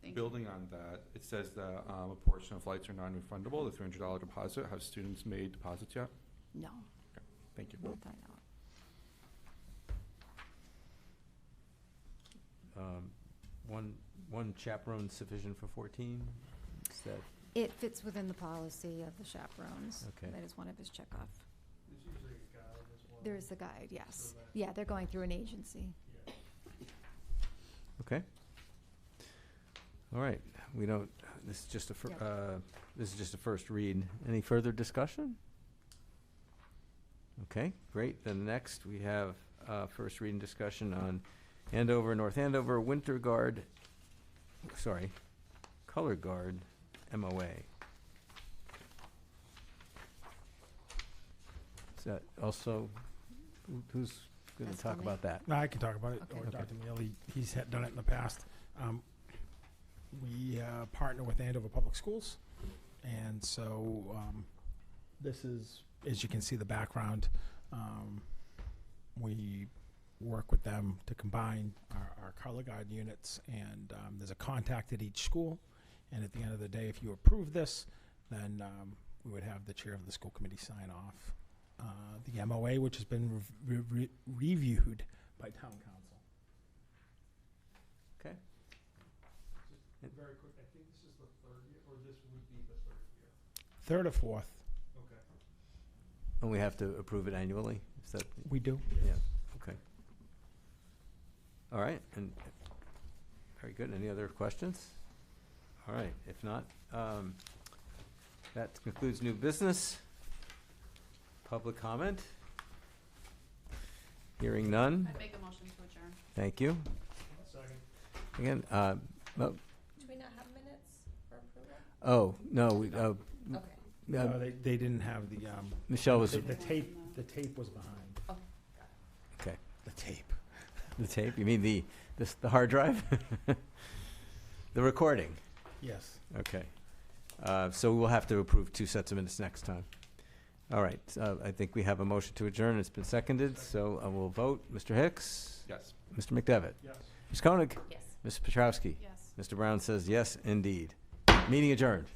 S21: Thank
S24: Building on that, it says that a portion of flights are non-refundable. The $300 deposit. Have students made deposits yet?
S5: No.
S24: Okay. Thank you.
S5: Not that I know of.
S1: One chaperone sufficient for 14? Is that
S5: It fits within the policy of the chaperones.
S1: Okay.
S5: That is one of his checkoff.
S20: There's usually a guide as well.
S5: There is the guide, yes.
S20: So that-
S5: Yeah, they're going through an agency.
S1: okay? All right. We don't. This is just a first read. Any further discussion? Okay, great. Then next we have first read and discussion on North Andover Color Guard MOA. Is that also, who's going to
S5: That's
S1: talk
S5: for me.
S1: about that?
S22: No, I can talk about it,
S5: Okay.
S22: or
S1: Okay.
S22: Dr. Mealy, he's done it in the past. We partner with Andover Public Schools, and so this is, as you can see, the background. We work with them to combine our color guard units, and there's a contact at each school, and at the end of the day, if you approve this, then we would have the chair of the school committee sign off the MOA, which has been reviewed by town council.
S1: Okay.
S20: Very quick, I think this is the third year, or this would be the third year.
S22: Third or fourth,
S20: Okay.
S1: And we have to approve it annually? Is that?
S22: we do.
S1: Yeah, okay. All right, and very good. Any other questions? All right, if not, that concludes new business. Public comment? Hearing none.
S21: I'd make a motion to adjourn.
S1: Thank you.
S20: Second.
S1: Again,
S16: Do we not have minutes for approval?
S1: oh, no, we,
S16: Okay.
S22: No, they didn't have the,
S1: Michelle was,
S22: the tape was behind.
S16: Oh,
S1: okay.
S22: The tape.
S1: The tape, you mean the hard drive? The recording?
S22: Yes.
S1: Okay. So we'll have to approve 2 sets of minutes next time. All right, I think we have a motion to adjourn. It's been seconded, so I will vote. Mr. Hicks?
S24: Yes.
S1: Mr. McDevitt?
S20: Yes.
S1: Ms. Koenig?
S16: Yes.
S1: Ms. Petrowski?
S15: Yes.
S1: Mr. Brown says yes, indeed. Meeting adjourned.